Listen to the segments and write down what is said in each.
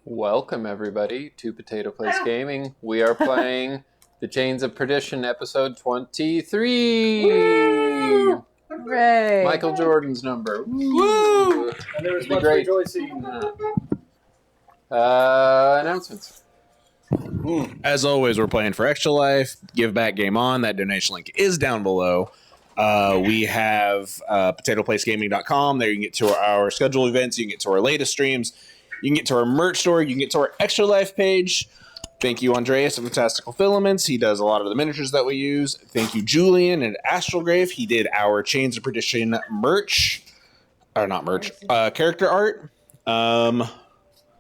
Welcome, everybody, to Potato Place Gaming. We are playing The Chains of Perdition, episode 23. Woo! Hooray! Michael Jordan's number. Woo! And there was much great. rejoicing. Announcements. As always, we're playing for Extra Life. Give Back Game On. That donation link is down below. We have potatoplacegaming.com. There you can get to our scheduled events. You can get to our latest streams. You can get to our merch store. You can get to our Extra Life page. Thank you, Andreas of Fantastical Filaments. He does a lot of the miniatures that we use. Thank you, Julian and Astralgrave. He did our Chains of Perdition merch. Or not merch. Character art.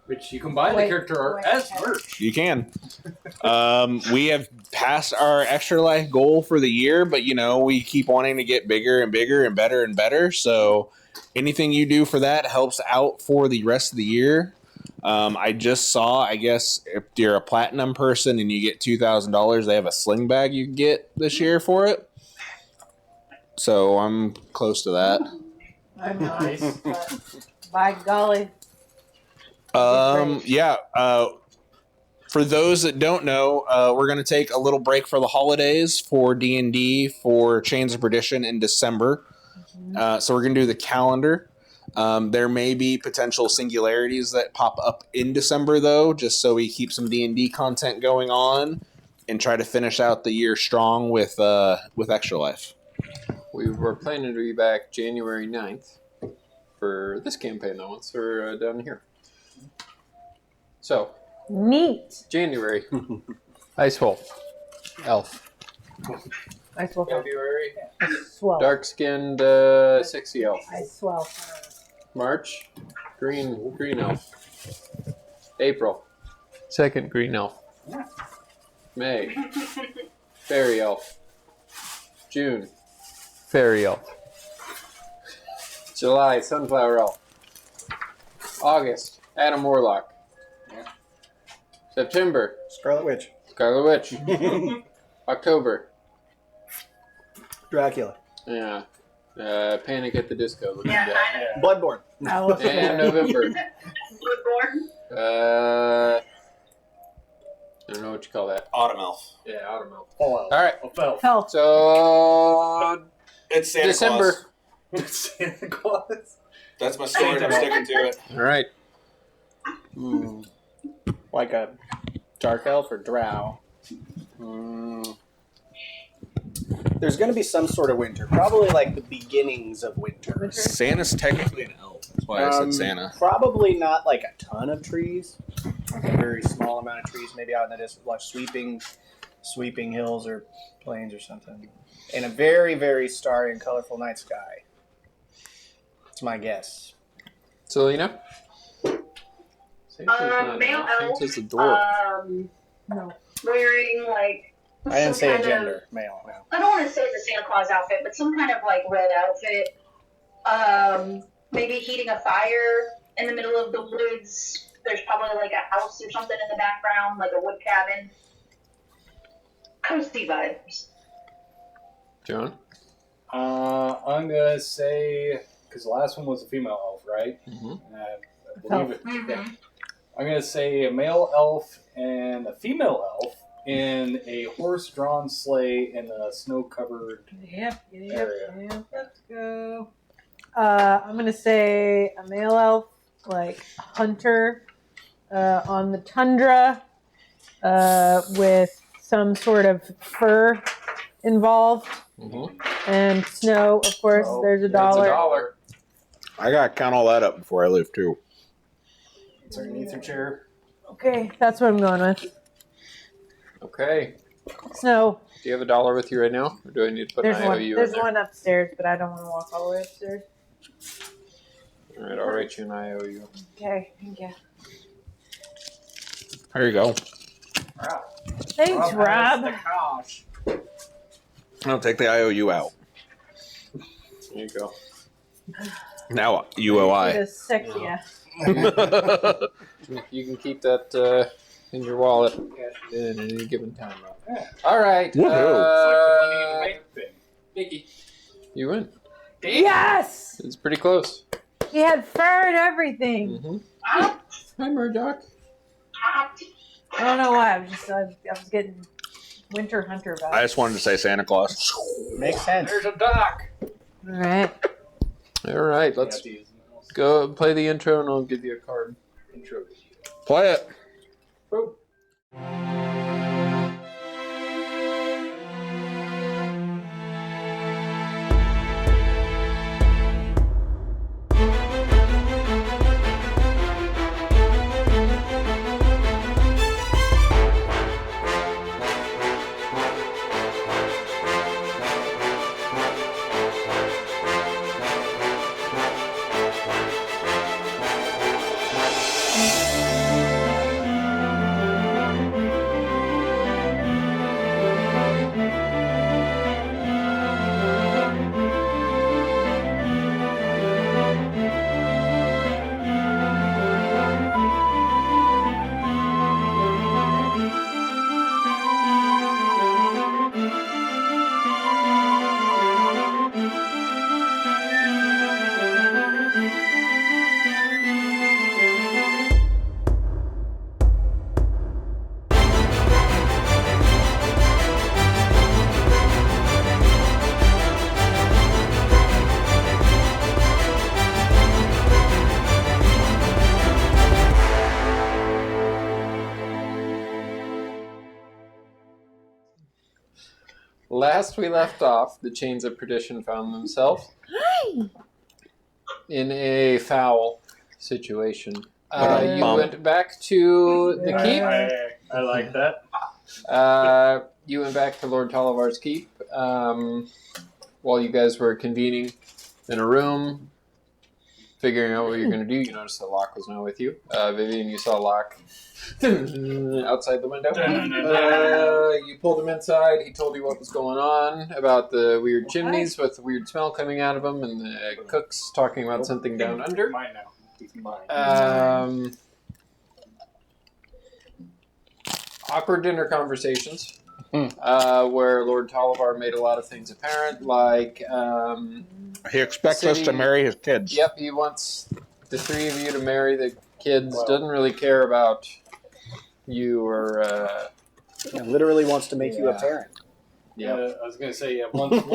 Which you can buy the character art as merch. You can. We have passed our Extra Life goal for the year, but, you know, we keep wanting to get bigger and bigger and better and better. So anything you do for that helps out for the rest of the year. I just saw, I guess, if you're a platinum person and you get $2,000, they have a sling bag you can get this year for it. So I'm close to that. I'm nice. By golly. Yeah. For those that don't know, we're going to take a little break for the holidays for DnD for Chains of Perdition in December. So we're going to do the calendar. There may be potential singularities that pop up in December, though, just so we keep some D&D content going on and try to finish out the year strong with Extra Life. We were planning to be back January 9th for this campaign, though, once we're down here. So, Neat. January. Ice Wolf. Elf. I swell. February. Swell. Dark-skinned, sexy elf. I swell. March, green elf. April, second green elf. May, fairy elf. June, fairy elf. July, sunflower elf. August, Adam Warlock. September, Scarlet Witch. Scarlet Witch. October, Dracula. yeah. Panic at the Disco. Bloodborne. And November. Bloodborne. I don't know what you call that. Autumn Elf. Yeah, Autumn Elf. Oh, All right. Health. So It's Santa December. Claus. Santa Claus. That's my story. I'm sticking to it. All right. Like a dark elf or drow. There's going to be some sort of winter. Probably like the beginnings of winter. Santa's technically an elf. That's why I said Santa. Probably not like a ton of trees. Like a very small amount of trees. Maybe out in the distance, like sweeping hills or plains or something. And a very, very starry and colorful night sky. That's my guess. Selena? Male elf. Santa's a dwarf. No. Wearing like. I didn't say a kind of- gender. Male. No. I don't want to say the Santa Claus outfit, but some kind of like red outfit. Maybe heating a fire in the middle of the woods. There's probably like a house or something in the background, like a wood cabin. Coasty vibes. John? I'm going to say, because the last one was a female elf, right? Mm-hmm. I believe it. Yeah. I'm going to say a male elf and a female elf in a horse-drawn sleigh in a snow-covered area. Yep. Let's go. I'm going to say a male elf, like hunter on the tundra with some sort of fur involved, and snow. Of course, Oh, there's a It's dollar. $1. I gotta count all that up before I leave too. It's underneath your chair. Okay, that's what I'm going with. Okay. Snow. Do you have $1 with you right now, or do I need to put There's an one. IOU There's in there? one upstairs, but I don't want to walk all the way upstairs. All right, I'll write you an IOU. Okay, thank you. There you go. Wow. Thanks, Rob. The cash. I'll take the IOU out. There you go. Now It UOI. is sick, yeah. You can keep that in your wallet in any given time. All right. Woohoo. It's like the money in the bank thing. Mickey, you win. Yes! It's pretty close. He had fur and everything. Mm-hmm. Hi, Murdoch. I don't know why. I was getting Winter Hunter vibes. I just wanted to say Santa Claus. Makes sense. There's a dock. All right. All right, let's go play the intro, and I'll give you a card. Intro. Play it. Last we left off, the Chains of Perdition found themselves in a foul situation. You went back to the keep. I like that. You went back to Lord Tollivar's keep while you guys were convening in a room, figuring out what you're going to do. You noticed that Locke was not with you. Vivian, you saw Locke outside the window. You pulled him inside. He told you what was going on about the weird chimneys with the weird smell coming out of them, and the cooks talking about something down under. Mine now. He's mine. Awkward dinner conversations where Lord Tollivar made a lot of things apparent, like He expects us to marry his kids. yep, he wants the three of you to marry the kids. Doesn't really care about you or He literally wants to make you a parent. yeah, I was gonna say one of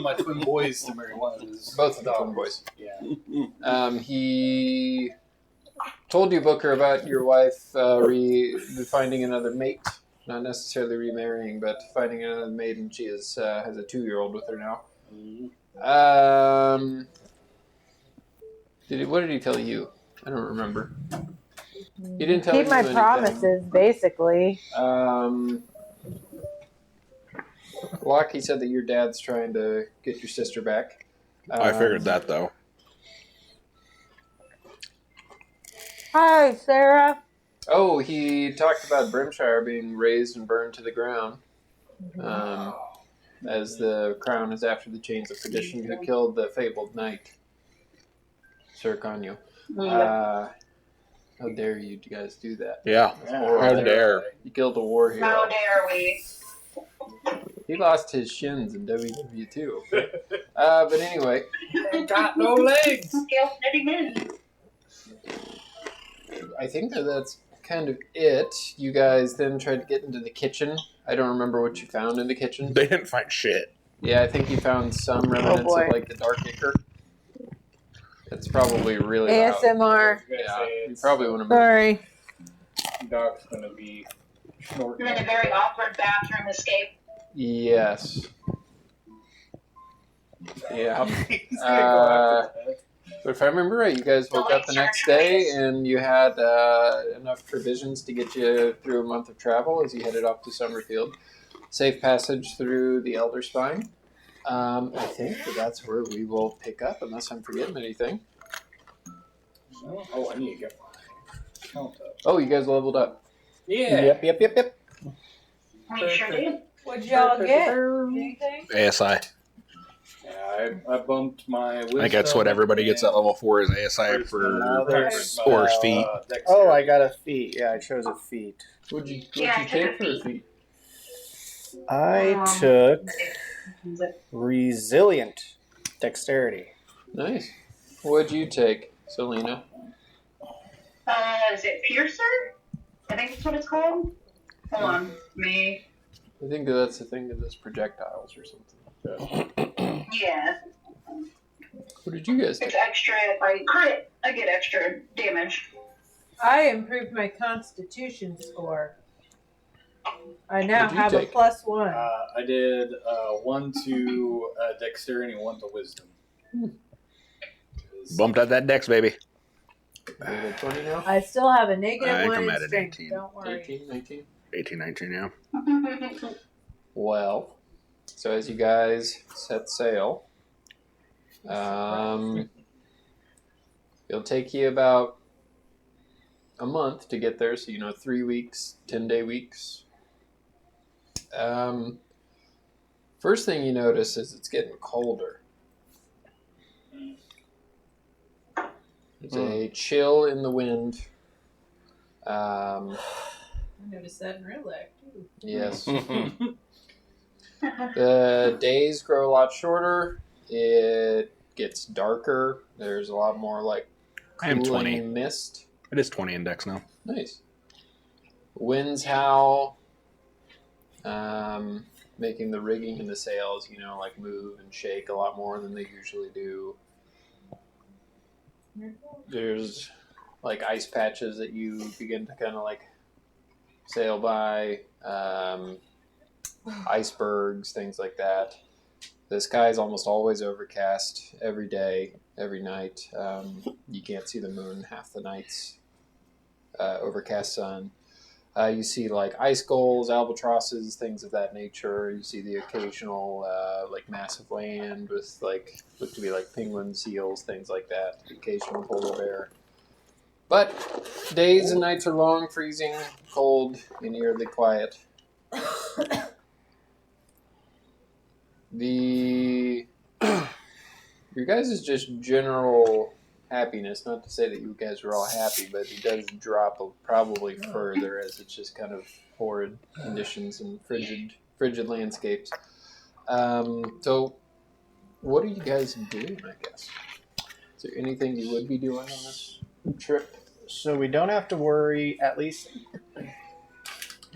my twin boys to marry one of his both of the twin daughters. boys. Yeah. He told you, Booker, about your wife finding another mate. Not necessarily remarrying, but finding another mate, and she has a 2-year-old with her now. What did he tell you? I don't remember. He didn't tell Keep you my anything. promises, basically. Locke, he said that your dad's trying to get your sister back. I figured that though. Hi, Sarah. Oh, he talked about Brimshire being razed and burned to the ground. As the crown is after the Chains of Perdition, who killed the fabled knight, Sir Kanyo. How dare you guys do that? Yeah. How dare. You killed a war hero. How dare we? He lost his shins in WWE too. But anyway, Got no legs. Scale fitting in. I think that's kind of it. You guys then tried to get into the kitchen. I don't remember what you found in the kitchen. They didn't find shit. Yeah, I think you found some remnants boy. of like the Dark Acre. That's probably really loud. ASMR. Yeah, you probably want to. Sorry. Doc's gonna be snorting. And then a very awkward bathroom escape. Yes. Yeah. He's gonna go after that. But if I remember right, you guys woke up the next day and you had enough provisions to get you through a month of travel as you headed off to Summerfield. Safe passage through the Elder Spine. I think that's where we will pick up, unless I'm forgetting anything. Oh, I need to get my count up. Oh, you guys leveled up. Yeah. Yep. We sure did. What'd y'all get? Anything? ASI. Yeah, I bumped my wisdom. I think that's what everybody gets at level 4 is ASI Now for there's, or feet. Oh, I got a feat. Yeah, I chose a feat. What'd you Yeah, I took take a for a feat. feat? I took resilient dexterity. Nice. What'd you take, Selena? Is it Piercer? I think that's what it's called. Hold on. Me. I think that's the thing that does projectiles or something. Yeah. What did you guys take? It's extra. If I crit, I get extra damage. I improved my Constitution score. I now What'd you have take? a +1. I did 1 to dexterity and 1 to wisdom. Bumped out that dex, baby. Are you at 20 now? I still have a I negative think 1 I'm in at an strength. 18. Don't worry. 18, 19? 18, 19, yeah. Well, so as you guys set sail, it'll take you about a month to get there. So, 3 weeks, 10-day weeks. First thing you notice is it's getting colder. There's a chill in the wind. I noticed that in real life, too. Yes. The days grow a lot shorter. It gets darker. There's a lot more I am 20. cooling mist. It is 20 in dex now. Nice. Winds howl, making the rigging and the sails, move and shake a lot more than they usually do. There's ice patches that you begin to kind of sail by, icebergs, things like that. The sky is almost always overcast every day, every night. You can't see the moon half the nights. Overcast sun. You see ice gulls, albatrosses, things of that nature. You see the occasional massive land with look to be penguins, seals, things like that. The occasional polar bear. But days and nights are long, freezing, cold, and eerily quiet. Your guys' just general happiness, not to say that you guys are all happy, but it does drop probably further as it's just kind of horrid conditions and frigid landscapes. So what are you guys doing, I guess? Is there anything you would be doing on this trip? So we don't have to worry, at least.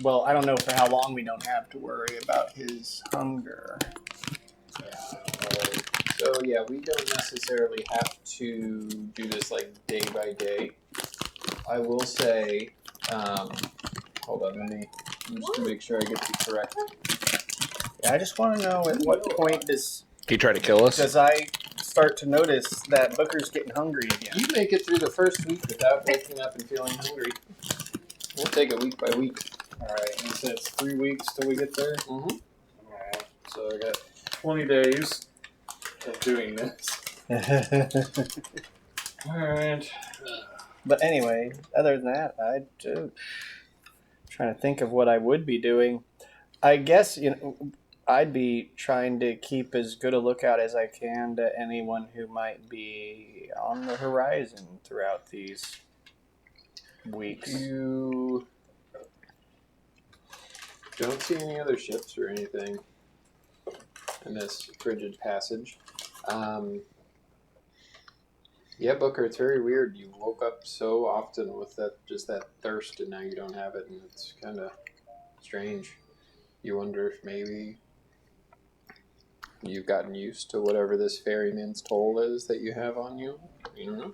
Well, I don't know for how long we don't have to worry about his hunger. So yeah, we don't necessarily have to do this day by day. I will say, hold on, let me just to make sure I get the correct. Yeah, I just want to know at what point does He tried to kill us. I start to notice that Booker's getting hungry again? You make it through the first week without waking up and feeling hungry. We'll take it week by week. Alright, you said it's 3 weeks till we get there? Mm-hmm. Alright, so I got 20 days of doing this. Alright. But anyway, other than that, trying to think of what I would be doing. I guess I'd be trying to keep as good a lookout as I can to anyone who might be on the horizon throughout these weeks. You don't see any other ships or anything in this frigid passage. Yeah, Booker, it's very weird. You woke up so often with that thirst, and now you don't have it, and it's kind of strange. You wonder if maybe you've gotten used to whatever this ferryman's toll is that you have on you. You don't know.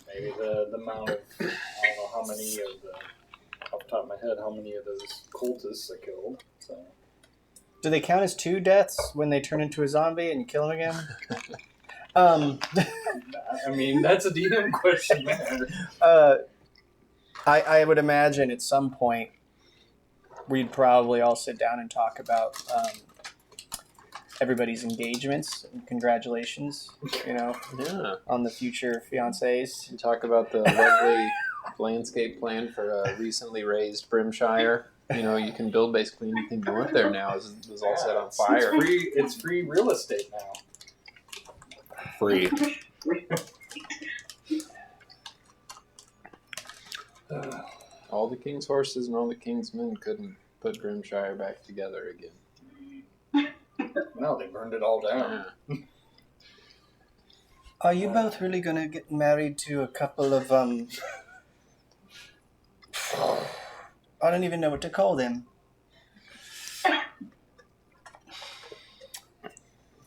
Maybe the amount of, I don't know how many of the, off the top of my head, how many of those cultists I killed. So Do they count as 2 deaths when they turn into a zombie and you kill them again? I mean, that's a DM question there. I would imagine at some point we'd probably all sit down and talk about everybody's engagements and congratulations, on the future fiancés. And talk about the lovely landscape plan for a recently raised Brimshire. You can build basically anything you want there now. Is all set on fire. It's free real estate now. Free. All the king's horses and all the king's men couldn't put Brimshire back together again. No, they burned it all down. Yeah. Are you both really going to get married to a couple of, I don't even know what to call them.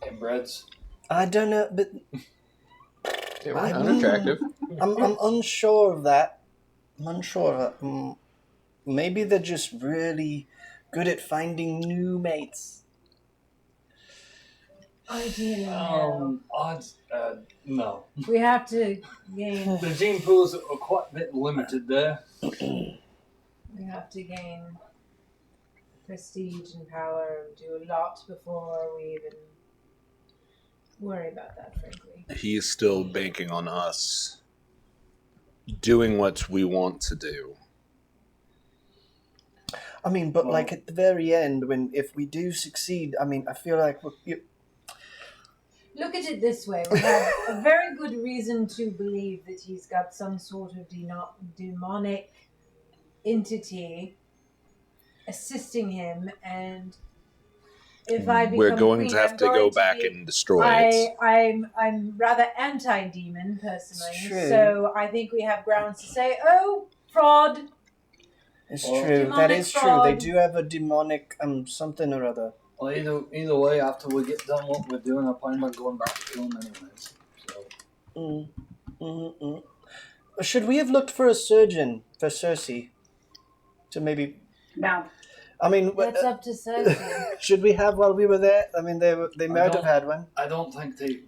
Inbreds. I don't know, but They were unattractive. I'm unsure of that. I'm unsure of it. Maybe they're just really good at finding new mates. Ideally, no. Odds, no. We have to gain. The gene pools are quite a bit limited there. We have to gain prestige and power. Do a lot before we even worry about that, frankly. He's still banking on us doing what we want to do. I mean, but like at the very end, if we do succeed, I mean, I feel like Look at it this way. We have a very good reason to believe that he's got some sort of demonic entity assisting him, and if I become We're going queen, to have I'm to going go to back be- and destroy it. I'm rather anti-demon personally, It's true. so I think we have grounds to say, "Oh, fraud." it's Well, true. That demonic is true. They fraud. do have a demonic something or other. Well, either way, after we get done what we're doing, I plan on going back to kill them anyways. So. Should we have looked for a surgeon for Cersei? To maybe. No. I mean, That's up to Cersei. should we have while we were there? I mean, they might have had one. I don't think they.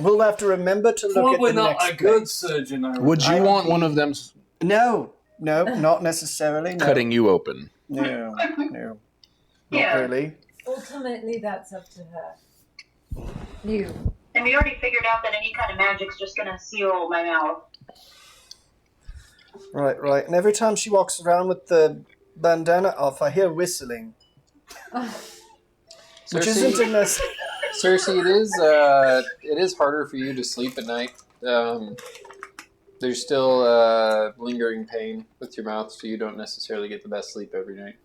We'll have to remember to look Probably at the not next a good page. surgeon. Would you want one of them No, not necessarily. No. cutting you open? No. Not Yeah. really. Ultimately, that's up to her. You. And we already figured out that any kind of magic's just gonna seal my mouth. Right. And every time she walks around with the bandana off, I hear whistling, which isn't a mess. Cersei, it is harder for you to sleep at night. There's still lingering pain with your mouth, so you don't necessarily get the best sleep every night.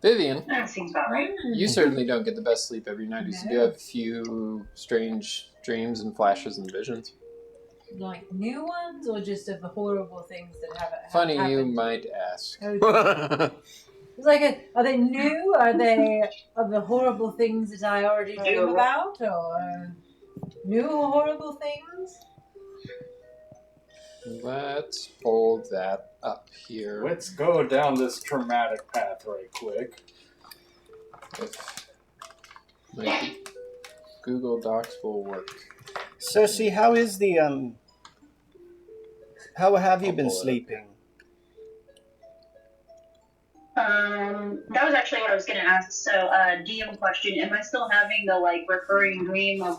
Vivian, That seems about right. you certainly don't get the best sleep every night. You do have a few strange dreams and flashes and visions. Like new ones, or just of the horrible things that have Funny happened? you might ask. Oh, it's like, are they new? Are they of the horrible things that I already dream about, or new horrible things? Let's hold that up here. Let's go down this traumatic path right quick. If my Google Docs will work. Cersei, how is the how have you been sleeping? That was actually what I was gonna ask. So, DM question: am I still having the recurring dream of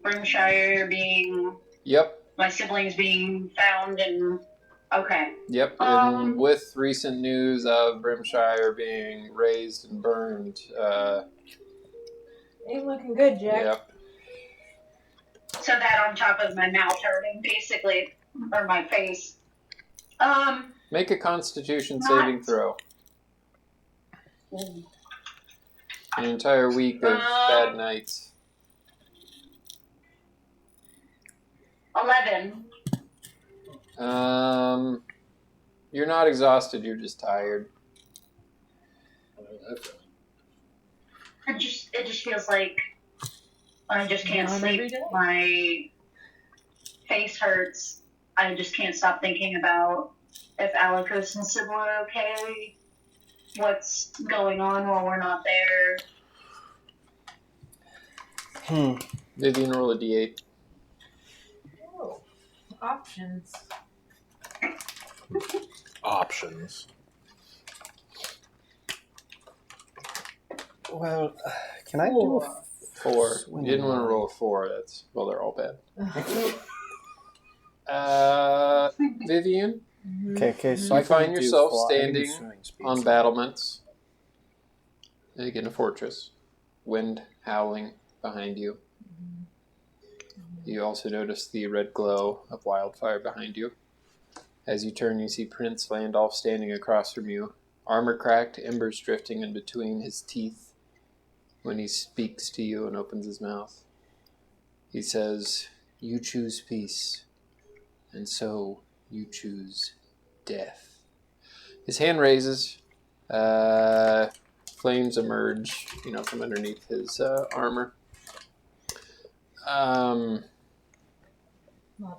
Brimshire being Yep. my siblings being found and okay? Yep. And with recent news of Brimshire being razed and burned. Ain't looking good, Jack. Yep. So that on top of my mouth hurting, basically, or my face. Make a Constitution saving throw. An entire week of bad nights. 11. You're not exhausted. You're just tired. It just feels like I just can't Every sleep. day? My face hurts. I just can't stop thinking about if Alikos and Sybil are okay. what's going on while we're not there. Vivian, roll a d8. Oh, options. Options. Well, can I do a 4. Swing You didn't want to line. roll a 4. That's well, they're all bad. Vivian, Okay, so You I can find do yourself fly- I can do standing swimming speed. on battlements in a fortress, wind howling behind you. You also notice the red glow of wildfire behind you. As you turn, you see Prince Landolf standing across from you, armor cracked, embers drifting in between his teeth when he speaks to you and opens his mouth. He says, "You choose peace, and so you choose death." His hand raises. Flames emerge, from underneath his armor. Love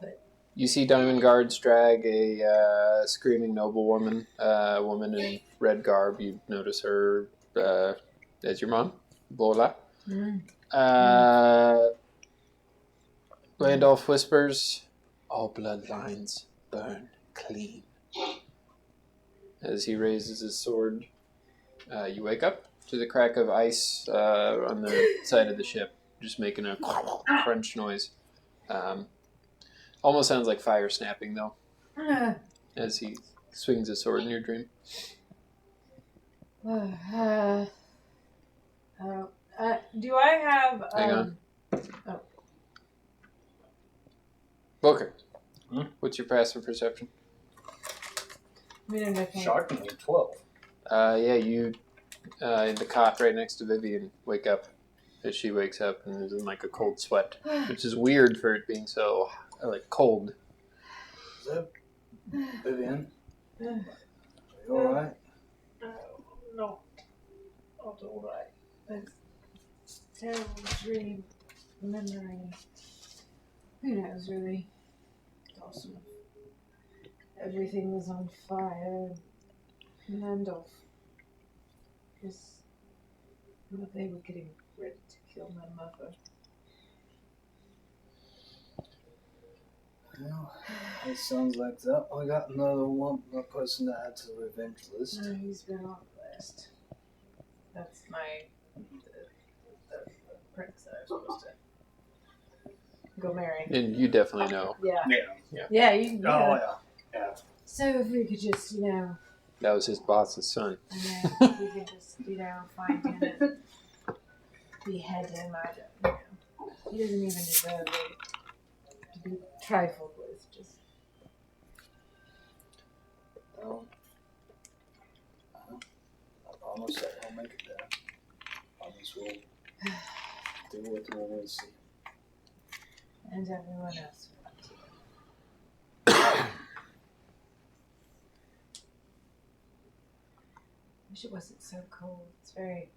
it. You see Diamond Guards drag a screaming noblewoman, a woman in red garb. You notice her as your mom, Bola. Landolf whispers, "All bloodlines burn clean." As he raises his sword, you wake up to the crack of ice on the side of the ship, just making a crunch noise. Almost sounds like fire snapping, though, as he swings his sword in your dream. Do I have... Hang on. Oh. Booker, Hmm? what's your passive perception? I mean, I can't. Shockingly, 12. You in the cot right next to Vivian wake up as she wakes up and is in like a cold sweat, which is weird for it being so cold. Is that Vivian? Are you alright? No, not all right. It's a terrible dream, memory. Who knows, really? Awesome. Everything was on fire. Landolf they were getting ready to kill my mother. Well, it sounds like that. I got another person to add to the revenge list. No, he's been on the list. That's the prince that I was supposed to go marry. And you definitely know. Yeah. Yeah, you can. Oh, yeah. So if we could just, That was his boss's son. and then we could just, find him and behead him. I don't, he doesn't even deserve it to be trifled with. Just Well, I promise that I'll make it there. I promise we'll do what we want to see. and everyone else. Wish it wasn't so cold. It's very.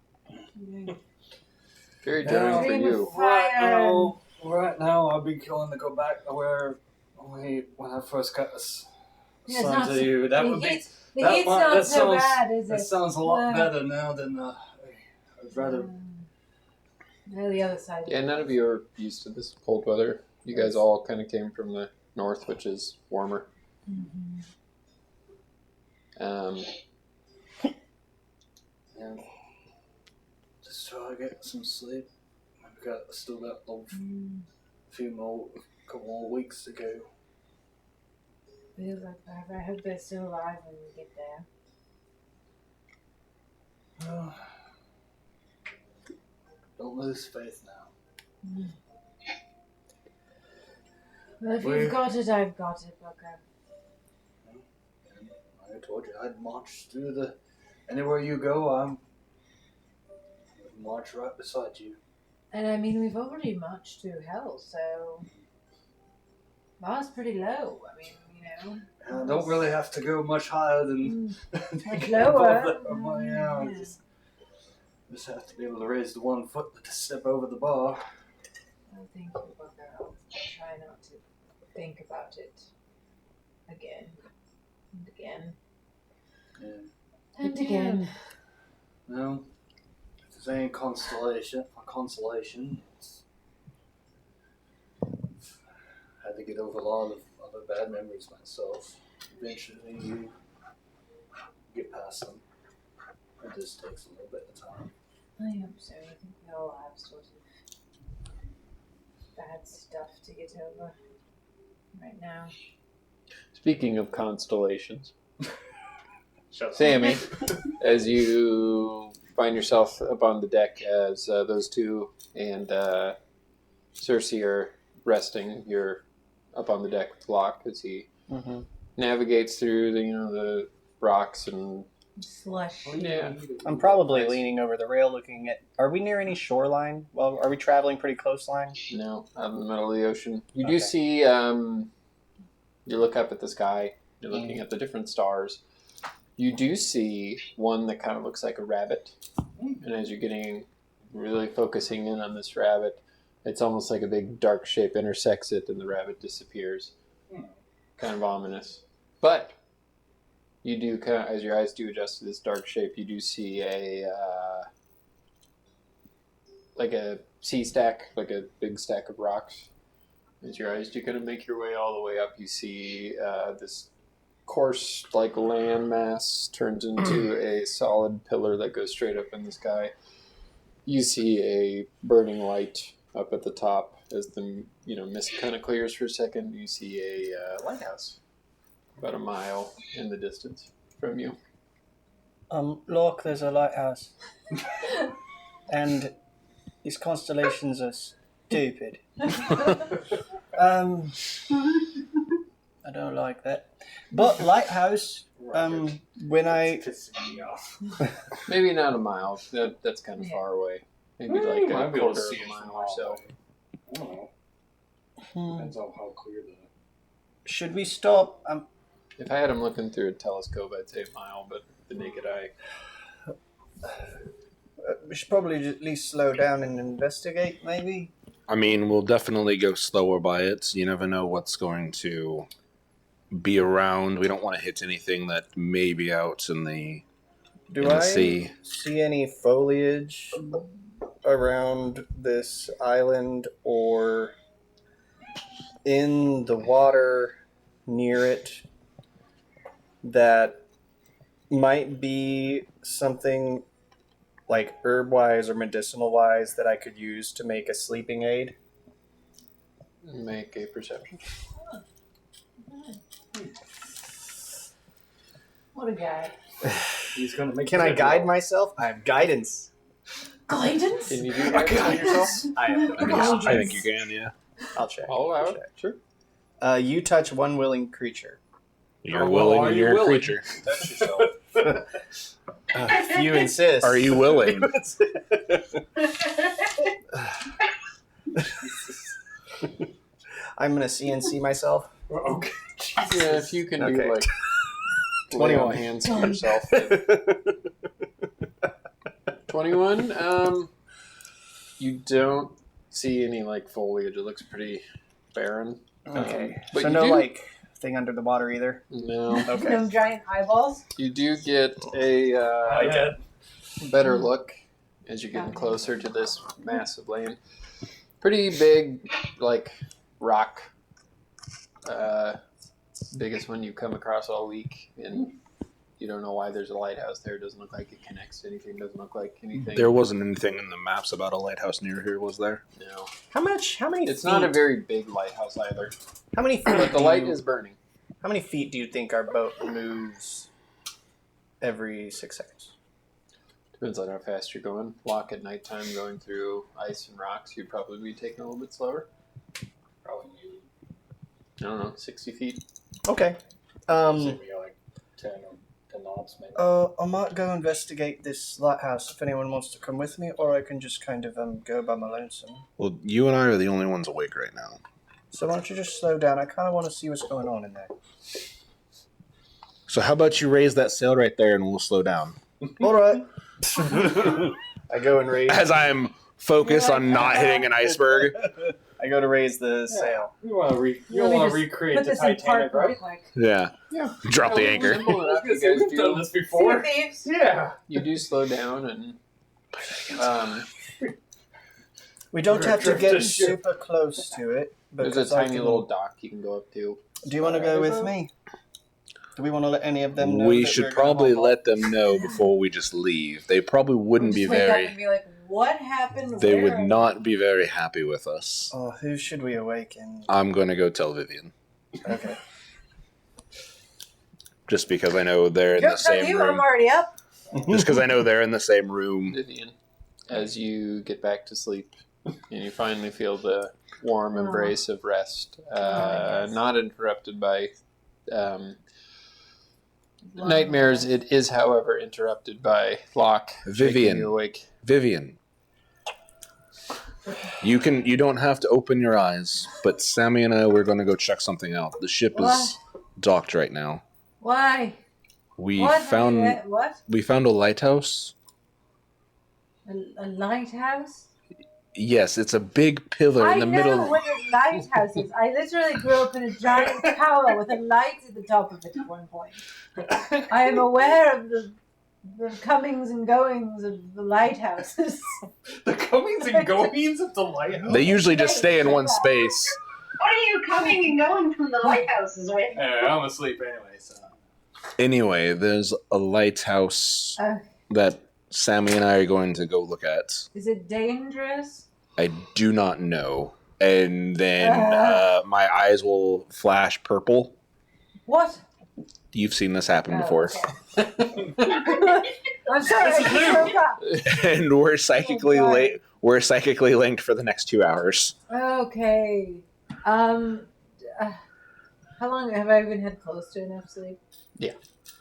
Very daring for Dream you. of fire. Right now, I'll be going to go back to when I first got this Yeah, it's son not to so- you. That the would be. heat's, the that heat's might- not that so sounds- bad, is That it? sounds a lot No. better now than I'd rather. No, the other side. Yeah, none of you are used to this cold weather. You guys all kind of came from the north, which is warmer. Mm-hmm. And just try to get some sleep. Still got couple more weeks to go. Feels like forever. I hope they're still alive when we get there. Oh, don't lose faith now. Well, if We're- you've got it, I've got it, Booker. And like I told you, I'd march through anywhere you go. I'd march right beside you. And I mean, we've already marched through hell, so bar's pretty low. I mean, And I don't really have to go much higher than much lower. I just have to be able to raise the one foot to step over the bar. Oh, thank you, Booker. I'll try not to think about it again and again. And And again. Well, if there's any consolation, it's had to get over a lot of other bad memories myself. Eventually, you get past them. It just takes a little bit of time. I hope so. I think we all have sort of bad stuff to get over right now. Speaking of constellations, Sammy, as you find yourself up on the deck as those two and Cersei are resting, you're up on the deck with Locke as he navigates through the rocks and Slush. yeah. I'm probably Nice. leaning over the rail looking at... Are we near any shoreline? Well, are we traveling pretty close line? No, out in the middle of the ocean. You Okay. do see, you look up at the sky, you're looking at the different stars. You do see one that kind of looks like a rabbit. And as you're getting really focusing in on this rabbit, it's almost like a big dark shape intersects it and the rabbit disappears. Kind of ominous. But you do kind of, as your eyes do adjust to this dark shape, you do see like a sea stack, like a big stack of rocks. As your eyes do kind of make your way all the way up, you see this coarse, like land mass turns into a solid pillar that goes straight up in the sky. You see a burning light up at the top as the mist kind of clears for a second. You see a lighthouse about a mile in the distance from you. Look, there's a lighthouse. And these constellations are stupid. I don't like that. But lighthouse, when I... It's pissing me off. Maybe not a mile. That's kind of far away. Maybe like a Might be able quarter to of see a it from mile or so. I don't know. Depends on how clear the... Should we stop? If I had him looking through a telescope, I'd say a mile, but the naked eye. We should probably at least slow down and investigate, maybe? I mean, we'll definitely go slower by it. You never know what's going to be around. We don't want to hit anything that may be out in the Do the I sea. see any foliage around this island or in the water near it that might be something like herb-wise or medicinal-wise that I could use to make a sleeping aid? Make a perception. What a guy. He's gonna make. Can I guide myself? I have guidance. Guidance? Can you do that on yourself? I have I guidance. think you can, yeah. I'll check. I'll allow I'll it. check. Sure. You touch one willing creature. You're Oh, willing are and you you're a willing? creature. Touch yourself. If you insist. Are you willing? I'm gonna CNC myself. Okay. Yeah, if you can do Okay. like 21. hands on yourself. 21. You don't see any like foliage. It looks pretty barren. Okay. But So you no do- like thing under the water either. No. Okay. No giant eyeballs? You do get a did. better look as you're getting closer to this massive land. Pretty big, like rock. Biggest one you've come across all week, and you don't know why there's a lighthouse there. It doesn't look like it connects to anything. Doesn't look like anything. There wasn't anything in the maps about a lighthouse near here, was there? No. How many It's feet? not a very big lighthouse either. How many feet? But the light is burning. How many feet do you think our boat moves every 6 seconds? Depends on how fast you're going. Walk at nighttime going through ice and rocks, you'd probably be taking a little bit slower. Probably you. I don't know, 60 feet. Okay. Say we got like 10 or 10 knots maybe. I might go investigate this lighthouse if anyone wants to come with me, or I can just kind of go by my lonesome. Well, you and I are the only ones awake right now. So why don't you just slow down? I kind of want to see what's going on in there. So how about you raise that sail right there and we'll slow down? All right. I go and raise. As I'm focused on not hitting an iceberg. I I go to raise the sail. You want to Let me just recreate Put the this in Titanic, park real right? quick. Yeah. Drop the anchor. Simple enough. You We've guys done do. this Sea before. of Thieves. Yeah. You do slow down and We don't have to Drift get the ship. super close to it. there's a because I tiny can- little dock you can go up to. Do you want to go with me? Do we want to let any of them know? We that should we're gonna probably hop off? let them know before we just leave. They probably wouldn't Just be wake up very. and be like, what happened? They Where would are we?" not be very happy with us. Oh, who should we awaken? I'm going to go tell Vivian. Okay. Just because I know they're in Go the tell same you, I'm room. already up. Just because I know they're in the same room. Vivian, as you get back to sleep and you finally feel the warm embrace of rest, yes. not interrupted by nightmares. It is, however, interrupted by Locke shaking Vivian. you awake. Vivian. You don't have to open your eyes, but Sammy and I, we're going to go check something out. The ship is docked right now. Why? We What? found What? we found a lighthouse. A lighthouse? Yes, it's a big pillar in the I middle. know what a lighthouse is. I literally grew up in a giant tower with a light at the top of it at one point. I am aware of the comings and goings of the lighthouses. The comings and goings of the lighthouse. They usually just stay in one space. What are you coming and going from the lighthouses with? I'm asleep anyway, so. Anyway, there's a lighthouse that Sammy and I are going to go look at. Is it dangerous? I do not know. And then my eyes will flash purple. What? You've seen this happen before. Okay. I'm sorry, I just woke up. And we're psychically God. late. We're psychically linked for the next 2 hours. Okay. How long have I even had close to enough sleep?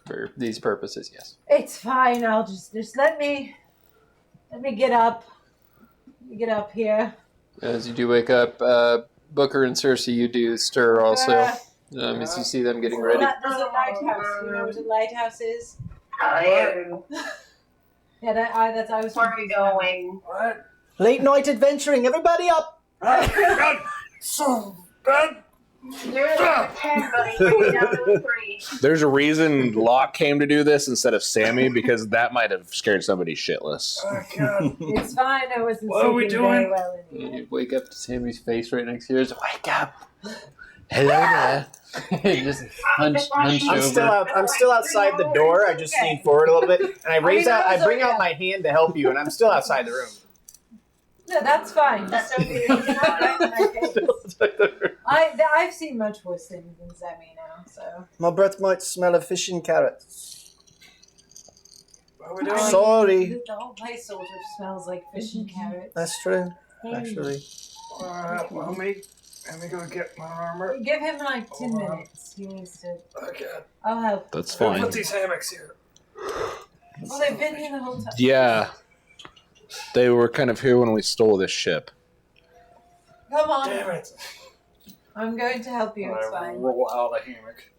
For these purposes, yes. It's fine. I'll just let me get up. Let me get up here. As you do wake up, Booker and Cersei, you do stir also. As you see them getting ready. There's a lighthouse. You know what a lighthouse is? I Yeah, I was. Where are we going? What? Late night adventuring. Everybody up. So bad. You're at 10, buddy. You're down to 3. There's a reason Locke came to do this instead of Sammy, because that might have scared somebody shitless. Oh, God. It's fine. I wasn't What are we sleeping very doing? well in And here. you wake up to Sammy's face right next to yours. Wake up! Hello there. Just hunched I'm still outside the door. I just lean forward a little bit, and I mean, I was bring out already- my hand to help you, and I'm still outside the room. No, that's fine. That's okay. I've seen much worse things than Sammy now, so. My breath might smell of fish and carrots. What are we doing? Sorry. The whole place sort of smells like fish and carrots. That's true, actually. Let me go get my armor. Give him like 10 minutes. He needs to. Okay. I'll help. That's Who fine. put these hammocks here? Well, they've been here the whole time. Yeah. They were kind of here when we stole this ship. Come on. Damn it. I'm going to help you. It's I fine. roll out of the hammock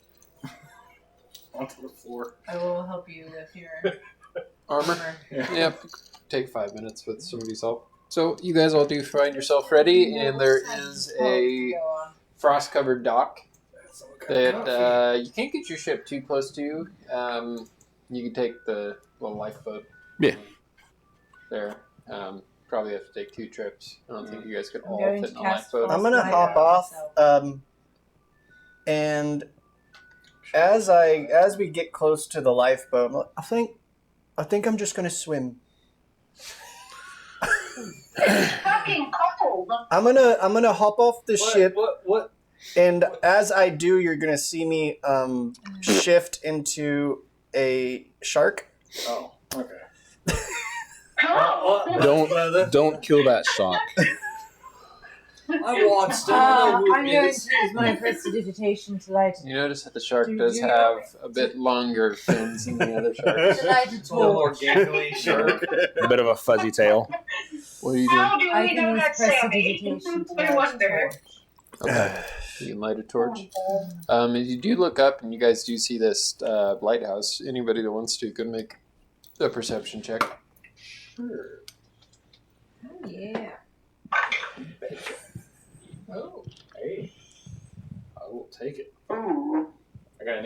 onto the floor. I will help you with your armor. Yeah. Yep. Take 5 minutes with somebody's help. So you guys all do find yourself ready, and there is a Go on. frost-covered dock That's some kind of that you can't get your ship too close to. You can take the little lifeboat. Yeah. There. Probably have to take 2 trips. I don't think you guys could I'm all going fit to in a cast lifeboat. I'm gonna Frost hop Light off, and as we get close to the lifeboat, I'm like, I think I'm just gonna swim. It's fucking cold. I'm gonna hop off the ship, What? and as I do, you're gonna see me shift into a shark. Oh, okay. Oh. Don't kill that shark. I watched it. I know who I'm it going to is. use my prestidigitation to light You notice that the shark Do does you- have a bit longer fins than the other sharks. to light a It's a little more torch. gangly shark. A bit of a fuzzy tail. What are you doing? How do I we can know use that's Sammy? prestidigitation to I light a wonder. torch. Okay. You can light a torch. As you do look up, and you guys do see this lighthouse, anybody that wants to could make a perception check. Oh, yeah.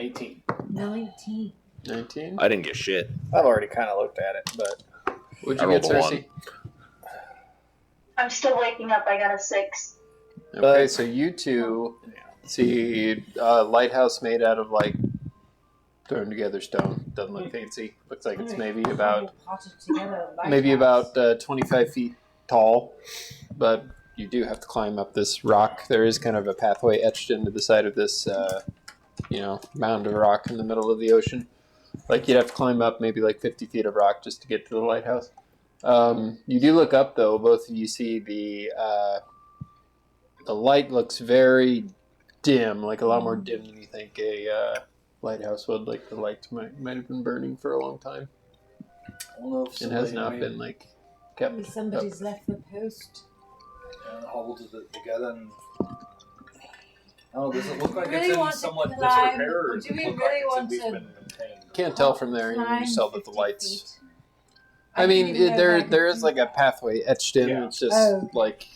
An 18. 19. 19. I didn't get shit. I've already kind of looked at it, but What'd I you get, rolled a Cersei? I'm still waking up. I got a 6. Okay, so you two see a lighthouse made out of like thrown together stone. Doesn't look fancy. Looks like it's maybe about Potted together maybe lighthouse. about 25 feet tall, but you do have to climb up this rock. There is kind of a pathway etched into the side of this, mound of rock in the middle of the ocean. Like you'd have to climb up maybe like 50 feet of rock just to get to the lighthouse. You do look up though. Both of you see the light looks very dim, like a lot more dim than you think a lighthouse would. Like the lights might have been burning for a long time. I don't know if It has not been like kept Maybe up. somebody's left the post. holds it together. And... Oh, does it look like Do we it's really in want to somewhat climb? disrepair, or Or does do it we look really like it's want at least to been maintained? Can't tell from there. You Climb just saw that the 50 lights. feet. I mean, don't even know if I there could is do like a that. pathway etched in. Yeah. It's just Oh. like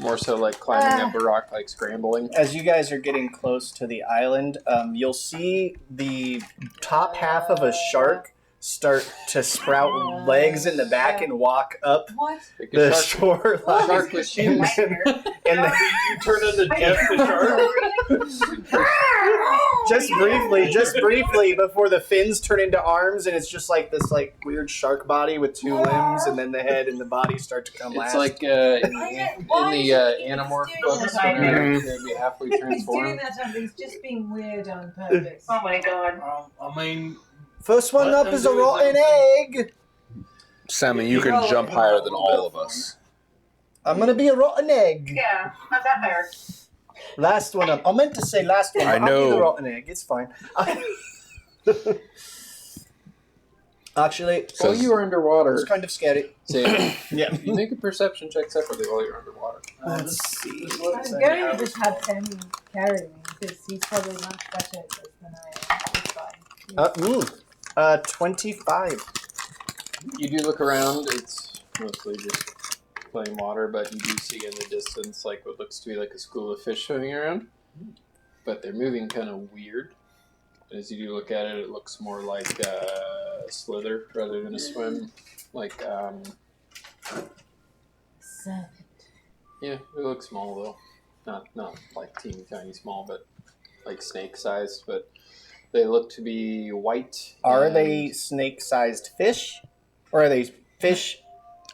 more so like climbing up a rock, like scrambling. as you guys are getting close to the island, you'll see the top half of a shark start to sprout legs in the back and walk up What? Like a the shark, shoreline. shark with shoes. And then, You turn into Jeff the Shark? just briefly before the fins turn into arms, and it's just like this like weird shark body with two limbs, and then the head and the body start to come It's last. like in the Animorph books when they're maybe halfway He's doing transformed. that. He's just being weird on purpose. Oh my god. I mean, First one Let up them is a do it rotten like- egg. Sammy, you can jump higher than all of us. I'm gonna be a rotten egg. Yeah, how's that better? Last one up. I meant to say last one. I I'll be the know. rotten egg. It's fine. Actually, While you were underwater, it's kind of scary. Sam, Yeah. you make a perception check separately while you're underwater. Let's see. I'm going to just have Sammy carry me because he's probably much better at this than I am. It's fine. 25. You do look around. It's mostly just plain water, but you do see in the distance like what looks to be like a school of fish swimming around. But they're moving kind of weird. As you do look at it, it looks more like a slither rather than a swim. Like, Servant. yeah, it looks small though. Not like teeny tiny small, but like snake sized. But they look to be white. Are and they snake-sized fish, or are they fish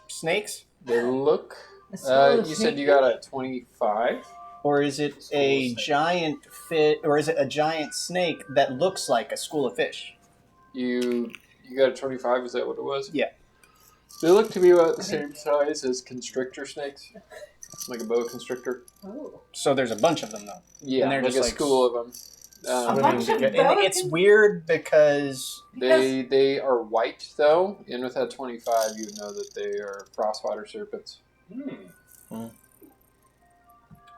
snakes, They look. A school of You said snake you got a 25. or is it School a of snakes. giant fish, or is it a giant snake that looks like a school of fish? You got a 25. Is that what it was? Yeah. They look to be about the same size as constrictor snakes, like a boa constrictor. Oh. So there's a bunch of them though. Yeah, And they're like just a like school of them. A bunch of And boa it's con- weird because They are white though, and with that 25, you would know that they are frostwater serpents.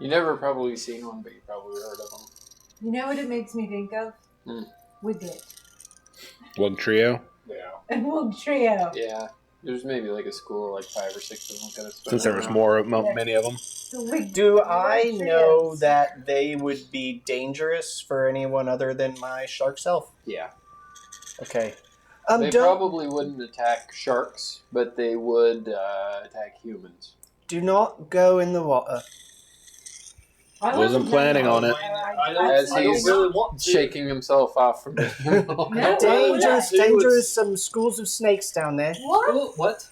You never probably seen one, but you probably heard of them. You know what it makes me think of? Hmm. Wiglet. One trio. Yeah. And Wug Trio. Yeah, there's maybe like a school of like 5 or 6 of them kind of. Since there was many of them. The Wig- do the I Wug know Trios. that they would be dangerous for anyone other than my shark self? Yeah, Okay. they don't probably wouldn't attack sharks, but they would attack humans. do not go in the water. I Wasn't planning on it. I As don't he's really want to. Shaking himself off from the No, Dangerous, It was- dangerous. Some schools of snakes down there. What? Oh, what?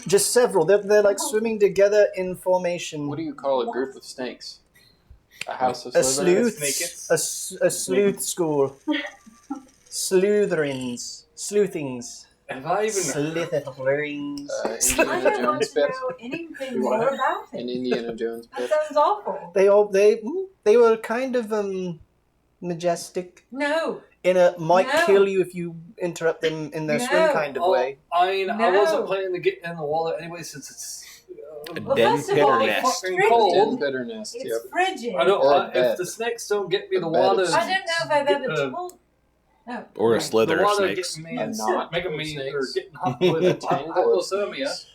Just several. They're like swimming together in formation. What do you call a group of snakes? A house of A slithers? sleuth, a sleuth school. Slutherins, sleuthings, Have I even slitherings. I Indiana don't want Jones to bit. know anything more about An it. Indiana Jones That bit. sounds awful. They were kind of majestic. No. Might No. kill you if you interrupt them in their swim No. kind of Oh, way. I mean, I No. wasn't planning to get in the water anyway since it's. Well, Den first of all, pitter it's nest. fucking frigid. cold. Den bitter nest, It's yep. frigid. I don't. Or a If bed. the snakes don't get me the A bed water. of I don't know if I've ever Uh, told. No. Or a slither the of water snakes. getting me A knot making of me snakes. or getting hot with A tangle of hypothermia. snakes.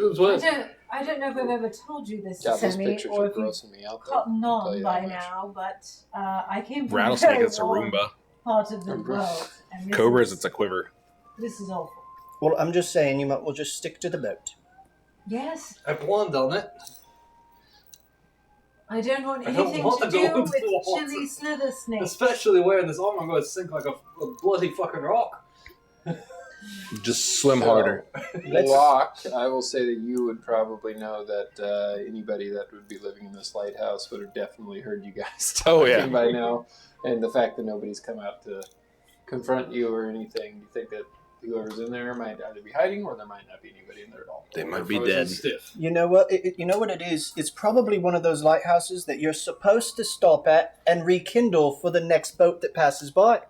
I don't know if I've ever told you this, God, those Sammy, pictures or are if you've grossing me out. Though. cottoned I'll tell on you by that much. now, but I came from Rattlesnake, a very it's a warm Roomba. part of the Roomba. world. And this Cobras, is, it's a quiver. This is awful. Well, I'm just saying, you might well just stick to the boat. Yes, I planned on it. I don't want I don't anything want to to go do into with the water. chili slither snakes. Especially wearing this armor, I'm going to sink like a bloody fucking rock. Just swim So, harder. Locke, I will say that you would probably know that anybody that would be living in this lighthouse would have definitely heard you guys Oh, talking yeah. by now. And the fact that nobody's come out to confront you or anything, you think that whoever's in there might either be hiding or there might not be anybody in there at all. They might be Frozen dead. Stiff. You know what? You know what it is? It's probably one of those lighthouses that you're supposed to stop at and rekindle for the next boat that passes by.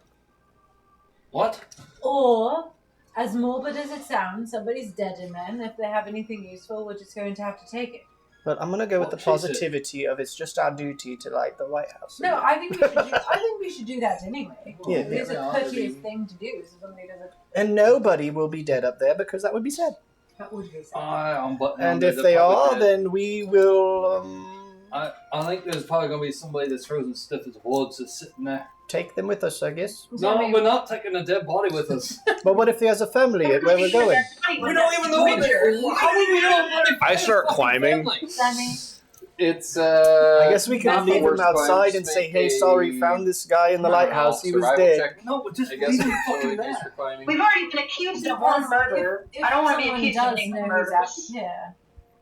What? Or, as morbid as it sounds, somebody's dead in there, and if they have anything useful, we're just going to have to take it. But I'm gonna go with What the chase it? positivity of it's just our duty to like the lighthouse. No, I think we should. I think we should do that anyway. Yeah, It is yeah. a courteous thing to do. So somebody doesn't. And nobody will be dead up there because that would be sad. That would be sad. I'm buttoning And on if the they public are, head. then we will I think there's probably going to be somebody that's frozen stiff as woods that's sitting there. take them with us, I guess. No, we're not taking a dead body with us. But what if there's a family at where we're going? We don't even know what they're. How would we know what I start climbing. Sammy, It's, I guess we can not the leave them worst outside climbs, and say, make "Hey, sorry, a- found this guy in the lighthouse. He was survival dead." check. No, we're just I guess leaving it's fucking totally there. just for climbing. We've already been accused of one murder. if I don't want to be someone accused of does being know murderers. who's out here,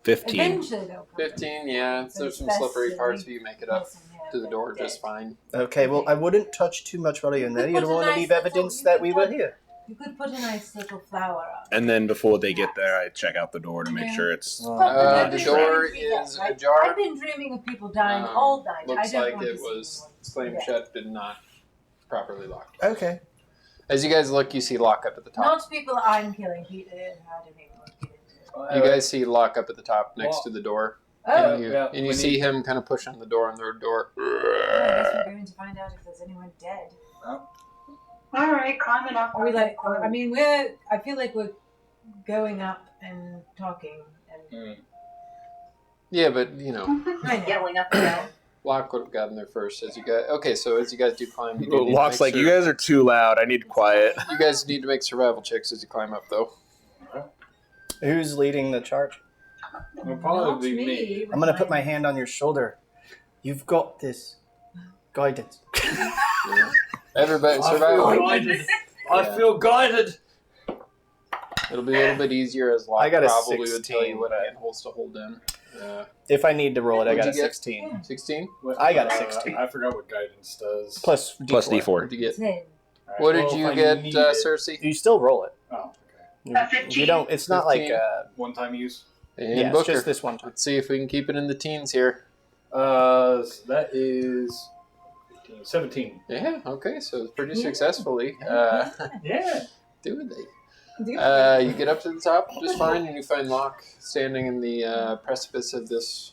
15. eventually they'll come. 15, yeah. So There's it's some best slippery that parts, we but you make it up listen here, to the they're door dead. just fine. Okay, well, I wouldn't touch too much while you're in there. You You could don't put a want to nice leave little- evidence you that could we were put- here. You could put a nice little flower up. And then before they get there, I check out the door to make Yeah. sure it's. But nobody's The door ready to is die, right? ajar. I've been dreaming of people dying Um, all night. I Looks don't like want it to see was anyone. slammed Yeah. shut and not properly locked. Okay. As you guys look, you see Locke up at the top. Not people I'm killing. Peter, I don't even want to get into it. You guys see Locke up at the top next to the door. Oh, And you, yeah, and you we see need- him kind of push on the door, and the door. I guess we're going to find out if there's anyone dead. All right, climbing up. Are we like? I mean, I feel like we're going up and talking, and Yeah, but, you know, I know. yelling up and down. Locke would have gotten there first. As you guys, okay, so as you guys do climb, you do need to Locke's make like, you guys are too loud. I need quiet. You guys need to make survival checks as you climb up, though. Who's leading the charge? It'll Not probably be me. me. with I'm gonna put my hand on your shoulder. You've got this. Guidance. Yeah. Everybody, I feel survival. guided. I feel guided. It'll be a little bit easier as Locke I got a probably would tell 16. you what handholds to hold in. If I need to roll it, I What'd got a you get? 16. 16? I got a 16. I forgot what guidance does. Plus D4. Plus D4. What'd you get? 10. Alright, What did well, you if I get, need it- Cersei? You still roll it. Oh, okay. A 15. You don't. It's not 15. like. One-time use. And Yeah, it's Booker. just this one time. Let's see if we can keep it in the teens here. So that is 17. Yeah, okay, so it's pretty Yeah. successfully. Yeah. Doing they? You get up to the top just fine, and you find Locke standing in the precipice of this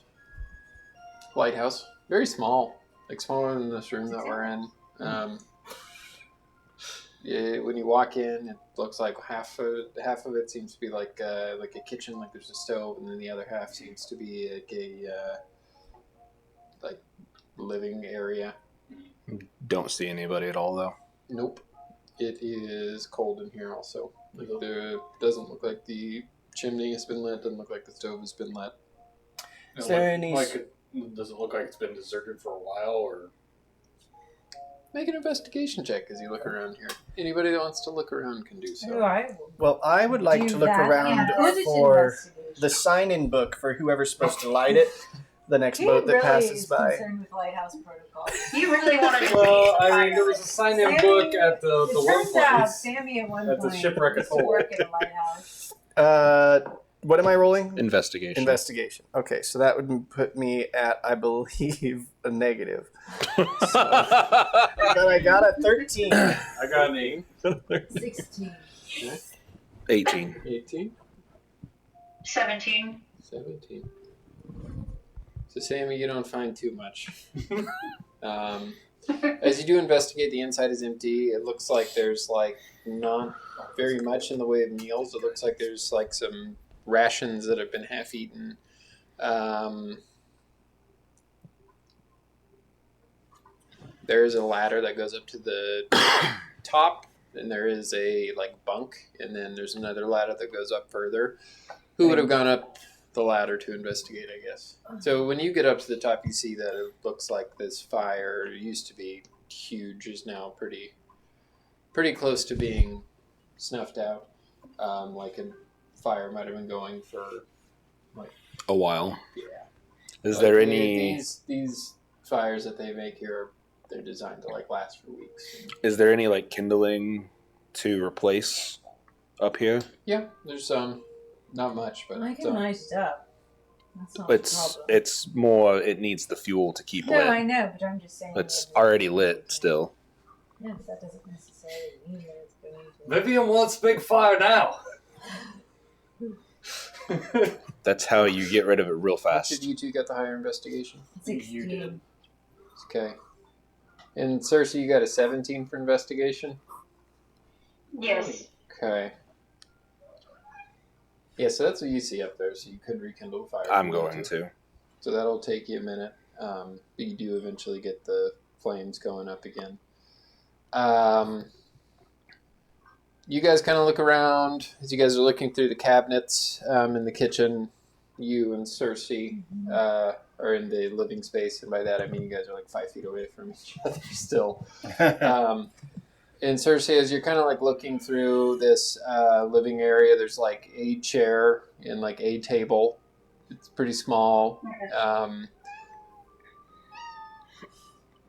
lighthouse. Very small, like smaller than this room that we're in. Yeah, when you walk in, it looks like half of it seems to be like a kitchen, like there's a stove, and then the other half seems to be like a like living area. Don't see anybody at all, though. Nope. It is cold in here also. Like there doesn't look like the chimney has been lit, doesn't look like the stove has been lit. Is there any- Does it look like it's been deserted for a while, or? Make an investigation check as you look around here. Anybody that wants to look around can do All so. right. Well, I would like Do to look that. around Yeah. Good at for investigation. the sign-in book for whoever's supposed to light it. The next He boat that really passes is by. concerned with lighthouse protocol. You really wanted to Well, I mean, there was a sign-in Sammy- book at the It one turns out place. Sammy at one At the point shipwreck used to atoll. work at a lighthouse. What am I rolling? Investigation. Investigation. Okay, so that would put me at, I believe, a negative. But I got a 13. I got an 8. 16. 18. 18? 17. 17. So, Sammy, you don't find too much. As you do investigate, the inside is empty. It looks like there's, like, not very much in the way of meals. It looks like there's, like, some rations that have been half-eaten. There's a ladder that goes up to the top, and there is a bunk, and then there's another ladder that goes up further. Who would have gone up the ladder to investigate, I guess? So when you get up to the top, you see that it looks like this fire used to be huge, is now pretty close to being snuffed out. Like a fire might have been going for A while. yeah. Is Like, there any? these fires that they make here? They're designed to last for weeks. Is there any kindling to replace up here? Yeah, there's some. Not much, but I can some. light it up. That's not a problem. It's more. It needs the fuel to keep No, lit. I know, but I'm just saying. It's already lit still. No, but that doesn't necessarily mean that it's going to. Vivian wants big fire now. That's how you get rid of it real Which fast. of you two got the higher investigation? 16. You did. Okay. And Cersei, you got a 17 for investigation? Yes. Okay. Yeah, so that's what you see up there, so you could rekindle the fire. I'm going to. So that'll take you a minute, but you do eventually get the flames going up again. You guys kind of look around as you guys are looking through the cabinets in the kitchen. You and Cersei are in the living space, and by that I mean you guys are 5 feet away from each other still. And Cersei, as you're kind of looking through this living area, there's a chair and a table. It's pretty small.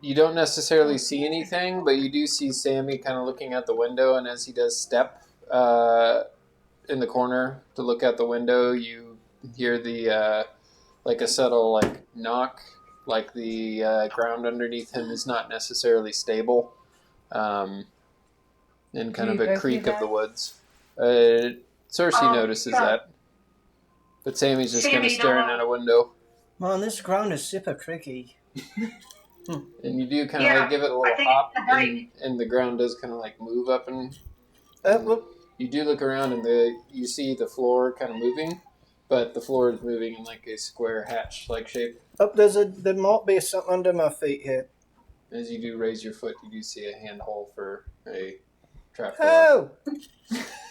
You don't necessarily see anything, but you do see Sammy kind of looking out the window, and as he does step in the corner to look out the window, you hear the a subtle knock, the ground underneath him is not necessarily stable, and kind of a creak of the woods. Cersei notices that, but Sammy's just kind of staring out a window. Man, this ground is super tricky. And you do kind of give it a little hop, and the ground does kind of move up, and you do look around, and you see the floor kind of moving, but the floor is moving in a square hatch-like shape. Oh, there might be something under my feet here. As you do raise your foot, you do see a handhole for a trapdoor.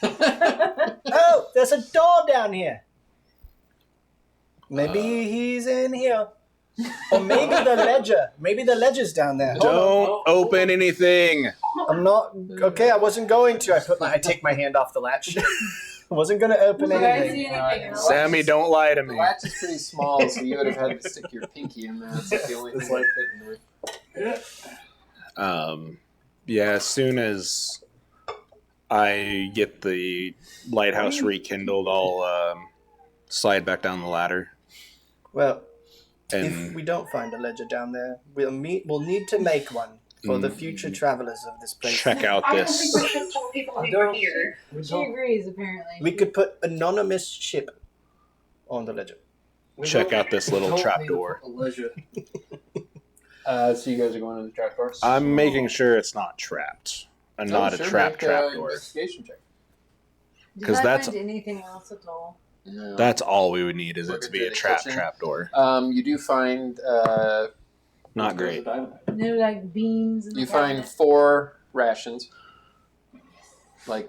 Oh, there's a door down here. Maybe he's in here. Or maybe the ledger. Maybe the ledger's down there. Don't open anything. I'm not. Okay, I wasn't going to. I take my hand off the latch. I wasn't going to open Do I anything. see anything else? Sammy, don't lie to The me. latch is pretty small, so you would have had to stick your pinky in there. That's the only thing that fit in there. Yeah, as soon as I get the lighthouse rekindled, I'll slide back down the ladder. Well, if And we don't find a ledger down there, we'll need to make one for the future travelers of this place. check out I don't think this. we should tell people we were here. She agrees, apparently. We could put anonymous ship on the ledger. Check out this little trapdoor. So you guys are going to the trapdoor? I'm making sure it's not trapped. And not a trap trapdoor. Investigation check. Did 'cause I that's- find anything else at all? No. That's all we would need is Look it to into be a the trap kitchen. trapdoor. You do find Not great. No, beans. In you the find cabinet? 4 rations. I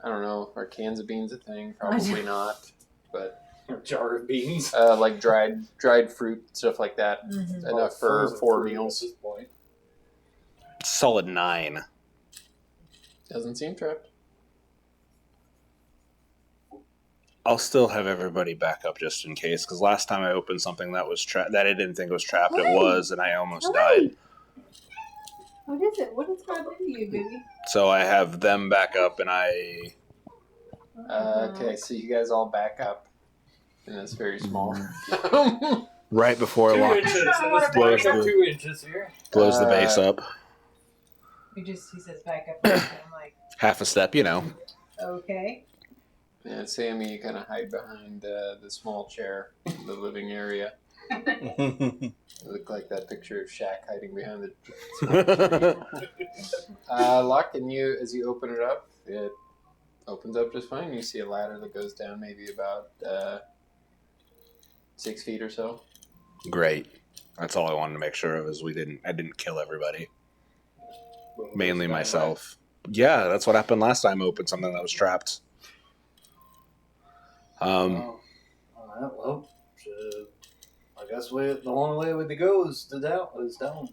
don't know, are cans of beans a thing? Probably not. But A jar of beans. dried fruit, stuff like that. Mhm. Enough for Frozen 4 fruit meals. At this point. Solid 9. Doesn't seem trapped. I'll still have everybody back up just in case, because last time I opened something that was that I didn't think was trapped, it was, and I almost died. What is it? What is grabbed into you, baby? So I have them back up, and I Okay, so you guys all back up in this very small right before I 2 lock, inches. I don't wanna Let's blow back up. 2 inches here. blows the base up He says back up, and I'm like, half a step, okay. And Sammy, you kind of hide behind the small chair in the living area. You look like that picture of Shaq hiding behind the... Locke, and you, as you open it up, it opens up just fine. You see a ladder that goes down maybe about 6 feet or so. Great. That's all I wanted to make sure of is I didn't kill everybody. Mainly myself. Yeah, that's what happened last time I opened something that was trapped. Alright, well, I guess the only way to go is down.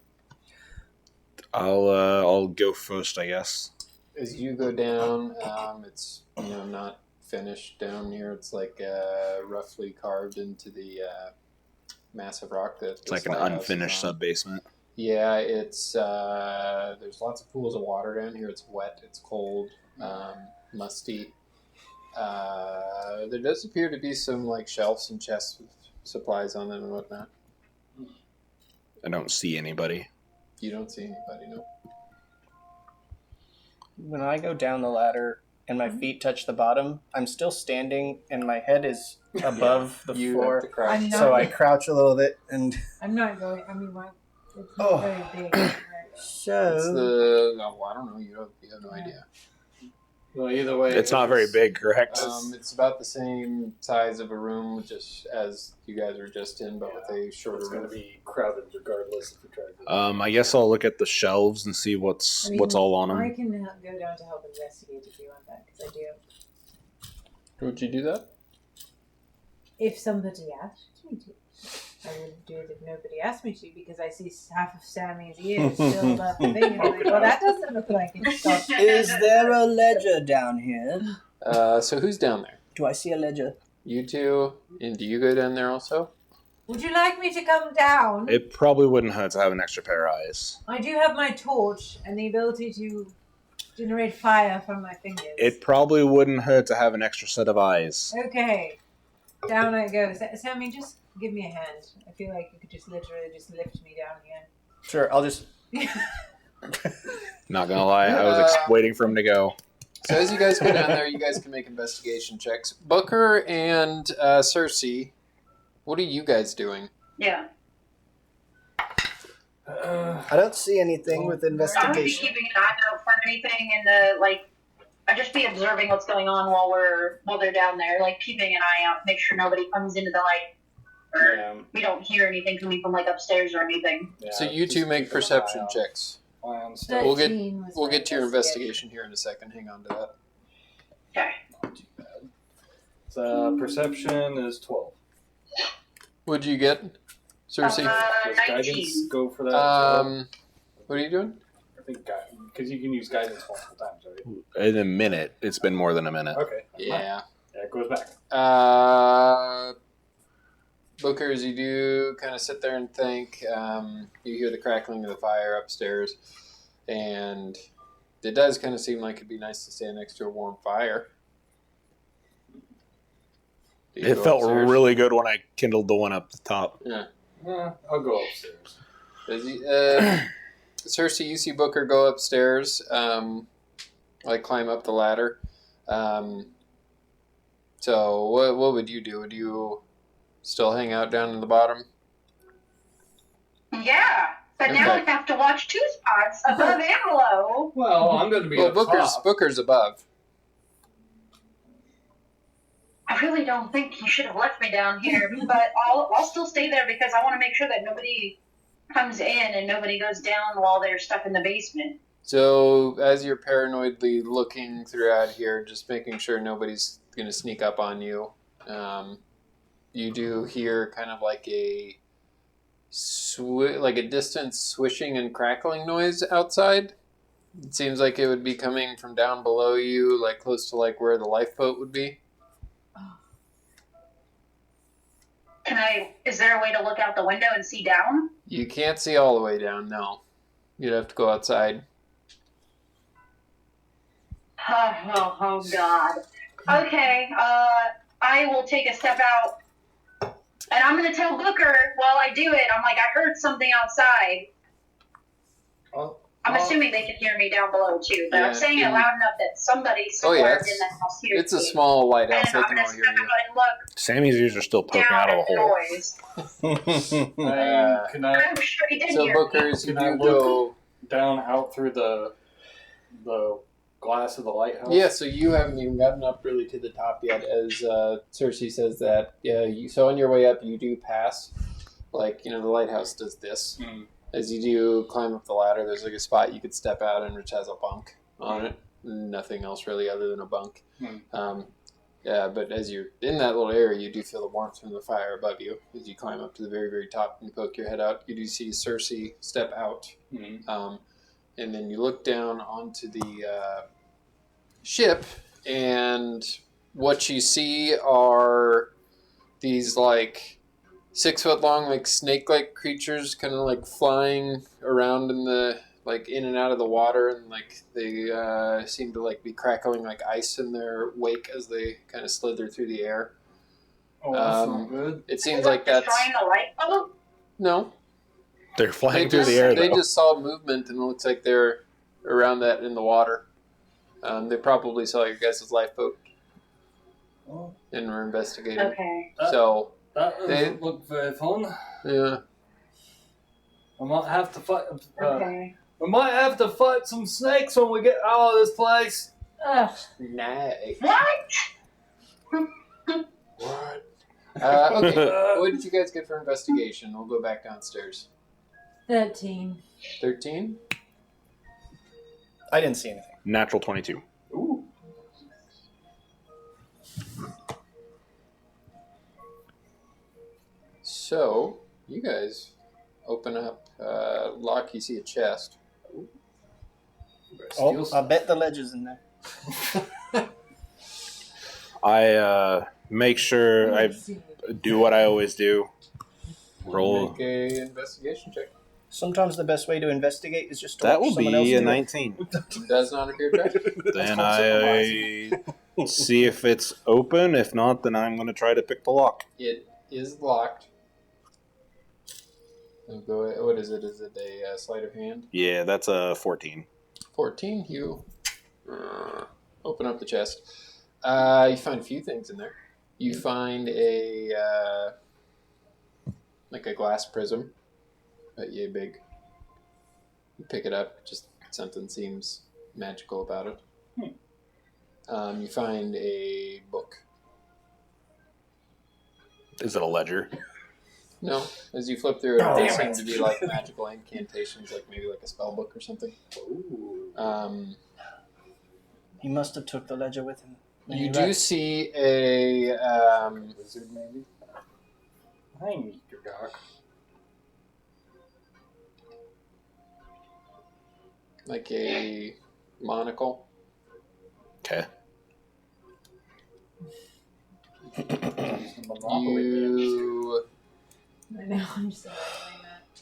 I'll go first, I guess. As you go down, it's not finished down here. It's like roughly carved into the massive rock that It's like an unfinished sub basement. Yeah, it's there's lots of pools of water down here. It's wet, it's cold, musty. There does appear to be some like shelves and chests with supplies on them and whatnot. I don't see anybody. You don't see anybody, no. When I go down the ladder and my feet touch the bottom, I'm still standing and my head is above the You floor. have to crouch. I'm not- So I crouch a little bit and I'm not going. I mean, it's Oh. not very big. Right? It's so I don't know. You have no idea. Well, either way, It's not very big, correct? It's about the same size of a room, just as you guys were just in, but with a shorter It's going to roof. be crowded regardless if we try to. I guess I'll look at the shelves and see what's all on them. I can go down to help investigate if you want that, because I do. Would you do that? If somebody asked me to. I wouldn't do it if nobody asked me to, because I see half of Sammy's ears still above the thing. And I'm like, well, that doesn't look like it's got. is there a ledger down here? So who's down there? Do I see a ledger? You two, and do you go down there also? Would you like me to come down? It probably wouldn't hurt to have an extra pair of eyes. I do have my torch and the ability to generate fire from my fingers. It probably wouldn't hurt to have an extra set of eyes. Okay. Down I go. Sammy, just give me a hand. I feel like you could just literally just lift me down here. Sure, I'll just. Not gonna lie, I was waiting for him to go. So as you guys go down there, you guys can make investigation checks. Booker and Cersei, what are you guys doing? Yeah. I don't see anything with I would be investigation. keeping an eye out for anything in the I'd just be observing what's going on while they're down there, like keeping an eye out, make sure nobody comes into the or Yeah, we don't hear anything coming from like upstairs or anything. yeah, So you two just make keep an eye perception out. checks. Still We'll get 13 was We'll my get to your investigation here in a second. Hang on to that. Okay. not too bad. Perception is 12. What'd you get, Cersei? Does 19. guidance go for that? What are you doing? I think because you can use guidance multiple times, right? In a minute. It's been more than a minute. Okay. Yeah. Yeah, it goes back. Booker, as you do kind of sit there and think, you hear the crackling of the fire upstairs, and it does kind of seem like it'd be nice to stand next to a warm fire. Do you It go felt upstairs? really good when I kindled the one up the top. Yeah. I'll go upstairs. As you, Cersei, you see Booker go upstairs, climb up the ladder. So what would you do? Would you still hang out down in the bottom? Yeah, but now Okay. we have to watch two spots above and below. Well, I'm going to be Well, up top. Booker's above. I really don't think you should have left me down here, but I'll still stay there because I want to make sure that nobody comes in and nobody goes down while they're stuck in the basement. So as you're paranoidly looking throughout here, just making sure nobody's going to sneak up on you, you do hear kind of like a distant swishing and crackling noise outside. It seems like it would be coming from down below you, like close to like where the lifeboat would be. Is there a way to look out the window and see down? You can't see all the way down, no. You'd have to go outside. Oh God. Okay, I will take a step out. And I'm going to tell Booker while I do it, I'm like, I heard something outside. I'm assuming they can hear me down below too, but Yeah, I'm saying it loud enough that somebody somewhere in that house hears It's a me. small And lighthouse. They I'm can going all to hear step you. out and look Sammy's ears are still poking down out of at a the hole. noise. Can I I'm sure he did So hear Booker, me. as you Can I do go... down out through the glass of the lighthouse? Yeah, so you haven't even gotten up really to the top yet, as Cersei says that. So on your way up, you do pass, like, the lighthouse does this. Mm. As you do climb up the ladder, there's like a spot you could step out in which has a bunk on it. Nothing else really other than a bunk. Yeah, but as you're in that little area, you do feel the warmth from the fire above you. As you climb up to the very, very top and poke your head out, you do see Cersei step out. And then you look down onto the ship, and what you see are these, like, 6 foot long, like, snake-like creatures kind of, like, flying around in the, like, in and out of the water, and, like, they seem to, like, be crackling, like, ice in their wake as they kind of slither through the air. Oh, that's not good. It seems like that's... destroying the light bulb? No. They're flying through the air, They though. just saw movement, and it looks like they're around that in the water. They probably saw your guys' lifeboat Oh, and were investigating. Okay. So, that doesn't look very fun. yeah. I might have to fight. Okay. We might have to fight some snakes when we get out of this place. Ugh. Nice. What? What? Okay, what did you guys get for investigation? We'll go back downstairs. 13. 13? I didn't see anything. Natural 22. Ooh. So, you guys open up, lock, you see a chest. Oh, I bet the ledge is in there. I make sure I Let's see. do what I always do. Roll. Make a investigation check. Sometimes the best way to investigate is just to That watch will someone else be a do it. 19. Does not appear trash. Then I see if it's open. If not, then I'm going to try to pick the lock. It is locked. I'll go, what is it? Is it a sleight of hand? Yeah, that's a 14. 14. You open up the chest. You find a few things in there. You find a like a glass prism, but yay big. You pick it up. Just something seems magical about it. You find a book. Is it a ledger? No, as you flip through it, Oh, they damn seem it. to be like magical incantations, like maybe like a spell book or something. He must have took the ledger with him. when You he do left. see a Wizard, maybe? I need your doc. like a monocle. Okay. Monopoly games. You I know, I'm just imagining that.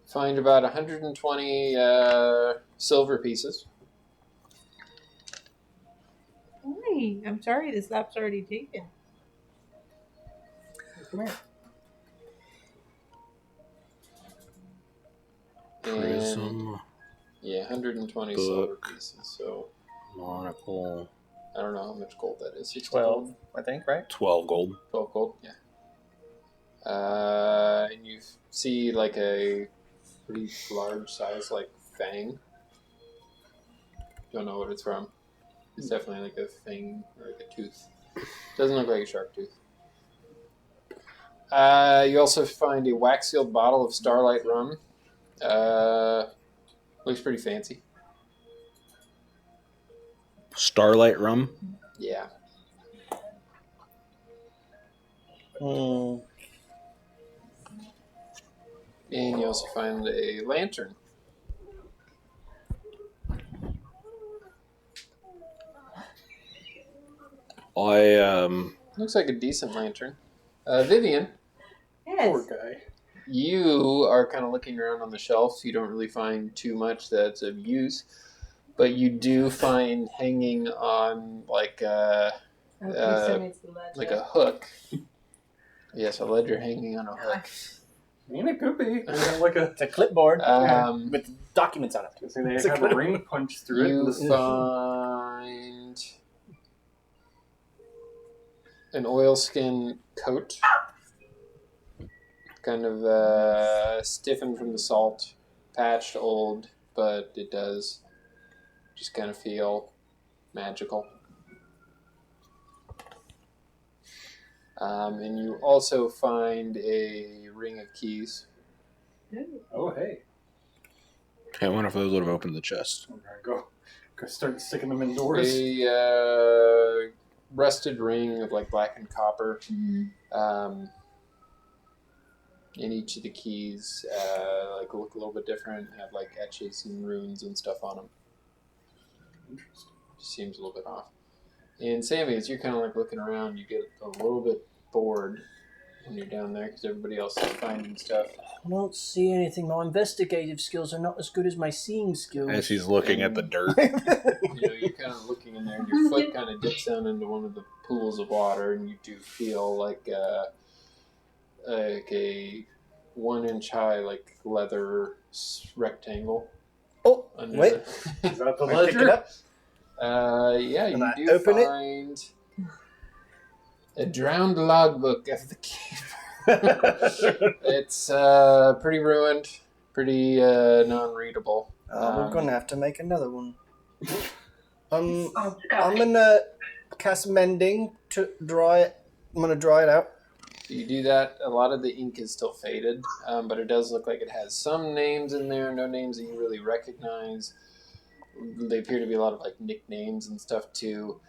find about 120 silver pieces. Hey, I'm sorry, this lap's already taken. Come here. And, Prism, yeah, 120 Book. silver pieces. So monocle, I don't know how much gold that is. 60 12, gold? I think, right? 12 gold. 12 gold, yeah. And you see like a pretty large size, like fang. Don't know what it's from. It's definitely like a fang or like a tooth. Doesn't look like a shark tooth. You also find a wax sealed bottle of Starlight rum. Looks pretty fancy. Starlight rum. Yeah. Hmm. And you also find a lantern. Looks like a decent lantern. Vivian, Yes. guy. you are kind of looking around on the shelves. You don't really find too much that's of use, but you do find hanging on like Okay, so it's the ledger. a hook. Yes, a ledger hanging on a hook. I mean, it could be. Like a. It's a clipboard Um, with documents on it. They It's a have a ring punch through You it. find an oilskin coat, kind of stiffened from the salt, patched, old, but it does just kind of feel magical. And you also find a ring of keys. Oh, hey. I wonder if those would have opened the chest. I'm gonna go start sticking them indoors. A rusted ring of like blackened copper. In each of the keys, like look a little bit different, have like etches and runes and stuff on them. Interesting. Seems a little bit off. And Sammy, as you're kind of like looking around, you get a little bit bored when you're down there because everybody else is finding stuff. I don't see anything. My investigative skills are not as good as my seeing skills. As he's looking at the dirt. You're kind of looking in there, and your foot kind of dips down into one of the pools of water, and you do feel like a 1-inch high, like leather rectangle. Oh, under wait. Is that the I pick it ledger? up. Yeah, And you I do open it? find a drowned logbook of the keeper. It's pretty ruined, pretty non-readable. We're gonna have to make another one. Oh, I'm God. gonna cast mending to dry it. I'm gonna dry it out. You do that. A lot of the ink is still faded, but it does look like it has some names in there. No names that you really recognize. They appear to be a lot of like nicknames and stuff too.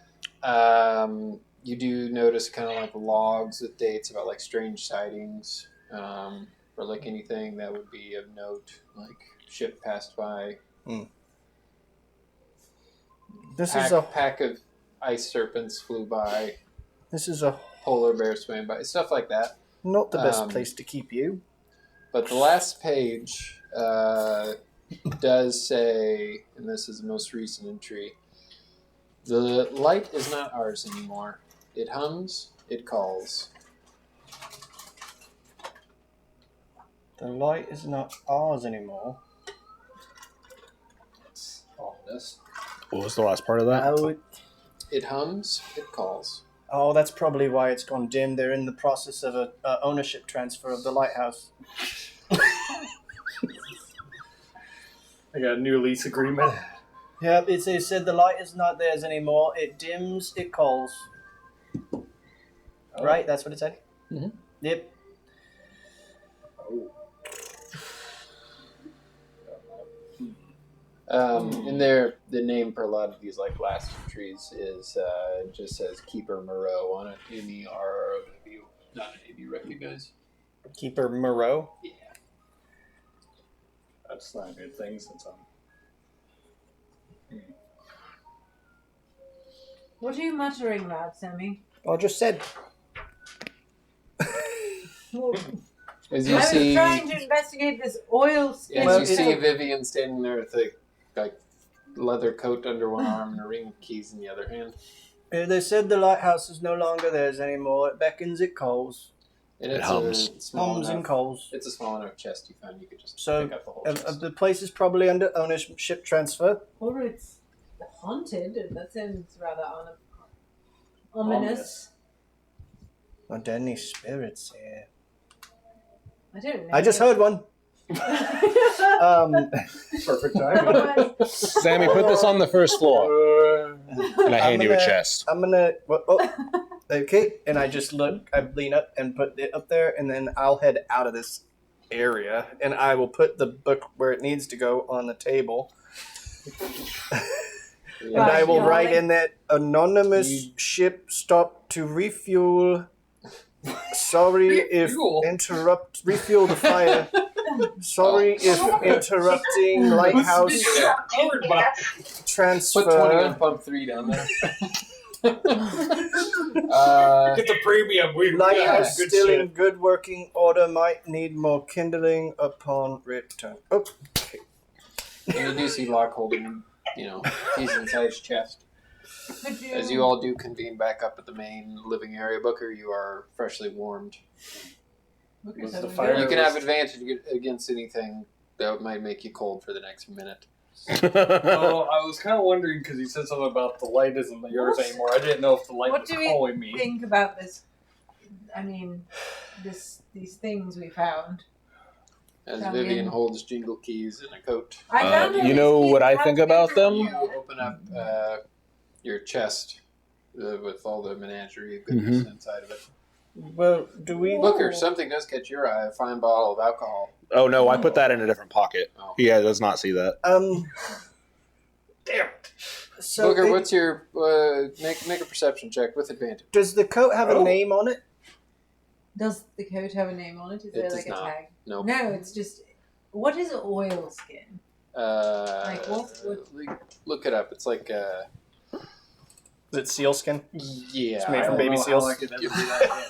You do notice kind of like logs with dates about like strange sightings, or like anything that would be of note, like ship passed by. This is a Pack of ice serpents flew by. this is a Polar bear swam by. Stuff like that. not the best place to keep you. But the last page does say, and this is the most recent entry, the light is not ours anymore. It hums, it calls. The light is not ours anymore. It's ominous. What was the last part of that? It hums, it calls. Oh, that's probably why it's gone dim. They're in the process of a ownership transfer of the lighthouse. I got a new lease agreement. Yep, it said the light is not theirs anymore. It dims, it calls. Right, that's what it said? Mhm. Yep. Oh. And there, the name for a lot of these like last entries is just says Keeper Moreau on it. M-E-R-O-W. Not a name you recognize. Keeper Moreau. Yeah. That's not a good thing since I'm. What are you muttering about, Sammy? I just said. As I you was see, trying to investigate this oil skin. as Well, you it- see Vivian standing there with a like leather coat under one arm and a ring of keys in the other hand. They said the lighthouse is no longer theirs anymore. It beckons, it calls. And It it's hums. a small Hums and enough. calls. It's a small enough chest you found. You could just So, pick up the whole chest. The place is probably under ownership transfer. Or it's haunted. That sounds rather ominous. Are there any spirits here? I don't know. I just heard one. Perfect timing. Sammy, put this on the first floor. And I hand you a gonna- chest. I'm gonna. Okay. And I just look. I lean up and put it up there, and then I'll head out of this area, and I will put the book where it needs to go on the table, and I will Right, write yeah. in that anonymous ship stopped to refuel. Sorry if refuel the fire. Sorry if interrupting lighthouse Covered by transfer. Put 20 on pump 3 down there. Get the premium. We Lighthouse good still shit. in good working order. Might need more kindling upon return. Okay. And you do see Locke holding, decent sized chest. Could you, As you all do convene back up at the main living area, Booker, you are freshly warmed. Look Was at the them fire- go. You can have advantage against anything that might make you cold for the next minute. Oh, I was kind of wondering because you said something about the light isn't yours What? anymore. I didn't know if the light What was do we calling me. think about this? I mean, these things we found. as Come Vivian in. holds jingle keys in a coat. I found all you these know keys. what I How think to get about through them? You open up your chest with all the menagerie of goodness inside of it. Well, do we? Booker, something does catch your eye. A fine bottle of alcohol. Oh no, I put that in a different pocket. Oh. Yeah, does not see that. Damn it. So Booker, it- what's your make a perception check with advantage? does the coat have a name on it? Does the coat have a name on it? Is there does like a not. tag? Nope. No, it's just. What is oil skin? Like what? Look it up. It's like Is it sealskin? yeah. It's made I from don't baby know seals. how I could ever do that again.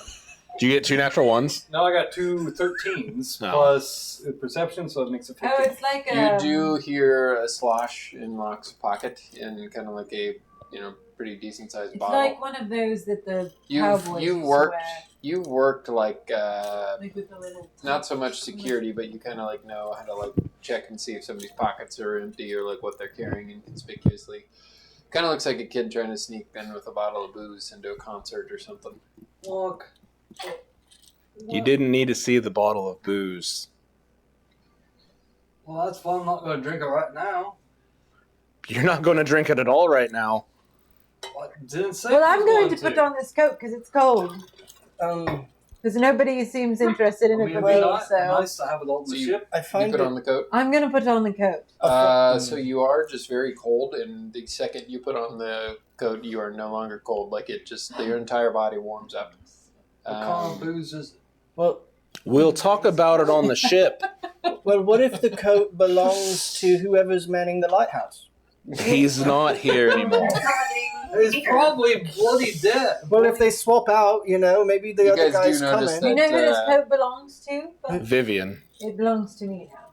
Do you get 2 natural ones? No, I got 2 13s No. plus perception, so it makes it 15. Oh, it's like You a. do hear a slosh in Locke's pocket in kind of like a pretty decent sized It's bottle. like one of those that the cowboys you used to worked wear. you worked like Like with the little. not so much security, but you kind of like know how to like check and see if somebody's pockets are empty or like what they're carrying inconspicuously. Kind of looks like a kid trying to sneak in with a bottle of booze into a concert or something. Look. You didn't need to see the bottle of booze. Well, that's fine. I'm not going to drink it right now. You're not going to drink it at all right now. I didn't say Well, I I'm was going to put on this coat because it's cold. Because nobody seems interested in I it mean, but it'd be me, nice, so nice to have it on the So you- ship. I You find put it. on the coat. I'm going to put on the coat. So you are just very cold, and the second you put on the coat, you are no longer cold. Like it just your entire body warms up. What kind of booze is it? Well, We'll talk about it on the ship. what if the coat belongs to whoever's manning the lighthouse? He's not here anymore. It's probably bloody dead. Well, if they swap out, maybe the You other guys do guy's notice coming. You know who this uh, coat belongs to? Vivian. It belongs to me now.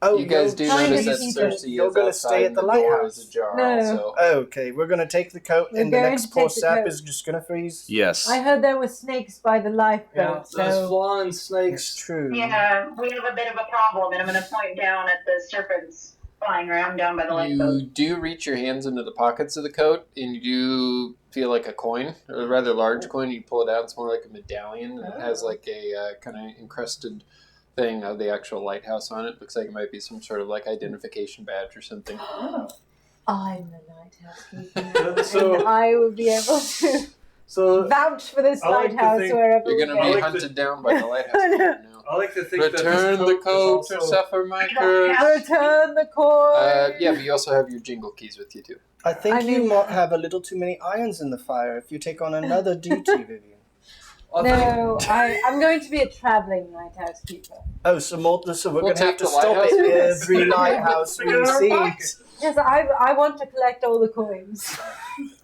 Oh, You guys do Kind notice of that keep Cersei it. You're is gonna outside stay at and the door lighthouse. is ajar. No. Also, Okay, we're gonna take the coat, We're and the going next to poor take the sap coat. is just gonna freeze. Yes. I heard there were snakes by the Yeah, lifeboat, those so flying It's snakes. true. Yeah, we have a bit of a problem, and I'm going to point down at the serpents flying around down by the lifeboat. you do reach your hands into the pockets of the coat, and you do feel like a coin, a rather large coin. You pull it out; it's more like a medallion. And It has like a kind of encrusted thing of the actual lighthouse on it. Looks like it might be some sort of like identification badge or something. I'm the lighthouse keeper. So- and I will be able to So vouch for this I like to lighthouse think wherever You're we going to go. be like hunted down by the lighthouse keeper now. I like to think that Return this the coat coat is or also, suffer my curse. Return the coin. Yeah, but you also have your jingle keys with you too. I think I you mean- might have a little too many irons in the fire if you take on another duty, Vivian. I think, No, I'm going to be a traveling lighthouse keeper. Oh, so we're We'll going to have take to the stop lighthouse. at every lighthouse Stick it in we our see. pocket. Yes, I want to collect all the coins.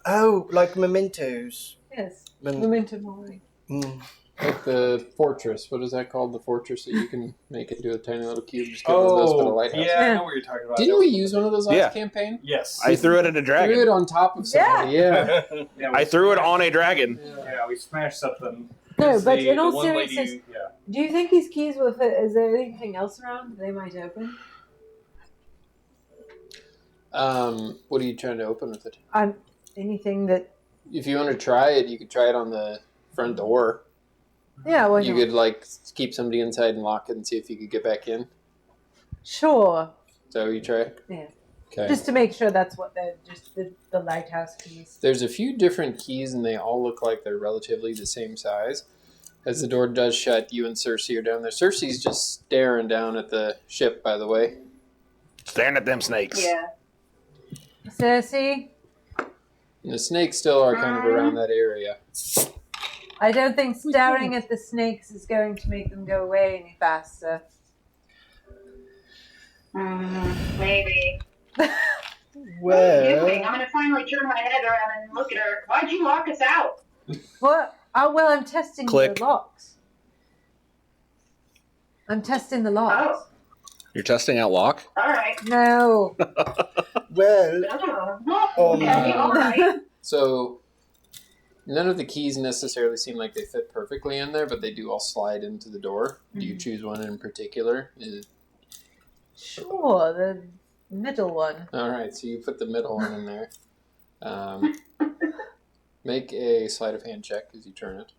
Oh, like mementos. Yes, Men- memento mori. Mm. Like the fortress. What is that called? The fortress that you can make into a tiny little cube. Just get one of those for the oh, lighthouse. yeah, I know what you're talking about. Didn't we use one of those last Yeah. campaign? Yes. I threw it at a Threw it dragon. on top of somebody. Yeah. Yeah, I threw it on a dragon. Yeah, we smashed something. No, Because but in all the one lady- seriousness, yeah. do you think these keys will fit? Is there anything else around they might open? What are you trying to open with it? Anything that? If you want to try it, you could try it on the front door. Yeah, why You not? could like keep somebody inside and lock it and see if you could get back in. Sure, Is that what you try? Yeah. Okay. just to make sure that's what they're just the lighthouse keys. There's a few different keys, and they all look like they're relatively the same size. As the door does shut, you and Cersei are down there. Cersei's just staring down at the ship, by the way. Staring at them snakes. Yeah. Cersei, And the snakes still are kind of around that area. I don't think staring at the snakes is going to make them go away any faster. Maybe. Well, I'm going to finally turn my head around and look at her. Why'd you lock us out? What? Oh, well, I'm testing Click. the locks. I'm testing the locks. You're testing out lock? All right. No. well, Okay, all right. So, none of the keys necessarily seem like they fit perfectly in there, but they do all slide into the door. Do you choose one in particular? Sure, the middle one. All right, so you put the middle one in there. Make a sleight of hand check as you turn it.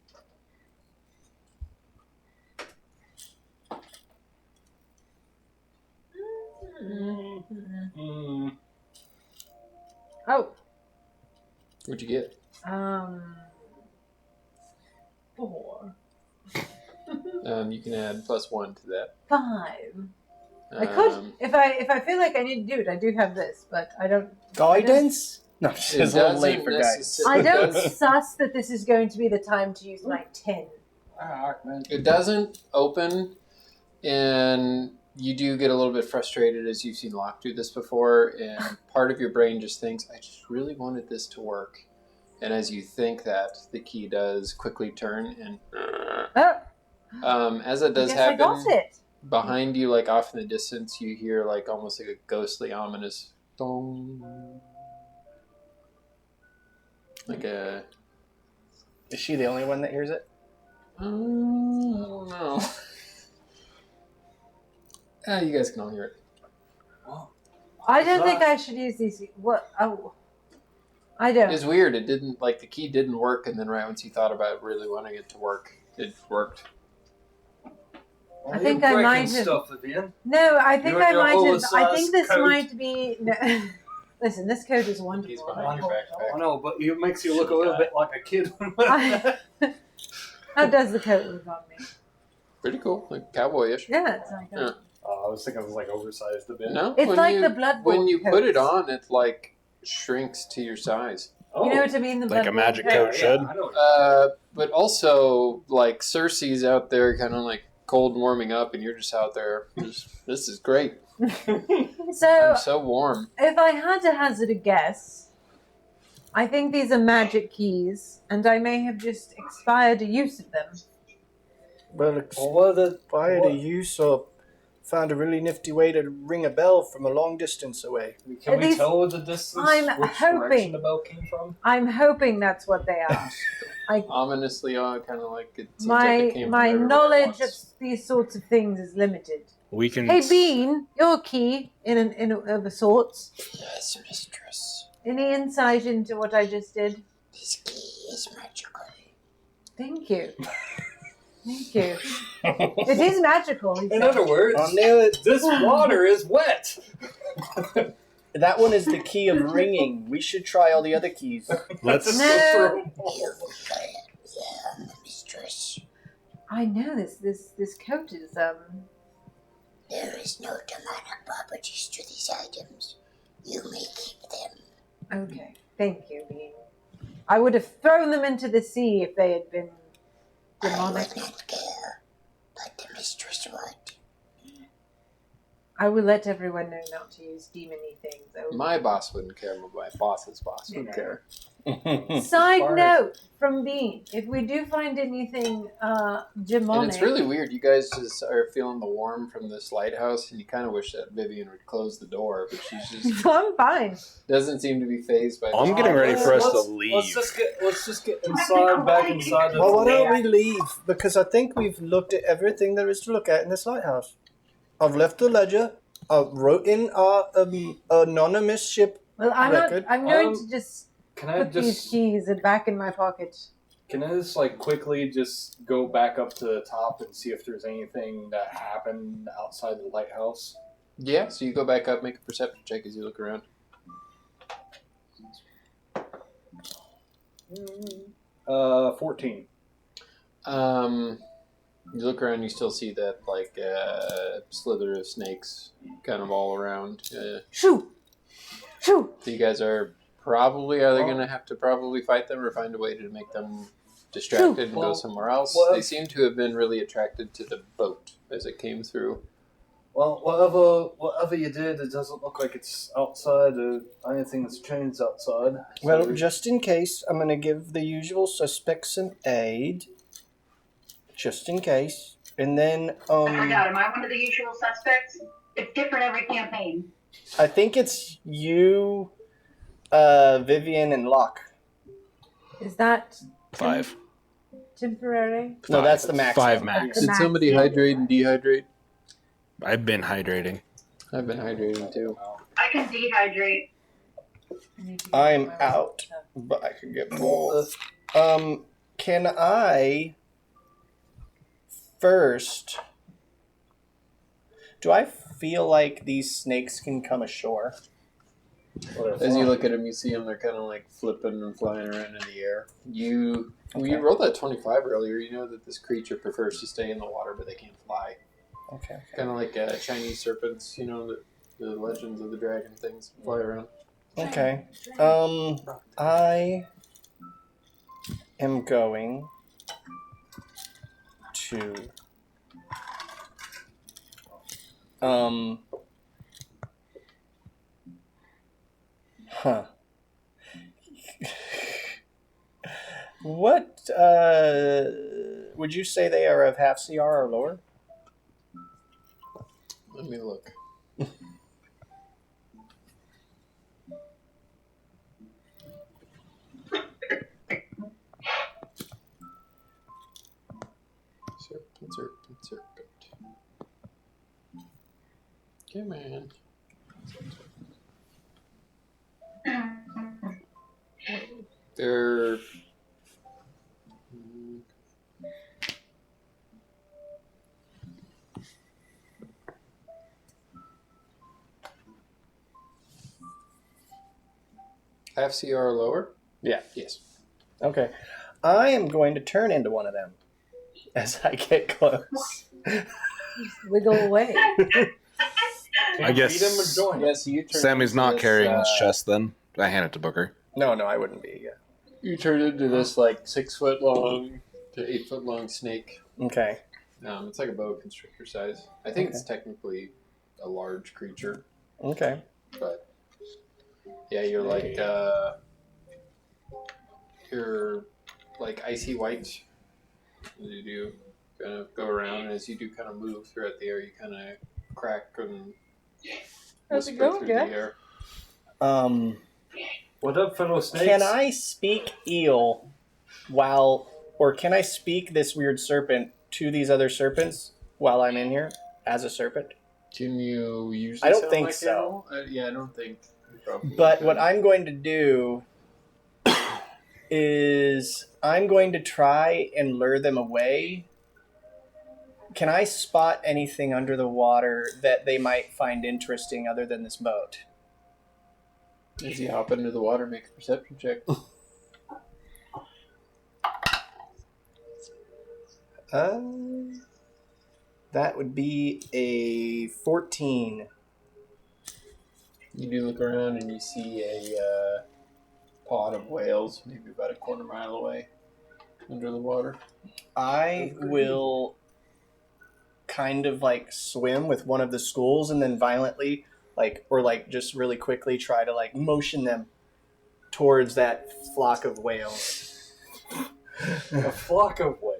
Oh. What'd you get? 4. You can add +1 to that. 5. I could, if I feel like I need to do it. I do have this, but I don't. Guidance? No, It it's a little late doesn't for guidance. I don't suss that this is going to be the time to use my 10. It doesn't open, and you do get a little bit frustrated as you've seen Locke do this before, and part of your brain just thinks, I just really wanted this to work. And as you think that, the key does quickly turn, and Oh, as it does I guess happen, I got it. behind you, like off in the distance, you hear like almost like a ghostly, ominous dong. Like a... Is she the only one that hears it? Oh, no. You guys can all hear it. I don't think I should use these. What? Oh, I don't. It's weird. It didn't, like, the key didn't work, and then right once you thought about really wanting it to work, it worked. I think I might have. Stuff again. No, I think I might have. I think this coat. might be. No. Listen, this coat is wonderful. He's behind your backpack. I know, but it makes you look a little bit like a kid. How does the coat look on me? Pretty cool. Like cowboyish. Yeah, it's like Yeah. I was thinking it was like oversized a bit. No? It's when like you, the Bloodborne when you put it coats. on, it, like, shrinks to your size. Oh. You know what I mean? The Like a Bloodborne magic coat. coat should. I know. But also, like, Cersei's out there kind of, like, cold warming up, and you're just out there. This is great. So, I'm so warm. if I had to hazard a guess, I think these are magic keys, and I may have just expired a use of them. Well, expired a use or found a really nifty way to ring a bell from a long distance away. Can At we least tell the distance I'm which hoping. direction the bell came from? I'm hoping that's what they are. Ominously, kind of like it seems like it My came from my everywhere at knowledge of once. these sorts of things is limited. We can. Hey, Bean, you're a key of a sorts. Yes, mistress. Any insight into what I just did? This key is magical. Thank you. Thank you. It is magical. he In said. other words, I knew it. this water is wet. That one is the key of ringing. We should try all the other keys. Let's. No. Yeah, mistress. I know this coat is There is no demonic properties to these items. You may keep them. okay. Thank you, Bean. I would have thrown them into the sea if they had been demonic. I would not care, but the mistress would. I will let everyone know not to use demon-y things. My boss wouldn't care, but my boss's boss would Yeah. care. Side Far- note from Bean: if we do find anything demonic, And it's really weird. You guys just are feeling the warm from this lighthouse, and you kind of wish that Vivian would close the door, but she's just I'm fine. doesn't seem to be phased by. I'm getting ready for us to Let's leave. Let's just get inside, back inside the Well, why don't we leave? Because I think we've looked at everything there is to look at in this lighthouse. I've left the ledger. I wrote in our anonymous ship. Well, I'm Record. not. I'm going to just Can I put these just keys back in my pocket. can I just like quickly just go back up to the top and see if there's anything that happened outside the lighthouse? Yeah, so you go back up, make a perception check as you look around. 14. You look around, you still see that like slither of snakes kind of all around. Shoo, shoo. So you guys are probably either going to have to probably fight them or find a way to make them distracted and go Well, somewhere else. well- They seem to have been really attracted to the boat as it came through. Well, whatever you did, it doesn't look like it's outside or anything that's changed outside. Well, So- just in case, I'm going to give the usual suspects an aid. Just in case. And then, I forgot. Am I one of the usual suspects? It's different every campaign. I think it's you, Vivian, and Locke. Is that 5. temporary? No, that's the max. 5 max. The Did max, somebody yeah. hydrate and dehydrate? I've been hydrating. I've been hydrating too. I can dehydrate. I need to get I'm my out, stuff. but I can get more. Can I first Do I feel like these snakes can come ashore? As you look at them, you see them. They're kind of like flipping and flying around in the air. When you rolled that 25 earlier, you know that this creature prefers to stay in the water, but they can't fly. Okay. Kind of like Chinese serpents, you know, the legends of the dragon things fly around. Okay. I am going to What would you say they are of half CR or lower? Let me look. Serpent. Come on. They're half CR or lower? Yeah. Yes. Okay. I am going to turn into one of them as I get close. Just wiggle away. I guess Feed him a joint. Yes, you turn Sammy's into not this, carrying his chest then. I hand it to Booker. No, I wouldn't be. Yeah. You turn into this like 6 foot long to 8 foot long snake. Okay. It's like a boa constrictor size. I think it's technically a large creature, Okay. but yeah, you're like icy white. You do kind of go around, and as you do kind of move throughout the air, you kind of crack and How's it whisper going, through Jack? the air. What up, fellow snakes? Can I speak eel or can I speak this weird serpent to these other serpents while I'm in here as a serpent? Can you usually? I don't sound think like so. Yeah, I don't think. You probably But could. what I'm going to do is I'm going to try and lure them away. Can I spot anything under the water that they might find interesting other than this boat? As you hop into the water, make a perception check. That would be a 14. You do look around and you see a pod of whales, maybe about a quarter mile away, under the water. I will kind of like swim with one of the schools and then violently just really quickly try to like motion them towards that flock of whales. A flock of whales.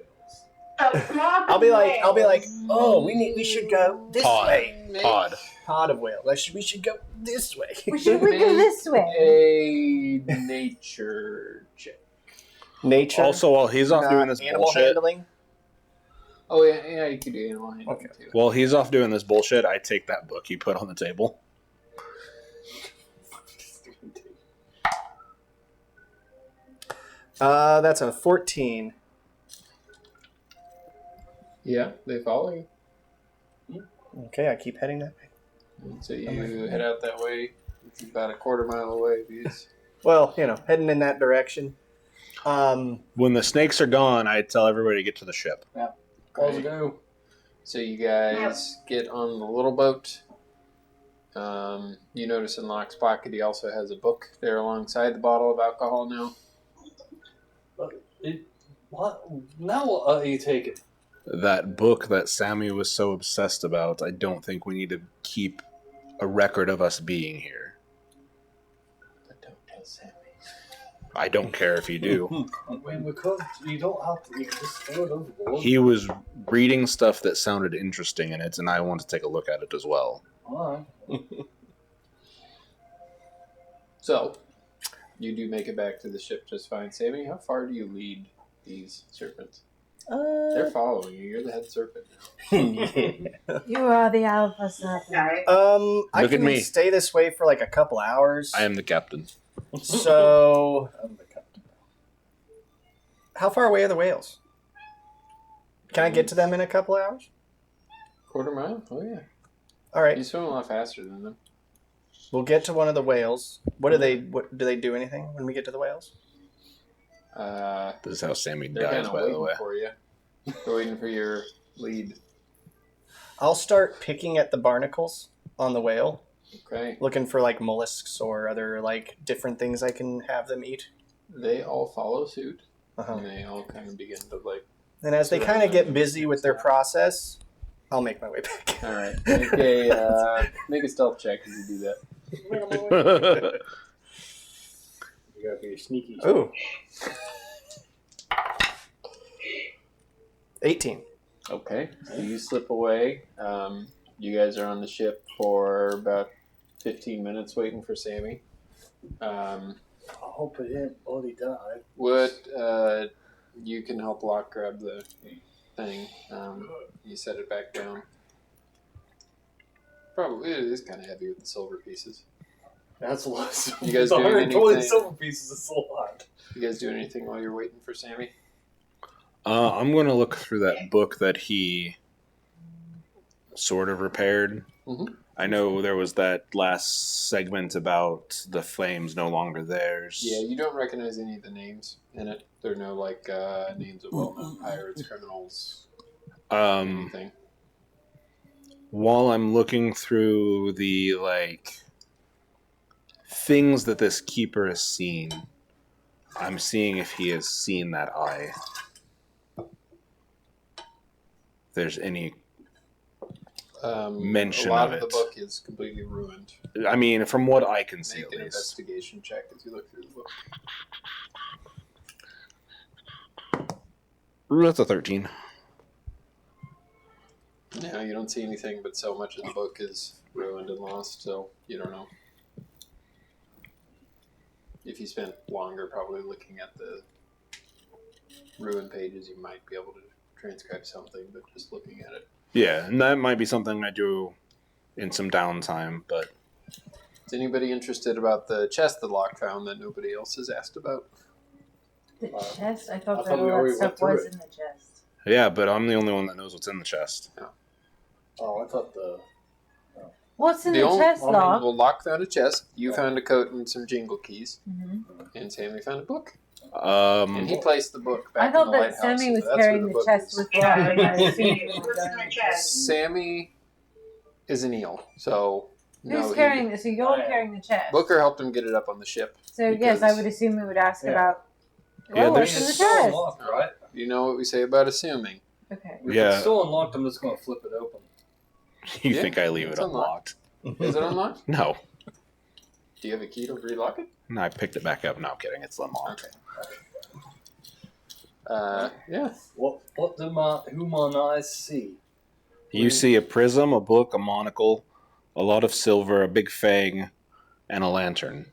I'll be like, oh, we should go this way. Pod of whales. We should go this way. We should wiggle this way. A nature check. Nature. Also, while he's off doing this animal bullshit, handling. Oh yeah, you could do animal handling Okay. too. while he's off doing this bullshit, I take that book he put on the table. That's a 14. Yeah, they follow you. Okay, I keep heading that way. And so you head out that way. It's about a quarter mile away. Because Well, heading in that direction. When the snakes are gone, I tell everybody to get to the ship. Calls a go. So you guys get on the little boat. You notice in Locke's pocket he also has a book there alongside the bottle of alcohol now. What? Now you take it. That book that Sammy was so obsessed about, I don't think we need to keep a record of us being here. But don't tell Sammy. I don't care if you do. I mean, because you don't have to. You can just throw it overboard. He was reading stuff that sounded interesting in it, and I want to take a look at it as well. All right. So, you do make it back to the ship just fine. Sammy, how far do you lead these serpents? They're following you. You're the head serpent now. You are the alpha serpent. Alright. I Look at can me. stay this way for like a couple hours. I am the captain. So, how far away are the whales? Can I get to them in a couple hours? Quarter mile? Oh, yeah. All right. You swim a lot faster than them. We'll get to one of the whales. What do they do anything when we get to the whales? This is how Sammy They're dies, kind of by the waiting way. for you. They're waiting for your lead. I'll start picking at the barnacles on the whale, Okay. looking for like mollusks or other like different things I can have them eat. They all follow suit, Uh-huh. and they all kind of begin to like. And as they kind of get busy with their process, I'll make my way back. All right. Make a stealth check as you do that. You gotta be sneaky. Ooh. 18. Okay. So you slip away. You guys are on the ship for about 15 minutes waiting for Sammy. I hope it didn't already die. You can help Locke grab the thing. You set it back down. Probably it is kind of heavy with the silver pieces. That's a lot of silver. You guys doing 120 anything? silver pieces is a lot. You guys doing anything while you're waiting for Sammy? I'm going to look through that book that he sort of repaired. Mhm. I know there was that last segment about the flames no longer theirs. Yeah, you don't recognize any of the names in it. There are no like names of well-known pirates, criminals, anything. While I'm looking through the like things that this keeper has seen, I'm seeing if he has seen that eye. If there's any mention a lot of of the it. book is completely ruined. I mean, from what I can see, Make at an least. investigation check as you look through the book. Ooh, that's a 13. No, you don't see anything, but so much of the book is ruined and lost, so you don't know. If you spent longer probably looking at the ruined pages, you might be able to transcribe something, but just looking at it. Yeah, and that might be something I do in some downtime, but Is anybody interested about the chest that Locke found that nobody else has asked about? The chest? I thought I that thought we all already that stuff went through was it. in the chest. yeah, but I'm the only one that knows what's in the chest. Oh, I thought the. What's in the only- chest, Locke? Well, Locke found a chest, you found a coat and some jingle keys, Mm-hmm. and Sammy found a book. And he placed the book back I in thought the that lighthouse. Sammy so was that's carrying where the book chest is. with Yeah, Locke. and I yeah. assumed it What's was in going the chest? Sammy is an eel, so no. Who's carrying this? So you're Yeah. carrying the chest. Booker helped him get it up on the ship. So yes, because- I would assume we would ask Yeah. about. Yeah, Oh, what's there's- in the It's still chest? unlocked, right? You know what we say about assuming. Okay. If Yeah. it's still unlocked, I'm just going to flip it open. You Yeah, think I leave it it's unlocked? Is it unlocked? No. Do you have a key to relock it? No, I picked it back up. No, I'm kidding. It's unlocked. Yeah. What do my human eyes see? You see a prism, a book, a monocle, a lot of silver, a big fang, and a lantern.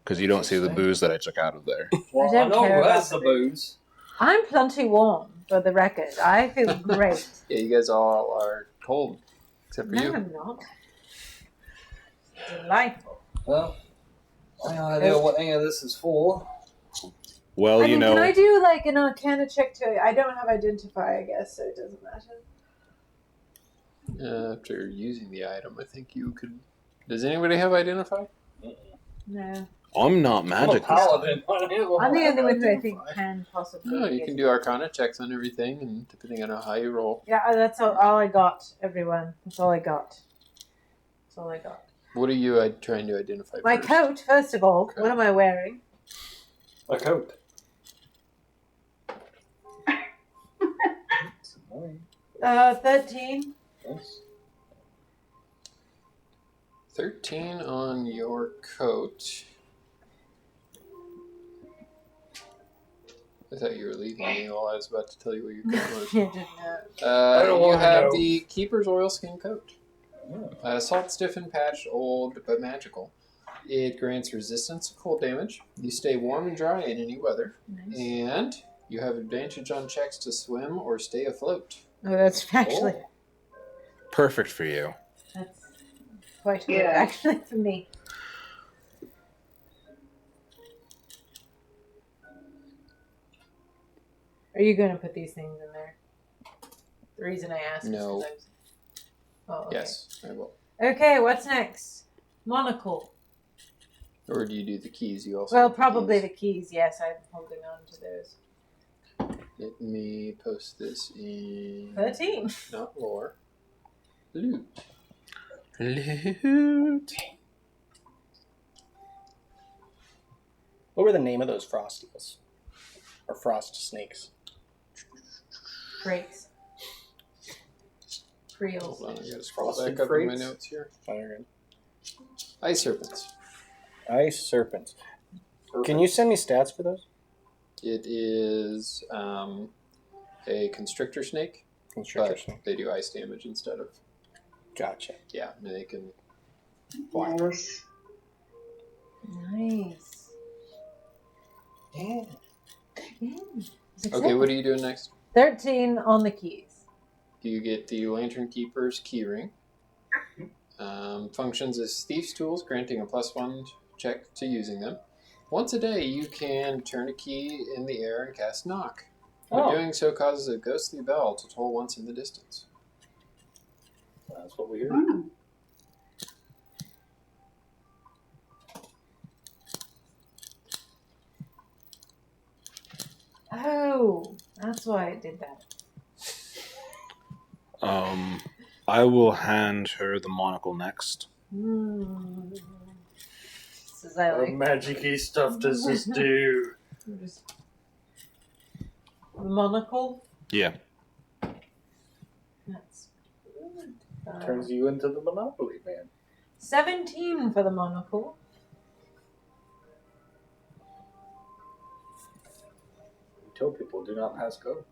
Because you don't see the booze that I took out of there. Well, don't I know care who has about the booze. I'm plenty warm, for the record. I feel great. Yeah, you guys all are cold, except for No, you. I'm not. Delightful. Well, I have no idea what any of this is for. Well, I you mean, know, can I do like an Arcana check to? I don't have Identify, I guess, so it doesn't matter. After using the item, I think you could. Does anybody have Identify? No, I'm not I'm a magic. this time. paladin. I'm the only one who I think can possibly. No, you get can it. do Arcana checks on everything, and depending on how you roll. Yeah, that's all I got, everyone. That's all I got. That's all I got. What are you trying to identify? My first? coat, first of all. Okay. What am I wearing? A coat. 13. Yes. 13 on your coat. I thought you were leaving me while I was about to tell you what your coat was. You didn't know. I don't You wanna have know. the Keeper's Oilskin coat. Yeah. Salt stiffened patch, old but magical. It grants resistance to cold damage. You stay warm and dry in any weather. Nice. And you have advantage on checks to swim or stay afloat. Oh, that's actually Oh. Perfect for you. that's quite good Yeah. actually for me. Are you going to put these things in there? The reason I asked No. is because Oh, okay. Yes, I will. Okay, what's next? Monocle. Or do you do the keys? You also. Well, have probably keys. the keys. Yes, I'm holding on to those. Let me post this in. 13. Not lore. Loot. Loot. What were the name of those frost eels? Or frost snakes? Breaks. Creels. Hold on, I gotta scroll Frosted back up in my Freights? notes here. Alright. Ice serpents. Ice serpents. Can you send me stats for those? It is a constrictor snake, Constrictor but snake. they do ice damage instead of. Gotcha. Yeah, they can. Nice. Nice. Yeah. Okay, what are you doing next? 13 on the keys. You get the Lantern Keeper's keyring. Functions as Thief's Tools, granting a +1 check to using them. Once a day, you can turn a key in the air and cast Knock. Oh. Doing so causes a ghostly bell to toll once in the distance. That's what we hear. Mm. Oh, that's why it did that. I will hand her the monocle next. This is I like. magic-y stuff does this do? Just monocle. Yeah. That's good. Turns you into the Monopoly man. 17 for the monocle. You tell people do not pass go.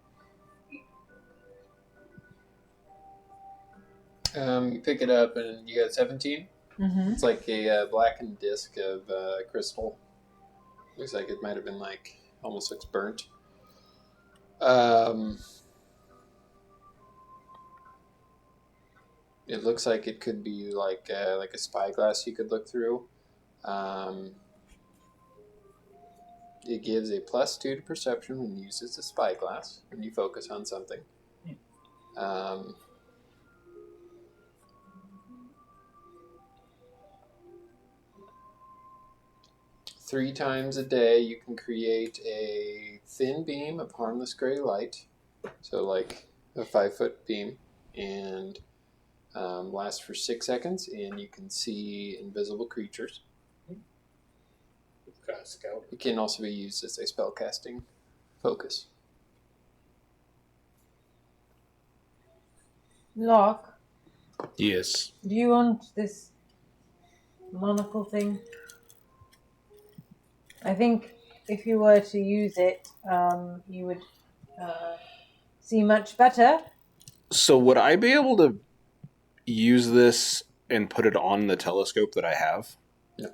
You pick it up and you got 17. Mm-hmm. It's like a blackened disc of crystal. Looks like it might have been almost looks burnt. It looks like it could be like a spyglass you could look through. It gives a +2 to perception when used as a spyglass when you focus on something. 3 times a day, you can create a thin beam of harmless gray light, so like a 5-foot beam, and lasts for 6 seconds, and you can see invisible creatures. Got a scout. It can also be used as a spellcasting focus. Locke, Yes. do you want this monocle thing? I think if you were to use it, you would see much better. So would I be able to use this and put it on the telescope that I have? No.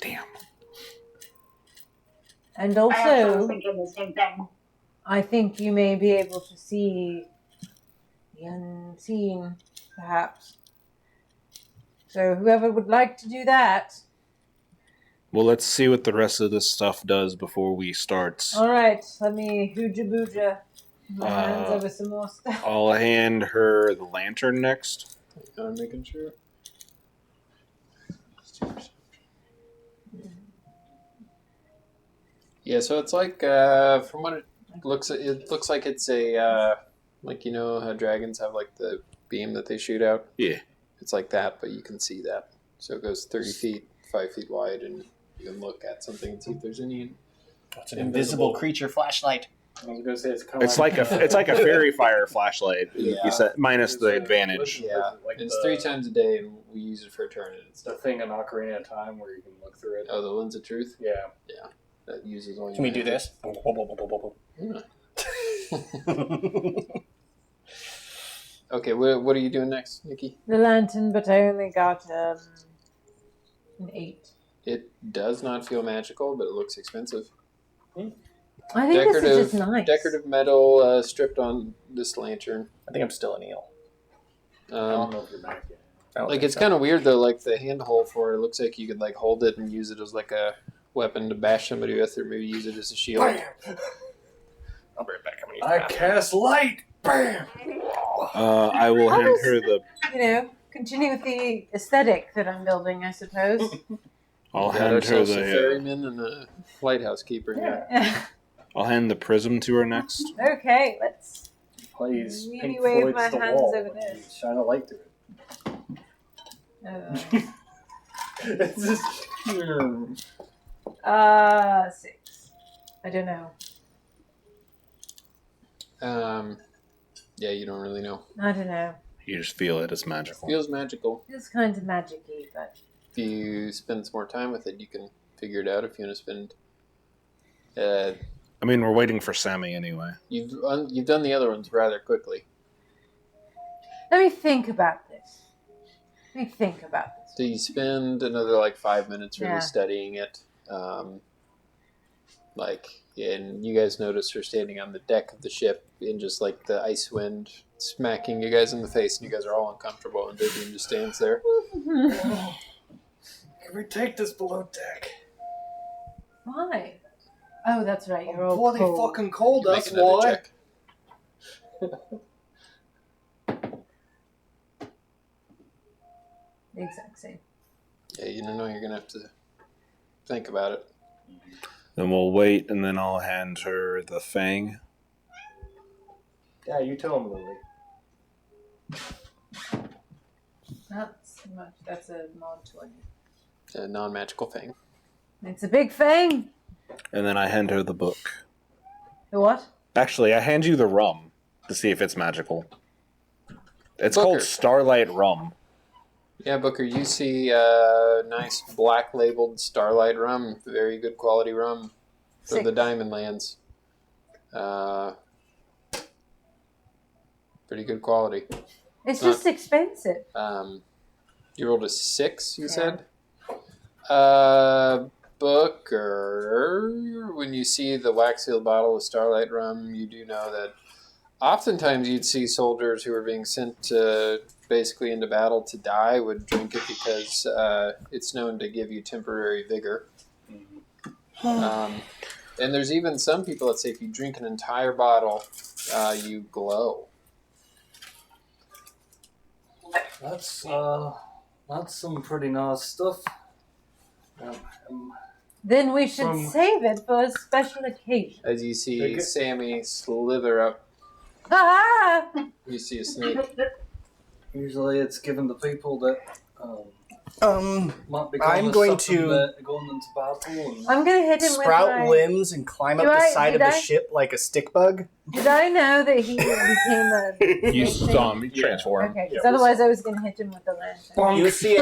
Damn. And I actually was also, thinking the same thing. I think you may be able to see the unseen, perhaps. So whoever would like to do that. Well, let's see what the rest of this stuff does before we start. All right, let me hooja booja my hands over some more stuff. I'll hand her the lantern next. I'm making sure. Yeah, so it's like from what it looks like it's a like, you know how dragons have like the beam that they shoot out. Yeah. It's like that, but you can see that. So it goes 30 feet, 5 feet wide, and you can look at something and see if there's any. It's an invisible creature flashlight. I was gonna say it's kind of It's like a fairy fire flashlight. Yeah. You said, minus the advantage. Yeah, Like it's the- 3 times a day, and we use it for a turn, and it's the thing in Ocarina of Time where you can look through it. oh, the Lens of Truth Yeah. that uses all. Can we do magic. this? Okay, what are you doing next, Nikki? The lantern, but I only got an 8. It does not feel magical, but it looks expensive. I think this is just nice. Decorative metal stripped on this lantern. I think I'm still an eel. I don't know if you're back yet. I don't Like think it's so. kind of weird though. Like the handhold for it looks like you could like hold it and use it as like a weapon to bash somebody with, or maybe use it as a shield. I'll be right back. I'm gonna use the I bathroom. cast light. Bam. I will hand her the. You know, continue with the aesthetic that I'm building, I suppose. I'll We got hand her ourselves a the. ferryman and a lighthouse keeper here. I'll hand the prism to her next. Okay, let's. Plays Really Pink wave Floyd's my The hands Wall over when there. you shine a light through it. It's just... 6. I don't know. Yeah, you don't really know. I don't know. You just feel it as magical. Feels magical. It's kind of magic-y, but If you spend some more time with it, you can figure it out. If you want to spend, I mean, we're waiting for Sammy anyway. you've done the other ones rather quickly. let me think about this. So you spend another like 5 minutes really Yeah. studying it. And you guys notice her standing on the deck of the ship in just like the ice wind smacking you guys in the face, and you guys are all uncomfortable, and Vivian just stands there. Can we take this below deck? Why? Oh, that's right. You're all bloody cold. fucking cold, Make that's another why. check. The exact same. Yeah, you don't know. You're gonna have to think about it. Then we'll wait, and then I'll hand her the fang. Yeah, you tell him, Lily. That's a mod 20. A non-magical thing. It's a big thing. And then I hand her the book. The what? Actually, I hand you the rum to see if it's magical. It's Booker. called Starlight Rum. Yeah, Booker, you see nice black labeled Starlight rum, very good quality rum from 6. the Diamond Lands. Pretty good quality. It's just expensive. You rolled a 6, you said? Booker, when you see the wax sealed bottle of Starlight rum, you do know that oftentimes you'd see soldiers who are being sent to basically into battle to die would drink it because it's known to give you temporary vigor. And there's even some people that say if you drink an entire bottle, you glow. That's some pretty nice stuff. Then we should From- save it for a special occasion. As you see Take it. Sammy slither up, Ah! you see a snake. Usually it's given to people that might be I'm going to going into battle. And... I'm gonna hit him sprout with my... limbs and climb up Do the I- side of did the I- ship like a stick bug. Did I know that he became a... You thing? transform. Okay, because Yeah, otherwise I was gonna hit him with the lantern. You see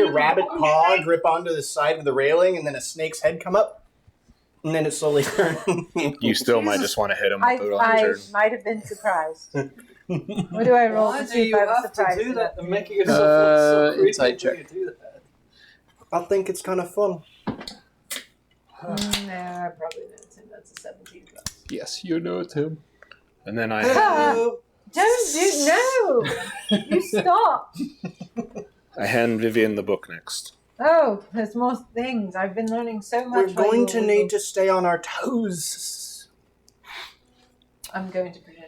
a rabbit paw grip onto the side of the railing, and then a snake's head come up, and then it slowly turns. You still might just want to hit him I with it on your turn. might have been surprised. What do I roll Why to do see if you I'm have to surprised? do that and make it Uh, yourself look so creepy inside when check. you do that? I think it's kind of fun. No, probably not. That's a 17 plus. Yes, you know it's him. And then I Ah, don't do... No! You stop! hand Vivian the book next. Oh, there's more things. I've been learning so much. We're going to need to stay on our toes. I'm going to pretend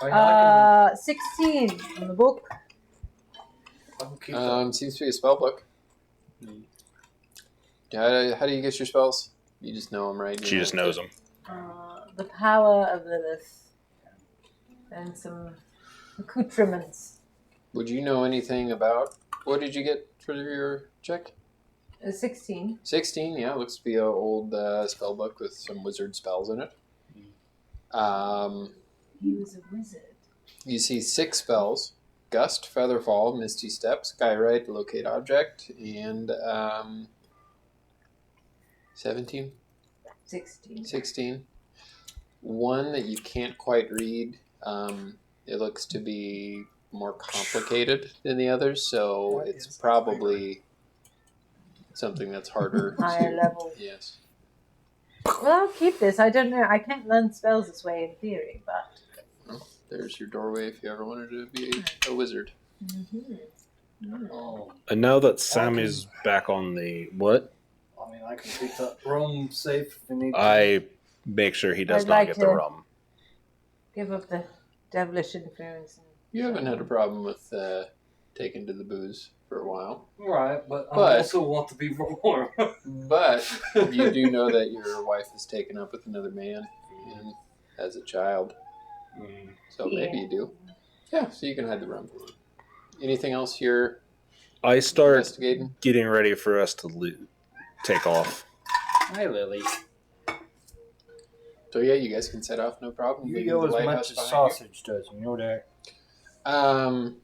I I don't. 16 in the book. can keep that. Seems to be a spell book. How do you get your spells? You just know them, right? She just knows him. The power of Lilith. And some accoutrements. Would you know anything about... What did you get for your check? 16. 16, yeah. Looks to be an old spell book with some wizard spells in it. He was a wizard. You see 6 spells. Gust, Featherfall, Misty Step, Skywrite, Locate Object, and 17? 16. 16. One that you can't quite read. It looks to be more complicated than the others, so it's probably something that's harder. Higher level. Yes. Well, I'll keep this. I don't know. I can't learn spells this way in theory, but... There's your doorway if you ever wanted to be a wizard. Oh, And now that Sam is back on the what? I mean, I can keep that room safe if you need to. I make sure he does I'd not like get the to- rum. Give up the devilish influence. You haven't had a problem with taking to the booze for a while. Right, but I But- also want to be warm. But you do know that your wife is taken up with another man and has a child. So maybe you do. Yeah, so you can hide the rum. Anything else you're I start investigating? getting ready for us to take off. Hi, Lily. So yeah, you guys can set off, no problem. You Leave go the as lighthouse much as behind sausage does, you know that. you.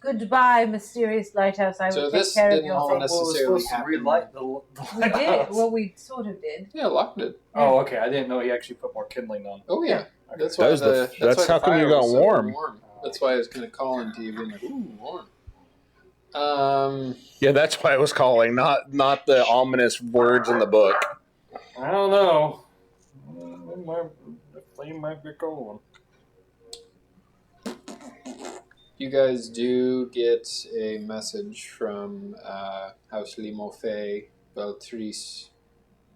Goodbye, mysterious lighthouse. I will So take this care of didn't your all fate. necessarily supposed to happen. relight the We did. Well, we sort of did. Yeah, Locke did. Oh, okay. I didn't know he actually put more kindling on. Oh yeah, Okay. that's why That was that's why how come you fire got was so warm. That's why I was kind of calling to you, being like, "Ooh, warm." Yeah, that's why I was calling, not the ominous words in the book. I don't know. The flame might be going. You guys do get a message from House Limofei, Beltrice.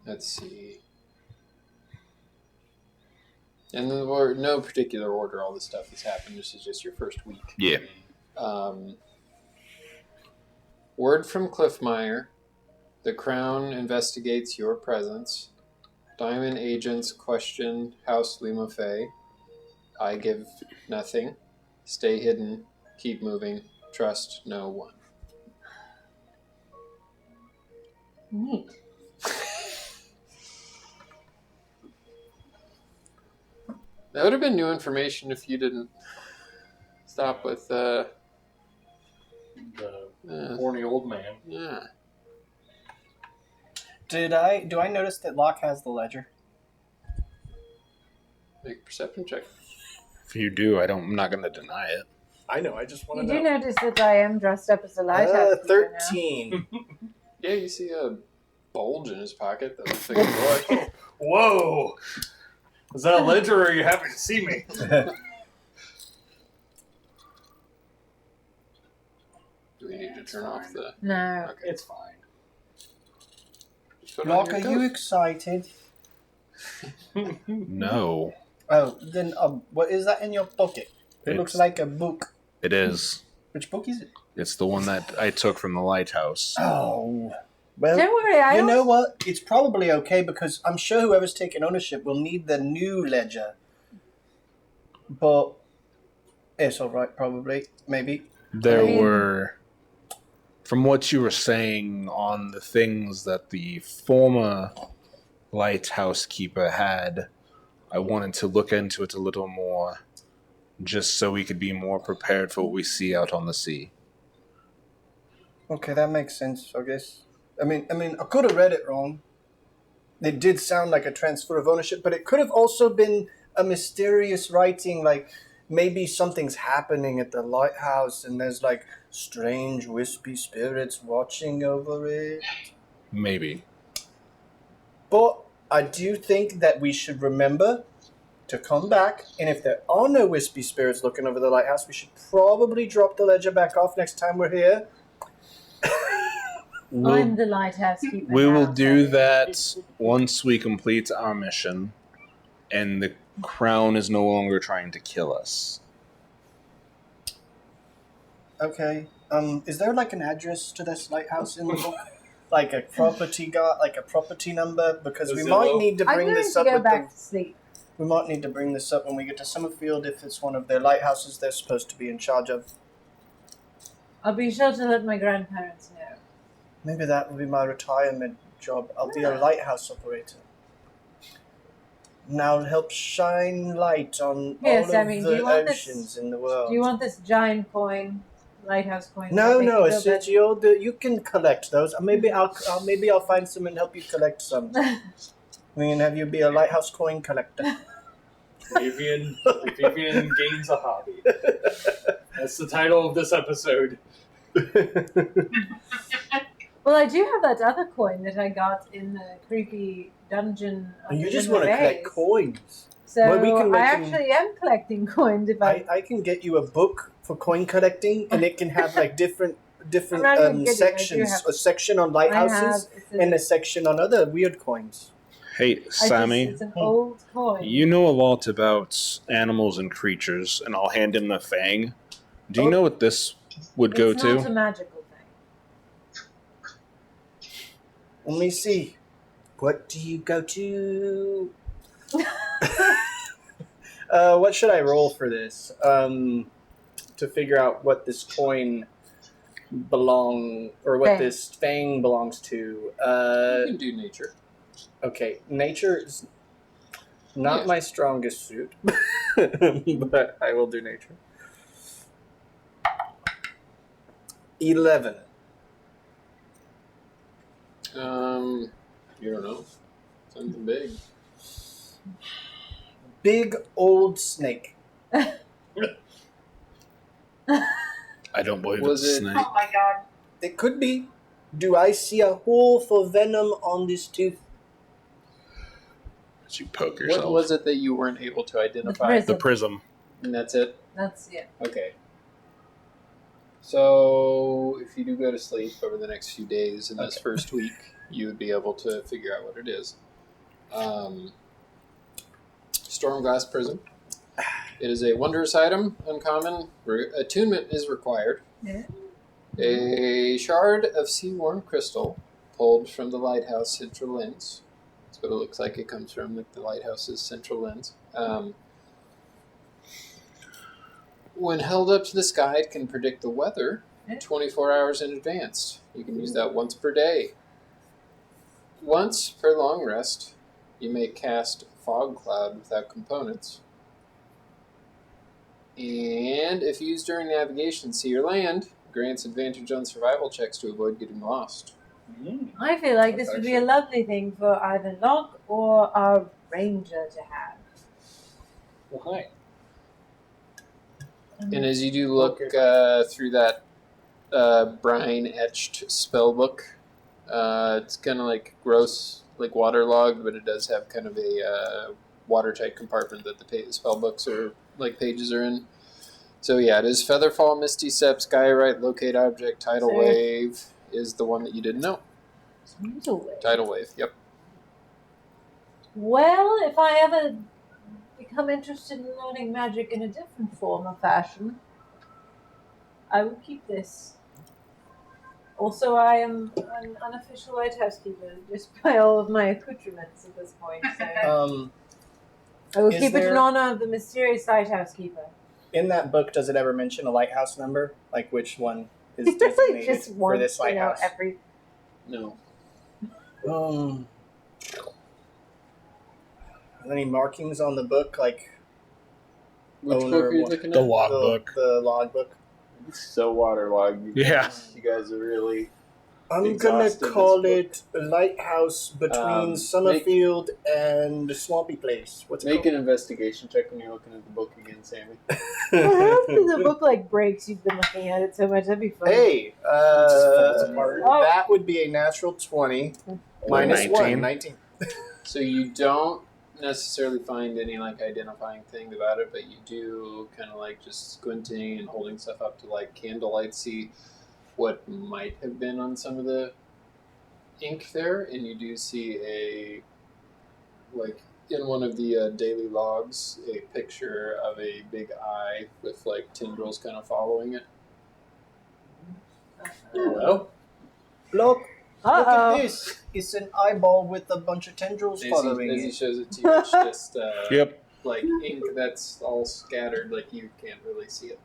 Let's see. And then, no particular order, all this stuff has happened. This is just your first week. Yeah. Word from Cliffmeyer. The Crown investigates your presence. Diamond agents question House Limofei. I give nothing. Stay hidden. Keep moving. Trust no one. Neat. That would have been new information if you didn't stop with The horny old man. yeah. Do I notice that Locke has the ledger? Make a perception check. If you do, I'm not going to deny it. I know. I just You want do to know. notice that I am dressed up as a lighthouse. keeper now. 13. Yeah, you see a bulge in his pocket that looks like a book. Whoa! Is that a ledger or are you happy to see me? Do we need to turn off the? No. Okay. It's fine. Just put it on Locke, your are coat. you excited? No, Oh, then what is that in your pocket? It looks It's- like a book. it is. Which book is it? It's the one that I took from the lighthouse. Oh. Well, Don't worry, I you know also- what? It's probably okay because I'm sure whoever's taking ownership will need the new ledger. But it's alright, probably. Maybe. There I mean- were, from what you were saying on the things that the former lighthouse keeper had, I wanted to look into it a little more, just so we could be more prepared for what we see out on the sea. Okay, that makes sense, I guess. I mean, I could have read it wrong. It did sound like a transfer of ownership, but it could have also been a mysterious writing, like maybe something's happening at the lighthouse and there's like strange wispy spirits watching over it. Maybe. But I do think that we should remember to come back, and if there are no wispy spirits looking over the lighthouse, we should probably drop the ledger back off next time we're here. I'm the lighthouse keeper. We will now, do so- that once we complete our mission and the crown is no longer trying to kill us. Okay. Is there like an address to this lighthouse in the book? Like a property like a property number? Because we might need to I'm bring going this to up go with back the, to sleep. we might need to bring this up when we get to Summerfield if it's one of their lighthouses they're supposed to be in charge of. I'll be sure to let my grandparents know. Maybe that will be my retirement job. I'll be a lighthouse operator. And I'll help shine light on Yes, all I of mean, do the you want this- oceans in the world. Do you want this giant coin, lighthouse coin? No, that make no, you feel better? Sergio. You can collect those. Maybe I'll find some and help you collect some. We can have you be a lighthouse coin collector. Vivian gains a hobby. That's the title of this episode. Well, I do have that other coin that I got in the creepy dungeon. And you under just the want to collect maze. coins. So Well, we can I make actually am collecting coins. If I can get you a book for coin collecting, and it can have like different I'm not gonna get it, I do sections. have- A section on I have, lighthouses it's a- and a section on other weird coins. Hey, Sammy, It's an old coin. you know a lot about animals and creatures, and I'll hand him the fang. Do you know what this would go It's not a to? magical thing. Let me see. What do you go to? What should I roll for this? To figure out what this coin what Fang. this fang belongs to. You can do nature. Okay, nature is not Yeah. my strongest suit, but I will do nature. 11. You don't know. Something big. Big old snake. I don't believe Was it's a it- snake. Oh my god. It could be. Do I see a hole for venom on this tooth? You poke yourself. What was it that you weren't able to identify? The prism. And that's it? That's Okay. So, if you do go to sleep over the next few days in this first week, you would be able to figure out what it is. Stormglass Prism. It is a wondrous item, uncommon. Attunement is required. Yeah. A shard of sea-worn crystal pulled from the lighthouse central lens. That's what it looks like. It comes from the lighthouse's central lens. When held up to the sky, it can predict the weather 24 hours in advance. You can use that once per day. Once per long rest, you may cast Fog Cloud without components. And if used during navigation, sea or land, grants advantage on survival checks to avoid getting lost. I feel like this That's would be a lovely thing for either Locke or our ranger to have. Why? And as you do look through that brine-etched spell book, it's kind of like gross, like waterlogged, but it does have kind of a watertight compartment that the spell books or like pages are in. So yeah, it is Featherfall, Misty Step, Skyrite, Locate Object, Tidal So- Wave is the one that you didn't know. Tidal Wave, yep. Well, if I ever become interested in learning magic in a different form or fashion, I will keep this. Also, I am an unofficial lighthouse keeper, just by all of my accoutrements at this point. So I will Is keep it in there- honor of the mysterious lighthouse keeper. In that book, does it ever mention a lighthouse number? Like which one is It's like designated just for one, this lighthouse? every. No. Any markings on the book, like Which Owner book are you one. looking The at? logbook. the logbook? It's so waterlogged. Yeah. You guys are really... I'm Exhausted gonna call this it a lighthouse between Summerfield and the Swampy Place. What's it Make an investigation check when you're looking at the book again, Sammy. Perhaps if the book like breaks, you've been looking at it so much. That'd be fun. Hey, Oh. that would be a natural 20 minus 19. 1, 19. So you don't necessarily find any like identifying thing about it, but you do kind of like just squinting and holding stuff up to like candlelight see what might have been on some of the ink there, and you do see a like in one of the daily logs a picture of a big eye with like tendrils kind of following it. Hello? Look, look Uh-oh. at this. It's an eyeball with a bunch of tendrils following As he it. shows it to you, it's just Yep. like ink that's all scattered, like you can't really see it.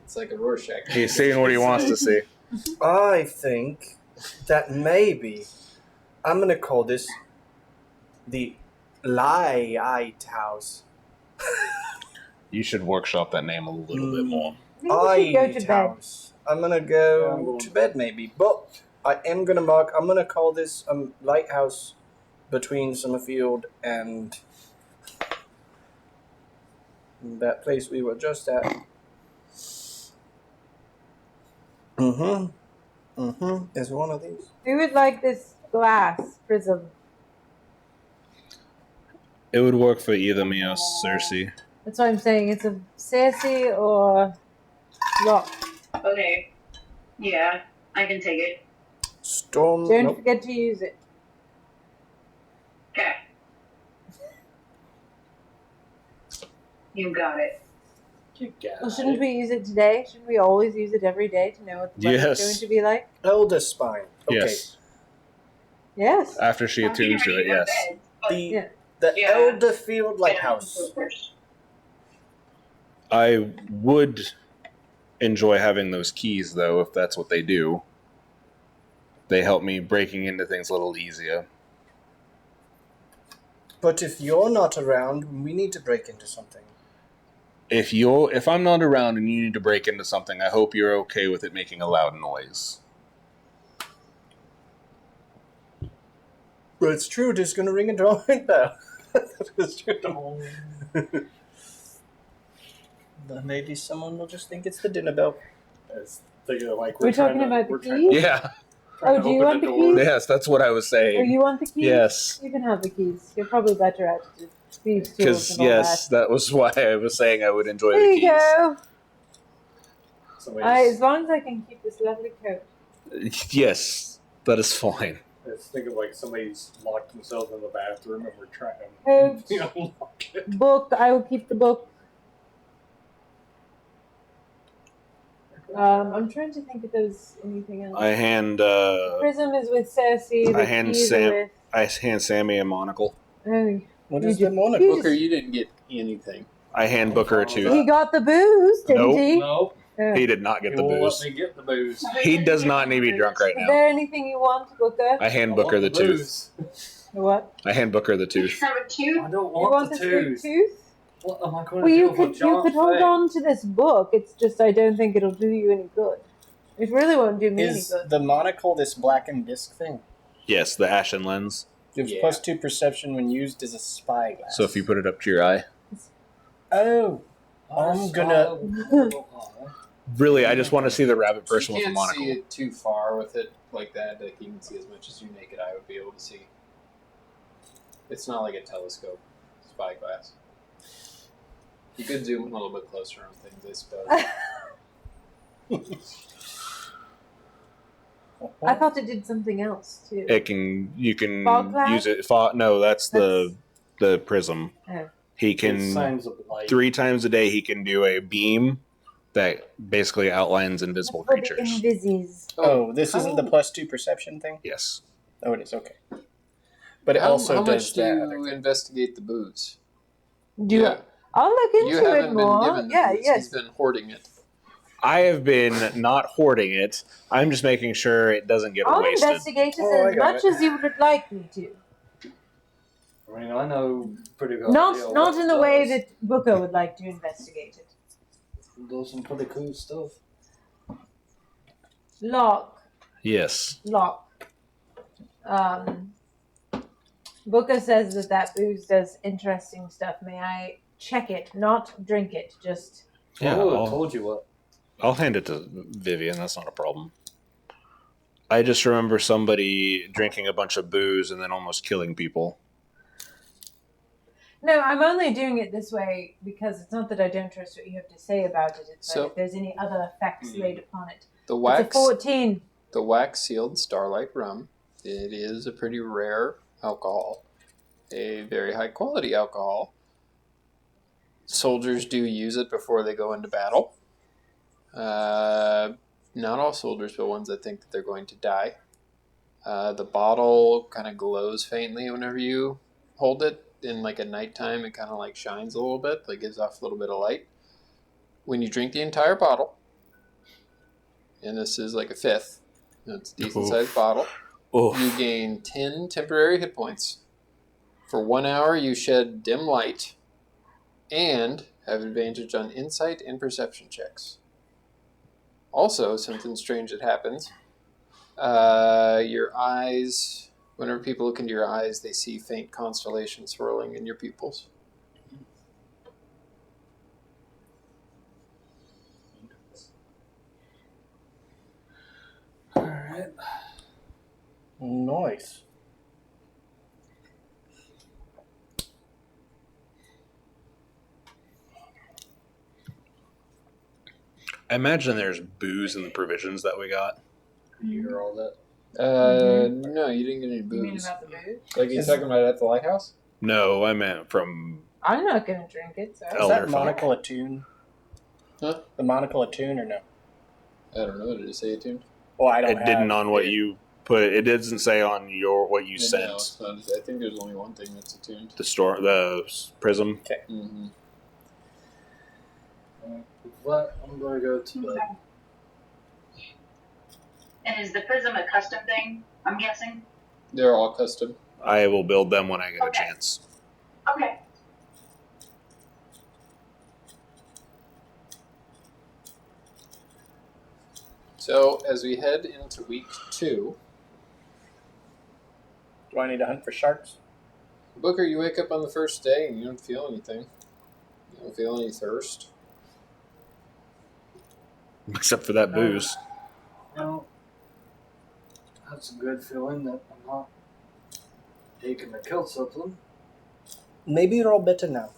It's like a Rorschach. He's seeing what he wants to see. I think that maybe I'm gonna call this the Lighthouse. You should workshop that name a little bit more. Maybe we should go to bed. Lighthouse. I'm gonna Yeah, I'm go going to bed maybe, but I am gonna mark. I'm gonna call this lighthouse between Summerfield and that place we were just at. Is one of these. We would like this glass prism. It would work for either me or Cersei. That's what I'm saying. It's a Cersei or Locke. Okay. Yeah, I can take it. Storm. Don't Nope. forget to use it. You got it. You got Well, shouldn't it. we use it today? Shouldn't we always use it every day to know what the weather's Yes. going to be like? Elder spine. Okay. Yes. Yes. After she attunes to it, yes. The Yeah. Elderfield Lighthouse. I would enjoy having those keys, though, if that's what they do. They help me breaking into things a little easier. But if you're not around, we need to break into something. If I'm not around and you need to break into something, I hope you're okay with it making a loud noise. But it's true, it is going to ring a drawing bell. It's true. Then maybe someone will just think it's the dinner bell. I was thinking of, like, We're talking about the keys? Yeah. Oh, do you want the keys? Yes, that's what I was Oh, saying. you want the keys? Yes. You can have the keys. You're probably better at thieves' tools Because, and all yes, that was why I was saying I would enjoy that. There the you go. Somebody's, As long as I can keep this lovely coat. keys. Yes, that is fine. I was thinking like somebody's locked themselves in the bathroom and we're trying Coat, to unlock it. book. I will keep the book. I'm trying to think if there's anything else. I hand Prism is with Cersei. The I hand keys Sam- are with... I hand Sammy a monocle. Oh, What You is ju- the monocle? you Booker, you didn't get anything. I hand Booker a he tooth. got the booze, didn't Nope. he? No, Oh. He did not get he the won't booze. let me get the booze. He does not need to be drunk right Is now. there anything you want, Booker? I hand I Booker the want tooth. booze. What? I hand Booker the tooth. Have a tooth? I don't You want want the the sweet tooth. tooth? What am I going Well, to do you with could a giant hold thing? on to this book. It's just I don't think it'll do you any good. It really won't do me Is any good. the monocle this blackened disc thing? Yes, the ashen lens. Gives Yeah. +2 perception when used as a spyglass. So if you put it up to your eye. Oh, I'm gonna. Really, I just want to see the rabbit person You with a can't see monocle. it too far with it like that. Like you can see as much as your naked eye would be able to see. It's not like a telescope spyglass. You could zoom a little bit closer on things, I suppose. I thought it did something else too. You can Fog glass? use it. No, that's the prism. Oh. He It's can signs of light. 3 times a day. He can do a beam that basically outlines invisible For the creatures. invisies. Oh, this isn't the How- +2 perception thing? Yes. Oh, it is, okay. But it how, also how does much do that. you other thing. investigate the booze? Do I'll look You into haven't it been more. given the Yeah, booze. yes. He's been hoarding it. I have been not hoarding it. I'm just making sure it doesn't get I'll wasted. investigate it Oh, I as got much it. as you would like me to. I mean, I know pretty good. Not in the way that Booker would like to investigate it. Does some pretty cool stuff. Lock. Yes. Booker says that booze does interesting stuff. May I check it? Not drink it. Just Yeah. Oh, I I'll, told you what. I'll hand it to Vivian. That's not a problem. I just remember somebody drinking a bunch of booze and then almost killing people. no. I'm only doing it this way because it's not that I don't trust what you have to say about it. It's So- that if there's any other effects laid upon it. The It's a wax, 14. the wax sealed Starlight rum. It is a pretty rare alcohol, a very high quality alcohol. Soldiers do use it before they go into battle. Not all soldiers, but ones that think that they're going to die. The bottle kind of glows faintly whenever you hold it. In like a nighttime, it kind of like shines a little bit, like gives off a little bit of light. When you drink the entire bottle, and this is like a fifth, it's a decent sized bottle, Oh, you gain 10 temporary hit points. For 1 hour, you shed dim light and have advantage on insight and perception checks. Also, something strange that happens. Your eyes, whenever people look into your eyes, they see faint constellations swirling in your pupils. Alright. Nice. I imagine there's booze in the provisions that we got. You hear all that? No, you didn't get any You mean booze. about the booze? Like you talking about at the lighthouse? No, I meant from I'm not gonna drink it, so. Is Elder that folk. monocle attuned? Huh? The monocle attuned or no? I don't know. Did it say attuned? Well, I don't It didn't have on what it. you put. It doesn't say on your what you No, sent. it's not. I think there's only one thing that's attuned. The prism. Mm-hmm. But I'm going to go to the. And is the prism a custom thing? I'm guessing. They're all custom. I will build them when I get a Okay. chance. Okay. So as we head into week 2, Do I need to hunt for sharks? Booker, you wake up on the first day and you don't feel anything. You don't feel any thirst. Except for that booze. Well, that's a good feeling that I'm not taking to kill something. Maybe you're all better now.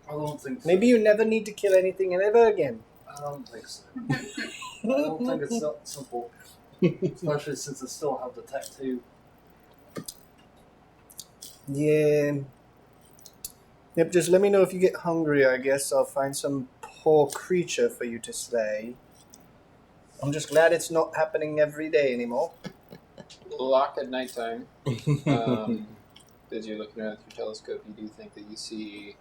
I don't think so. Maybe you never need to kill anything ever again. I don't think so. I don't think it's that simple. Especially since I still have the tattoo. Yeah. Yep, just let me know if you get hungry, I guess. I'll find some poor creature for you to slay. I'm just glad it's not happening every day anymore. Lock at nighttime. As you're looking at your telescope, you do think that you see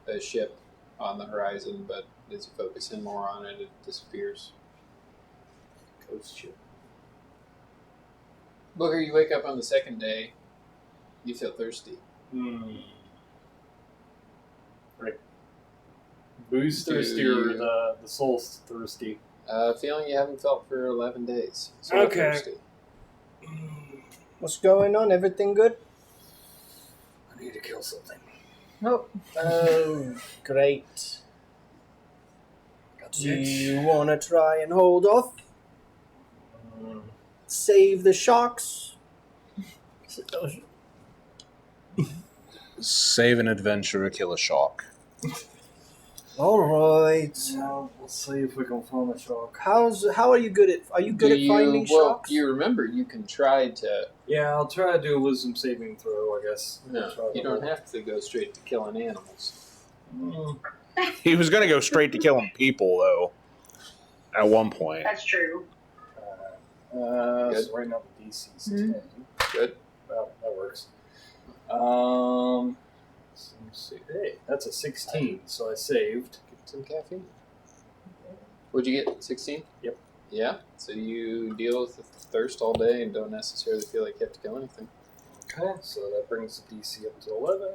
a ship on the horizon, but as you focus in more on it, it disappears. Ghost ship. Booker, you wake up on the second day. You feel thirsty. Right. Booze thirsty or the soul's thirsty? Feeling you haven't felt for 11 days. So Okay. Thirsty. What's going on? Everything good? I need to kill something. Nope. Oh, great. Got Do the itch. you want to try and hold off? Save the sharks? Save an adventure or kill a shark. All right. Well, we'll see if we can find a shark. How are you good at? Are you good at finding sharks? You remember you can try to. Yeah, I'll try to do a wisdom saving throw, I guess. No, you don't have to go straight to killing animals. He was going to go straight to killing people, though, at one point. That's true. Good. So right now the DC is 10. Good. Well, that works. Let's see. Hey, that's a 16, so I saved. Get some caffeine. What'd you get? 16? Yep. Yeah. So you deal with the thirst all day and don't necessarily feel like you have to kill anything. Okay, so that brings the DC up to 11.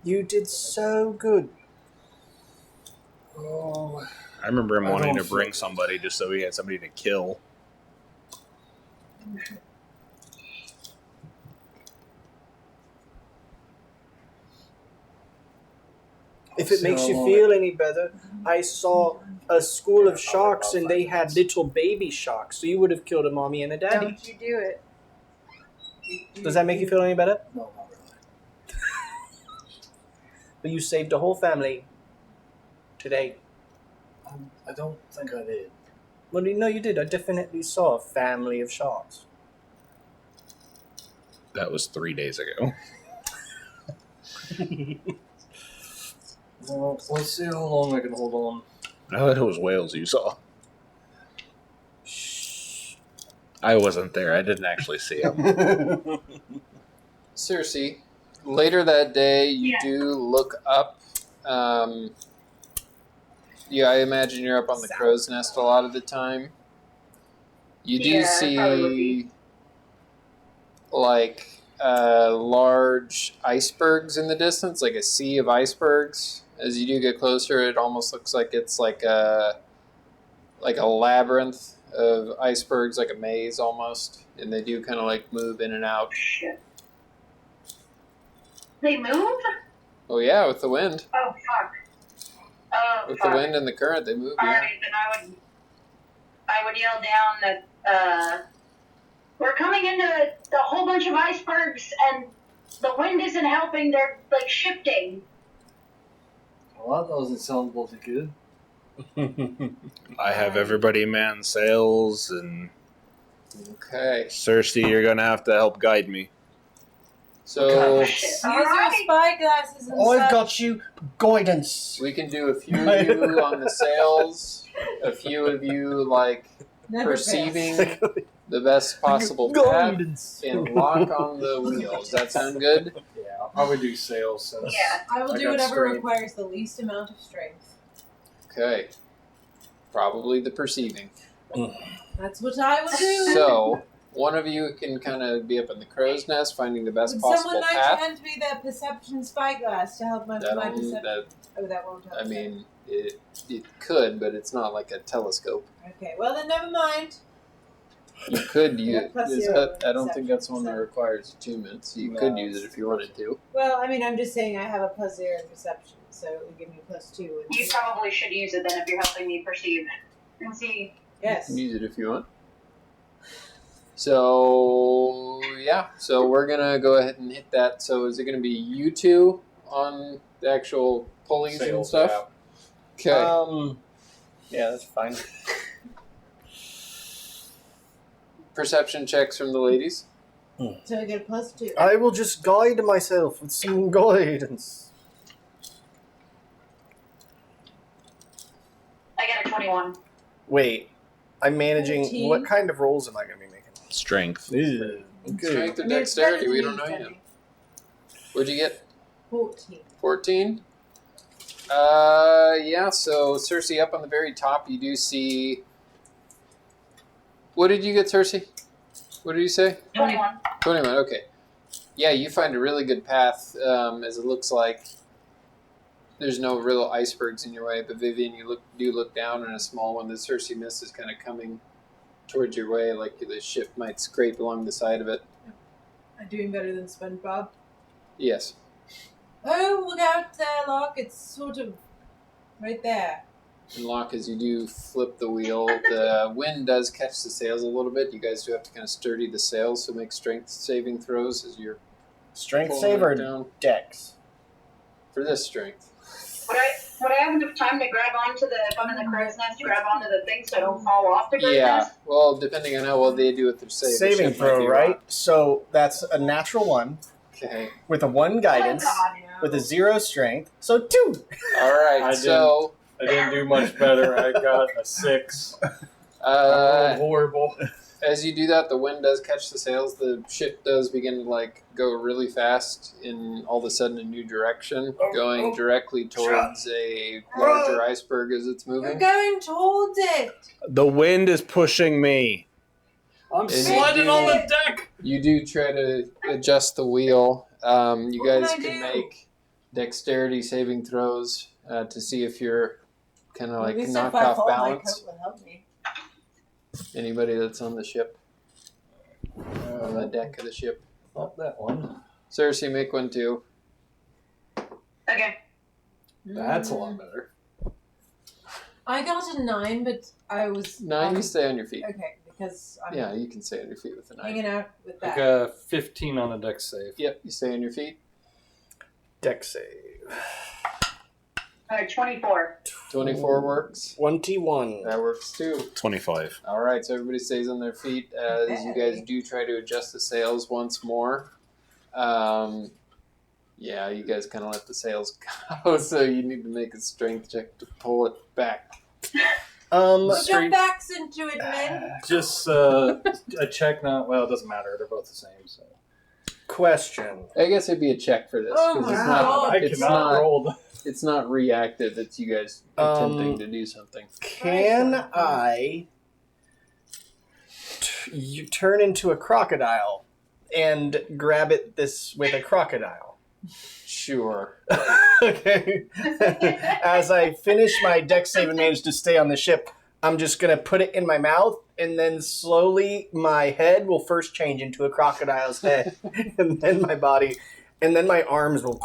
You did so good. Oh, I remember him I wanting to don't bring feel- somebody just so he had somebody to kill. If it makes you feel any better, I saw a school of sharks and they had little baby sharks. So you would have killed a mommy and a daddy. Don't you do it. Does that make you feel any better? no, not really. But you saved a whole family today. I don't think I did. Well, no, you did. I definitely saw a family of sharks. That was 3 days ago. Well, let's see how long I can hold on. No, it was whales you saw. I wasn't there. I didn't actually see them. Cersei, later that day, you Yeah. do look up. Yeah, I imagine you're up on the crow's nest a lot of the time. You do Yeah, I probably would see be. like large icebergs in the distance, like a sea of icebergs. As you do get closer, it almost looks like it's like a labyrinth of icebergs, like a maze almost, and they do kind of like move in and out. Shit. They move? Oh yeah, with the wind, Oh, fuck. Oh, with fuck. the wind and the current, they move. Yeah. Alright, then I would yell down that, we're coming into a whole bunch of icebergs and the wind isn't helping, they're, like, shifting. Well, that doesn't sound bloody good. I have everybody man sails, and Okay. Cersei, you're going to have to help guide me. So Shit. Use All your right. spy glasses and I've such. got you guidance. we can do a few of you on the sails, a few of you like Never perceiving fails. the best possible path, Guidance. and lock on the wheel. Does that sound good? Yeah, I'll probably do sales since Yeah. I will I do got whatever strength. requires the least amount of strength. Okay. Probably the perceiving. That's what I will do. So, one of you can kind of be up in the crow's nest, finding the best Would possible someone like path. to hand me that perception spyglass to help my That'll- perception? that- Oh, that won't help. I mean, it could, but it's not like a telescope. Okay, well then never mind. You could use Yeah, plus is zero that, I don't think that's one that perception. requires attunement, so you No. could use it if you wanted to. Well, I mean, I'm just saying I have a +0 in perception, so it would give me +2. And You probably should use it then if you're helping me perceive and see. yes. You can use it if you want. So yeah, so we're gonna go ahead and hit that. So is it gonna be you two on the actual pulleys and Sales, stuff? Okay. Yeah, that's fine. Perception checks from the ladies. So I get a +2. I will just guide myself with some guidance. I got a 21. Wait, I'm managing. 14. What kind of rolls am I going to be making? Strength. Okay. Strength or I mean, it's better dexterity? than We me don't know yet. studying. What'd you get? 14. 14. Yeah. So Cersei, up on the very top, you do see. What did you get, Cersei? What did you say? 21. 21. Okay. Yeah, you find a really good path, as it looks like there's no real icebergs in your way. But Vivian, you do look down, and a small one, the Cersei mist, is kind of coming towards your way, like the ship might scrape along the side of it. I'm doing better than SpongeBob. Yes. Oh, look out there, Locke. It's sort of right there. And Locke, as you do flip the wheel, the wind does catch the sails a little bit. You guys do have to kind of sturdy the sails, so make strength saving throws as you're Strength pulling save it or down. dex? For this strength. Would I have enough time to grab onto the, if I'm in the crow's nest, to grab onto the thing so I don't fall off the crow's Yeah, nest? well, depending on how well they do with their save. the Saving ship might throw, be right? rocked. So that's a natural 1 Okay. with a 1 guidance Oh, God. with a 0 strength. So 2. All right, I so I didn't do much better. I got a 6. Horrible. as you do that, the wind does catch the sails. The ship does begin to go really fast in all of a sudden a new direction, going directly towards a larger iceberg as it's You're moving. going towards it. The wind is pushing me. I'm Is sliding it- on the deck. You do try to adjust the wheel. You What guys can I can do? make dexterity saving throws to see if you're kind of At least knocked if I off fall, my balance. coat will help me. Anybody that's on the ship, on the deck of the ship. Not that one. Cersei, make one too. Okay. That's a lot better. I got a 9, but I was 9, you stay on your feet. okay because I'm Yeah, you can stay on your feet with a 9. hanging out with I that. got a 15 on a deck save. Yep, you stay on your feet. Dex save. Alright, 24. 24 works. 21. That works too. 25. All right, so everybody stays on their feet as you guys do try to adjust the sails once more. Yeah, you guys kind of let the sails go, so you need to make a strength check to pull it back. Put your Straight- backs into it, men. Just a check. Not well. It doesn't matter. They're both the same. So Question. I guess it'd be a check for this. Oh 'cause my it's God. I it's cannot not, roll. It's not reactive. It's you guys attempting to do something. Can I you turn into a crocodile and grab it this with a crocodile? Sure. Okay. As I finish my dex save and manage to stay on the ship, I'm just gonna put it in my mouth, and then slowly my head will first change into a crocodile's head, and then my body, and then my arms will.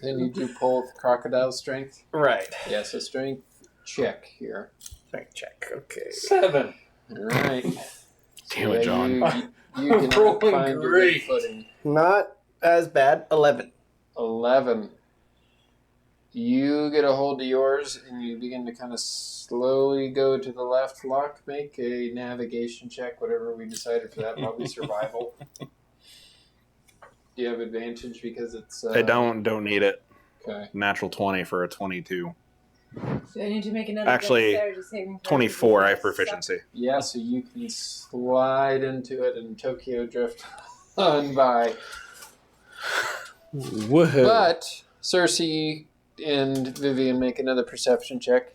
Then you do pull with crocodile strength. Right. Yeah, so strength check here. Strength check. Okay. 7. All right. Damn it, John. You cannot Rolling find your good great. footing. Not as bad. 11. 11. You get a hold of yours and you begin to kind of slowly go to the left. Locke, make a navigation check, whatever we decided for that, probably survival. Do you have advantage because it's? I don't need it. Okay. Natural 20 for a 22. So I need to make another Actually, dexterity saving throw. 24. I have proficiency. Yeah, so you can slide into it and Tokyo drift on by. Woohoo! But Cersei and Vivian make another perception check.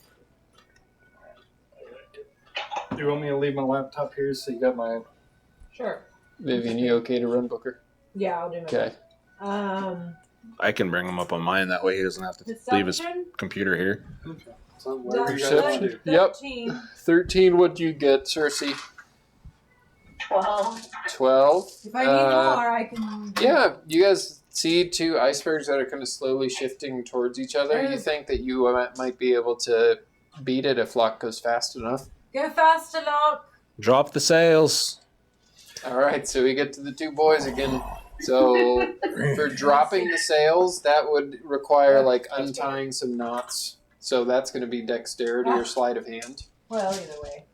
Do you want me to leave my laptop here so you got my... Sure. Vivian, you okay to run, Booker? Yeah, I'll do my Okay. I can bring him up on mine. That way he doesn't have to leave his Perception? computer here. So whatever you guys Perception. want to do. Yep. 13. 13, what'd you get, Cersei? 12. 12. If I need more, I can. Yeah, you guys see two icebergs that are kind of slowly shifting towards each other. You think that you might be able to beat it if Locke goes fast enough. Go faster, Locke. Drop the sails. All right, so we get to the two boys again. So for dropping the sails, that would require like untying some knots. So that's going to be dexterity or sleight of hand. Well, either way.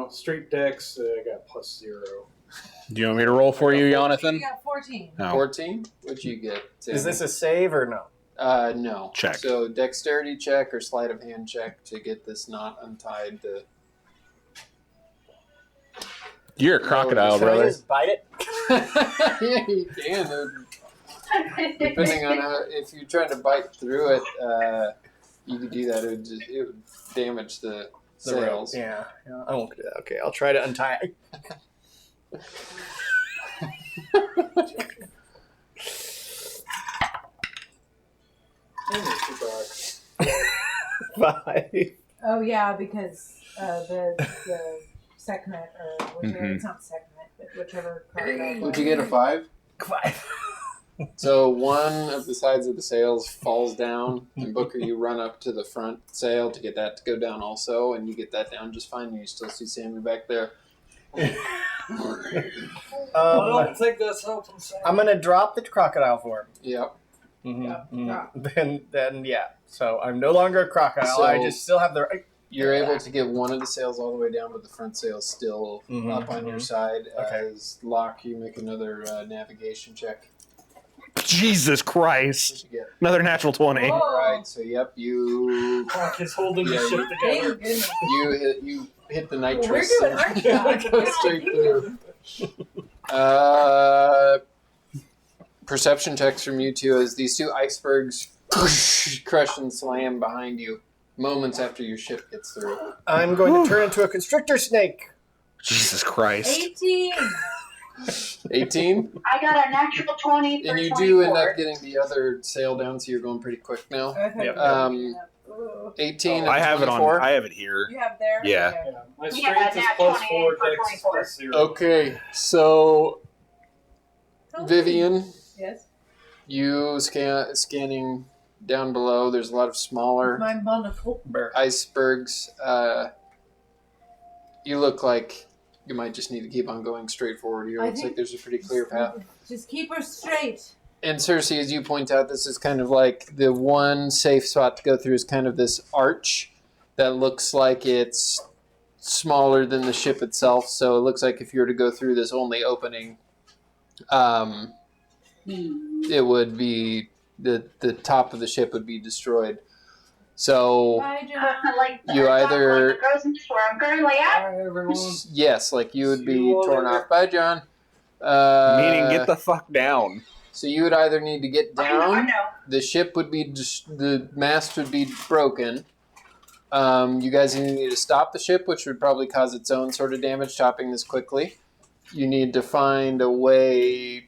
Straight dex, I got +0. Do you want me to roll for you, You Jonathan? got 14. No. 14? What'd you get, Sammy? Is this a save or no? No. Check. So dexterity check or sleight of hand check to get this knot untied. You're a crocodile, Can I brother. just bite it? Yeah, you can. Depending on how, if you're trying to bite through it, you could do that. It would damage the sails. Yeah, I won't do that. Okay, I'll try to untie it. Bye. Oh, yeah, because the Sekhmet, or whichever, it's not Sekhmet, but whichever card. Would you get a 5? 5. So one of the sides of the sails falls down, and Booker, you run up to the front sail to get that to go down also, and you get that down just fine. And you still see Sammy back there. I don't think that's helping. I'm gonna drop the crocodile form. Yep. Then yeah. So I'm no longer a crocodile. So- I just still have the. You're able to get one of the sails all the way down, but the front sail's still up on your side. Okay. As Locke, you make another navigation check. Jesus Christ. What'd you get? Another natural 20. All right. So yep, you Clock is holding the Yeah, ship Thank together. goodness. you hit the Well, we're nitrous. doing our job. Go straight through. Perception checks from you two as these two icebergs crush and slam behind you moments after your ship gets through. I'm going to turn into a constrictor snake. Jesus Christ. 18. 18? I got a natural 20 for And you 24. do end up getting the other sail down, so you're going pretty quick now. Yep. 18 I and have 24. it on. I have it here. You have there? Yeah. Okay. Yeah, my Yeah, strength is nat +4, 20 for dex 24. +0. Okay, so Vivian, Yes. you scanning down below. There's a lot of smaller My monocle. icebergs. You look like you might just need to keep on going straight forward here. I Looks think- like there's a pretty clear path. Just keep her straight. And Cersei, as you point out, this is kind of like the one safe spot to go through is kind of this arch that looks like it's smaller than the ship itself. So it looks like if you were to go through this only opening, it would be the top of the ship would be destroyed. So Bye, Joe. Like You either- it goes into where I'm currently at. Hi, everyone. yes, like you would See be you all torn later. off. Bye, John. Meaning, get the fuck down. So you would either need to get I know. down. The ship would be the mast would be broken. You guys need to stop the ship, which would probably cause its own sort of damage. Stopping this quickly, you need to find a way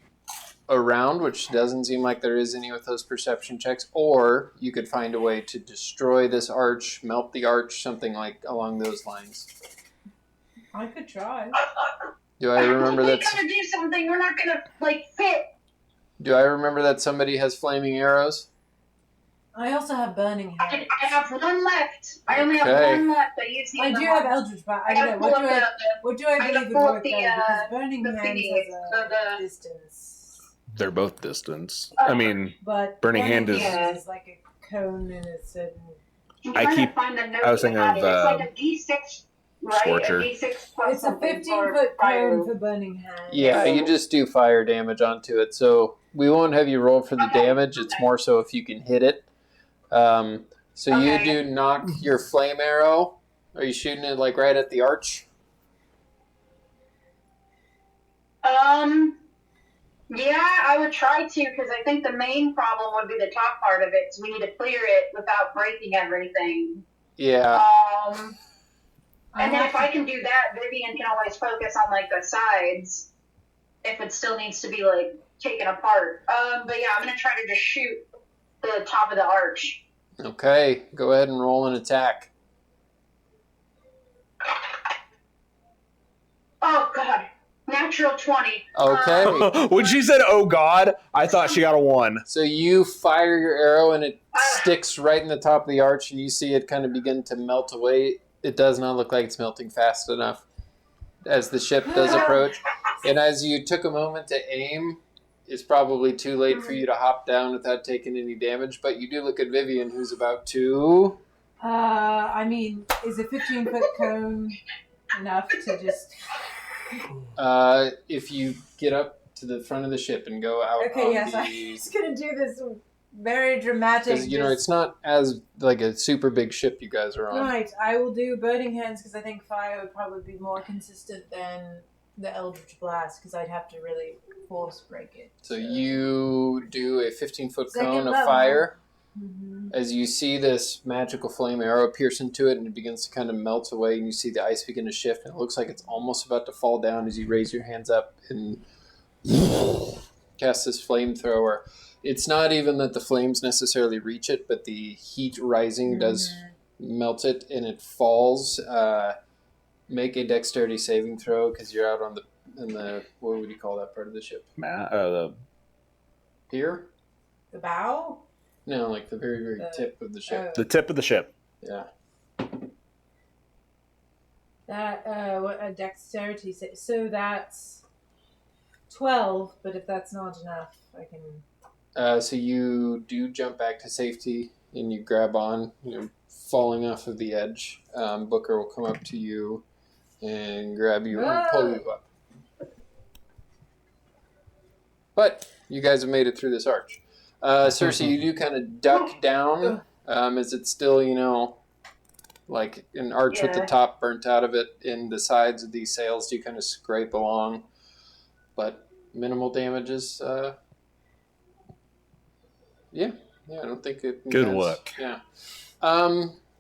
around, which doesn't seem like there is any with those perception checks. Or you could find a way to destroy this arch, melt the arch, something like along those lines. I could try. Do I remember We that? gotta do something. We're not gonna fit. Do I remember that somebody has flaming arrows? I also have burning I hands. have one left. I only have Okay. one left. I use the I other do one. have Eldritch Blast. I gotta pull What up do I? the What do I I gotta believe would pull up work the, then? Because burning the hands thingy, has a the- distance, They're both distance. I mean, but Burning hand is- is like a cone and a certain. I'm I trying keep- to find the note I was that thinking had of, it. It's like a D6 right? Scorcher. A D6 plus It's a something 15-foot fire. cone for burning hand. Yeah, you just do fire damage onto it. So we won't have you roll for the Okay. damage. It's more so if you can hit it. So you Okay. do knock your flame arrow. Are you shooting it like right at the arch? Yeah, I would try to, because I think the main problem would be the top part of it, so we need to clear it without breaking everything. Yeah. And then if I can do that, Vivian can always focus on, like, the sides, if it still needs to be, like, taken apart. But yeah, I'm going to try to just shoot the top of the arch. Okay, go ahead and roll an attack. Oh, God. Natural 20. Okay. When she said, "Oh God," I thought she got a 1. So you fire your arrow and it sticks right in the top of the arch and you see it kind of begin to melt away. It does not look like it's melting fast enough as the ship does approach. And as you took a moment to aim, it's probably too late for you to hop down without taking any damage. But you do look at Vivian, who's about to... I mean, is a 15-foot cone enough to just... if you get up to the front of the ship and go out Okay, on yes, the... I'm just going to do this very dramatic... Because, you know, it's not as, like, a super big ship you guys are on. Right, I will do Burning Hands because I think fire would probably be more consistent than the Eldritch Blast because I'd have to really force break it. So you do a 15-foot Second cone of level. fire. Mm-hmm. As you see this magical flame arrow pierce into it and it begins to kind of melt away and you see the ice begin to shift and it looks like it's almost about to fall down as you raise your hands up and cast this flamethrower. It's not even that the flames necessarily reach it, but the heat rising does melt it and it falls. Make a dexterity saving throw because you're out on the what would you call that part of the ship? The Pier? The bow? No, like the very, very tip of the ship. tip of the ship. Yeah. That, what a dexterity save. So that's 12, but if that's not enough, I can... So you do jump back to safety and you grab on, falling off of the edge. Booker will come up to you and grab you and pull you up. But you guys have made it through this arch. Cersei, you do kind of duck down as it's still, like an arch with the top burnt out of it. In the sides of these sails, you kind of scrape along. But minimal damages. Yeah, I don't think it... Good luck. Yeah.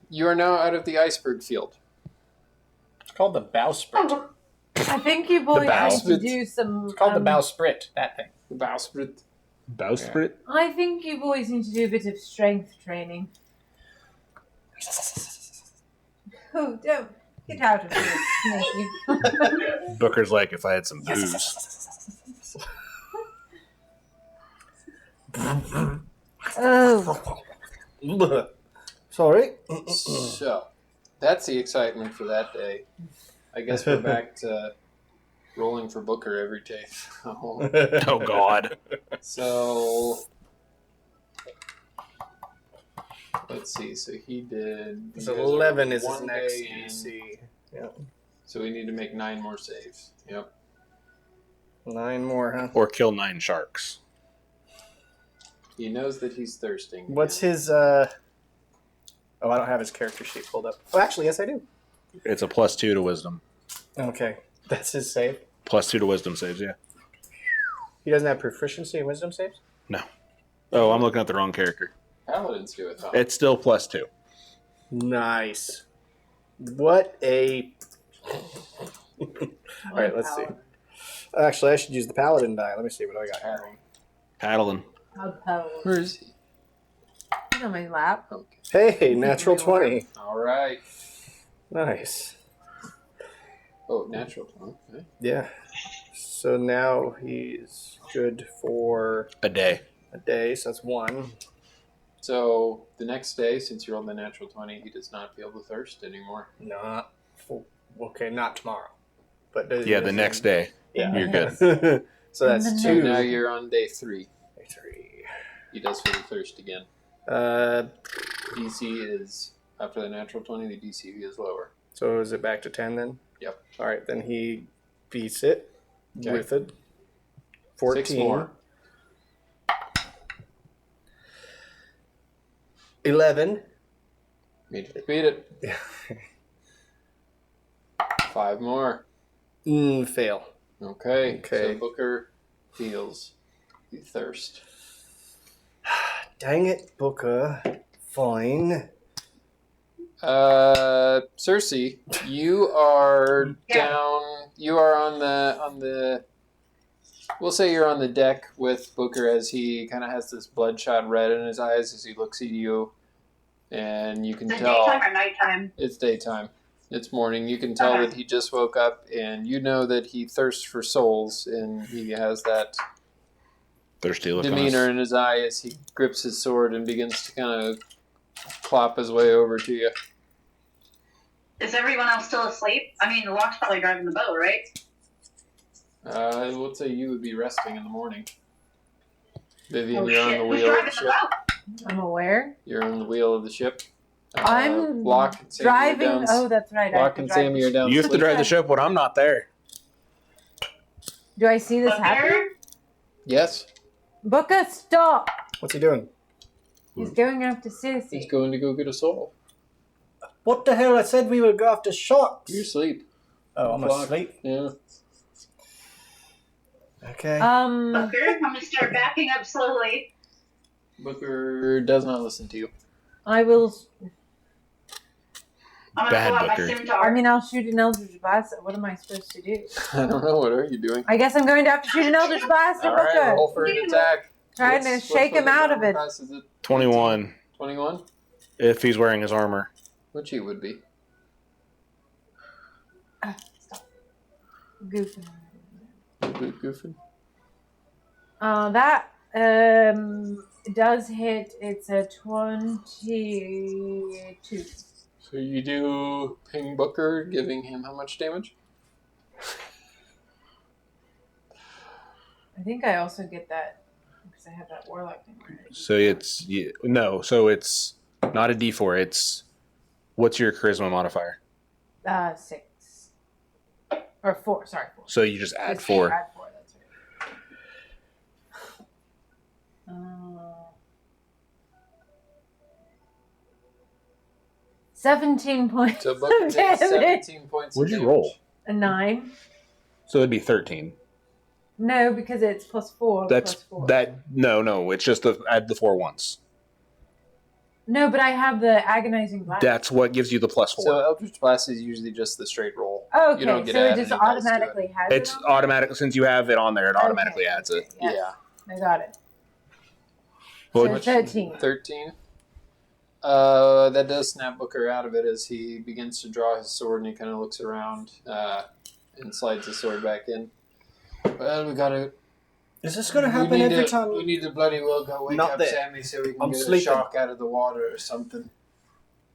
You are now out of the iceberg field. It's called the bowsprit. I think you boys bowsprit. need to do some. It's called the bowsprit, that thing. The bowsprit. Bowsprit? I think you boys need to do a bit of strength training. Oh, don't get out of here. Thank you. Booker's like, if I had some booze. Oh, Sorry. So, that's the excitement for that day. I guess we're back to rolling for Booker every day. Oh, God. So, let's see. So he did... So you guys are 11 is his one next day in. DC. Yep. So we need to make 9 more saves. Yep. 9 more, huh? Or kill 9 sharks. He knows that he's thirsting. What's his, Oh, I don't have his character sheet pulled up. Oh, actually, yes, I do. It's a +2 to wisdom. Okay. That's his save. +2 to wisdom saves, yeah. He doesn't have proficiency in wisdom saves? No. Oh, I'm looking at the wrong character. Paladins do it, Tom. It's still +2. Nice. What a... Alright, let's see. Actually, I should use the paladin die. Let me see what I got. Paddling. Where is he? he's on my lap. Okay. Hey, natural 20. All right. Nice. Oh, natural 20. Okay. Yeah. So now he's good for A day. a day, so that's 1. So the next day, since you're on the natural 20, he does not feel the thirst anymore. Not full. Okay, not tomorrow. But does- Yeah, the next day. Yeah. You're good. So that's So 2. now you're on day 3. 3. He does feel the thirst again. Uh, DC is, after the natural 20, the DC is lower. So is it back to 10 then? Yep. All right, then he beats it Okay. with a 14. 6 more. 11. Beat it. 5 more. Fail. Okay. Okay. So Booker feels the thirst. Dang it, Booker. Fine. Cersei, you are Yeah. down. You are on the. We'll say you're on the deck with Booker as he kind of has this bloodshot red in his eyes as he looks at you, and you can Is it tell daytime or nighttime? it's daytime. It's morning. You can tell Okay. that he just woke up, and you know that he thirsts for souls, and he has that Thirsty look on demeanor us. in his eye as he grips his sword and begins to kind of clop his way over to you. Is everyone else still asleep? I mean, the Locke's probably driving the boat, right? I would say you would be resting in the morning. Vivian, Oh, you're on shit. the Who's wheel of driving the the ship. boat? I'm aware. You're on the wheel of the ship. I'm Locke and Sammy driving. Are down, Oh, that's right. I have Locke to and drive Sammy the are down. You have to sleeping. drive the ship when I'm not there. Do I see this happen? Booker? Yes, Booker, stop! What's he doing? He's going after he's Cersei. going to go get a soul. What the hell? I said we would go after sharks. You sleep. Oh, I'm Flock. asleep. Yeah. Okay. Booker, I'm going to start backing up slowly. Booker does not listen to you. I will. I'm going to Bad pull out my Booker. scimitar. I mean, I'll shoot an Eldritch Blast. What am I supposed to do? I don't know. What are you doing? I guess I'm going to have to shoot an Eldritch Blast All at right, Booker. roll for an attack. Trying to shake him Booker's out of armor it. class? Is it 21, 21? if he's wearing his armor. Which he would be. Stop. Goofing. Goofing. That does hit. It's a 22. So you do ping Booker, giving him how much damage? I think I also get that because I have that warlock thing. Right? So it's so it's not a D4. It's what's your charisma modifier? 6 or 4. Sorry, 4. So you just add Just 4. Add 4. That's right. 17 points. So Booker of takes damage. 17 points. What'd of you damage. roll? A 9. So it'd be 13. No, because it's plus 4. That's plus 4. that. No. It's just add the 4 once. No, but I have the agonizing blast. That's what gives you the plus 4. So Eldritch Blast is usually just the straight roll. Okay, you don't get so to it add just any dice to automatically has It's it on? automatic since you have it on there. It Okay, automatically adds it. okay, Yeah. I got it. Well, So 13. 13. That does snap Booker out of it as he begins to draw his sword and he kind of looks around and slides his sword back in. Well, we gotta. Is this going to we happen need every to- time? We need to bloody well go wake Not up there. Sammy so we can I'm get sleeping. a shark out of the water or something.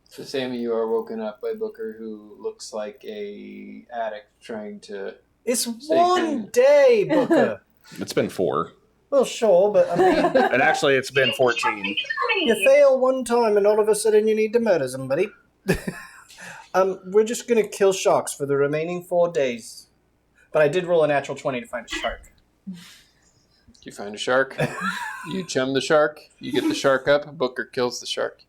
So Sammy, you are woken up by Booker, who looks like a addict trying to. It's Stay one clean. day, Booker. it's been 4, Well, sure, but I mean, and actually it's been 14. you fail one time and all of a sudden you need to murder somebody. We're just going to kill sharks for the remaining 4 days. But I did roll a natural 20 to find a shark. You find a shark. You chum the shark. You get the shark up. Booker kills the shark.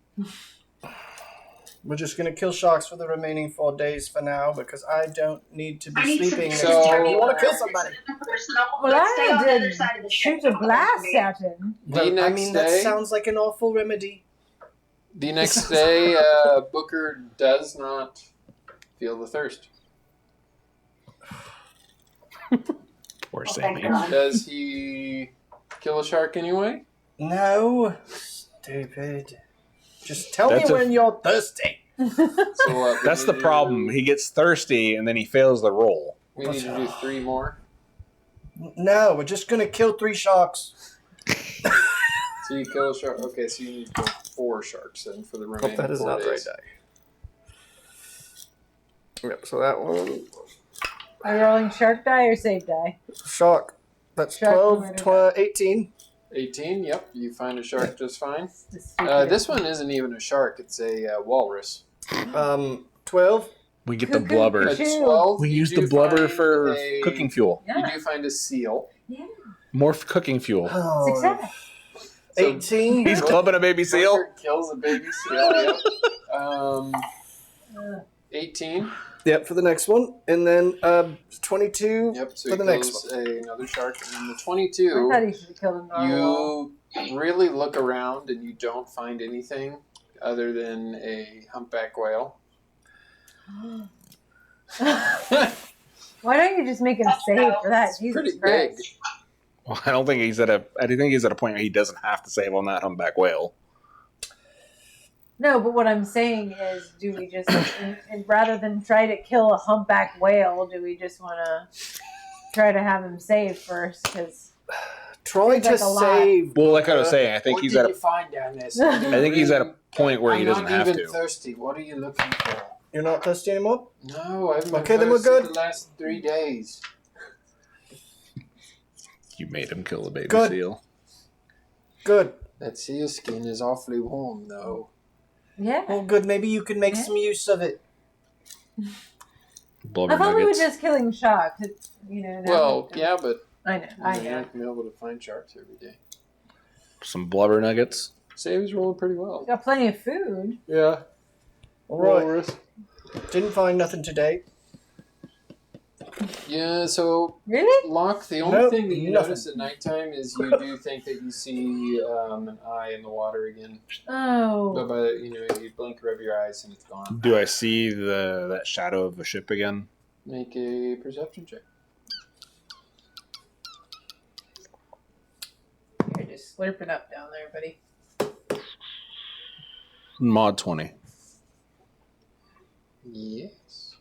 We're just going to kill sharks for the remaining 4 days for now because I don't need to be I need some sleeping. So- next time you want to kill somebody. Well, Let's stay on the I other side of did the ship. shoot a blast at him. The Well, I next mean, day- that sounds like an awful remedy. The next day, Booker does not feel the thirst. Poor Oh, Sammy. thank God. Does he kill a shark anyway? No. Stupid. Just tell That's me a- when you're thirsty. So what? That's the problem. He gets thirsty and then he fails the roll. We need to do 3 more. No, we're just going to kill 3 sharks. So you kill a shark. Okay, so you need to kill 4 sharks then for the remaining 4 days. die. Yep, so that one. Are you rolling shark die or save die? Shark. That's Shark 12, murder. 18. 18, yep. You find a shark just fine. The secret. This one isn't even a shark. It's a walrus. 12. We get the Cuckoo, blubber. At Cuckoo. 12, We you use do the blubber find for a- cooking fuel. You do find a seal. Yeah. More cooking fuel. Oh, Success. So 18. He's clubbing a baby seal. Booker kills a baby seal. Yep. 18. Yep, for the next one. And then 22. Yep. So For he the next kills another shark, and then the I 22. thought he should have killed a narwhal. You really look around and you don't find anything other than a humpback whale. Why don't you just make him save for that? Jesus Pretty Christ. big. Well, I think he's at a point where he doesn't have to save on that humpback whale. No, but what I'm saying is, do we just, and rather than try to kill a humpback whale, do we just want to try to have him save first? Because Try to like a lot. save. Well, like I was saying, I think What he's did at you find down there? I think he's at a point where he doesn't I'm have not even to. thirsty. What are you looking for? You're not thirsty anymore? No, I've been Okay, then we're thirsty good. the last 3 days. You made him kill a baby Good. seal. Good. That seal skin is awfully warm, though. yeah. Well, good. Maybe you can make Yeah. some use of it. Blubber I thought we were nuggets. just killing sharks. You know. now Well, we- yeah, but I know. you're I not know. going to be able to find sharks every day. Some blubber nuggets. Save is rolling pretty We well. got plenty of food. Yeah. All right. Didn't find nothing today. Yeah, so Really? Locke, the only Nope, thing that you nothing. notice at nighttime is you do think that you see an eye in the water again. But Oh. by you blink, rub your eyes, and it's gone. Do I see that shadow of a ship again? Make a perception check. You're just slurping up down there, buddy. Mod 20. Yes.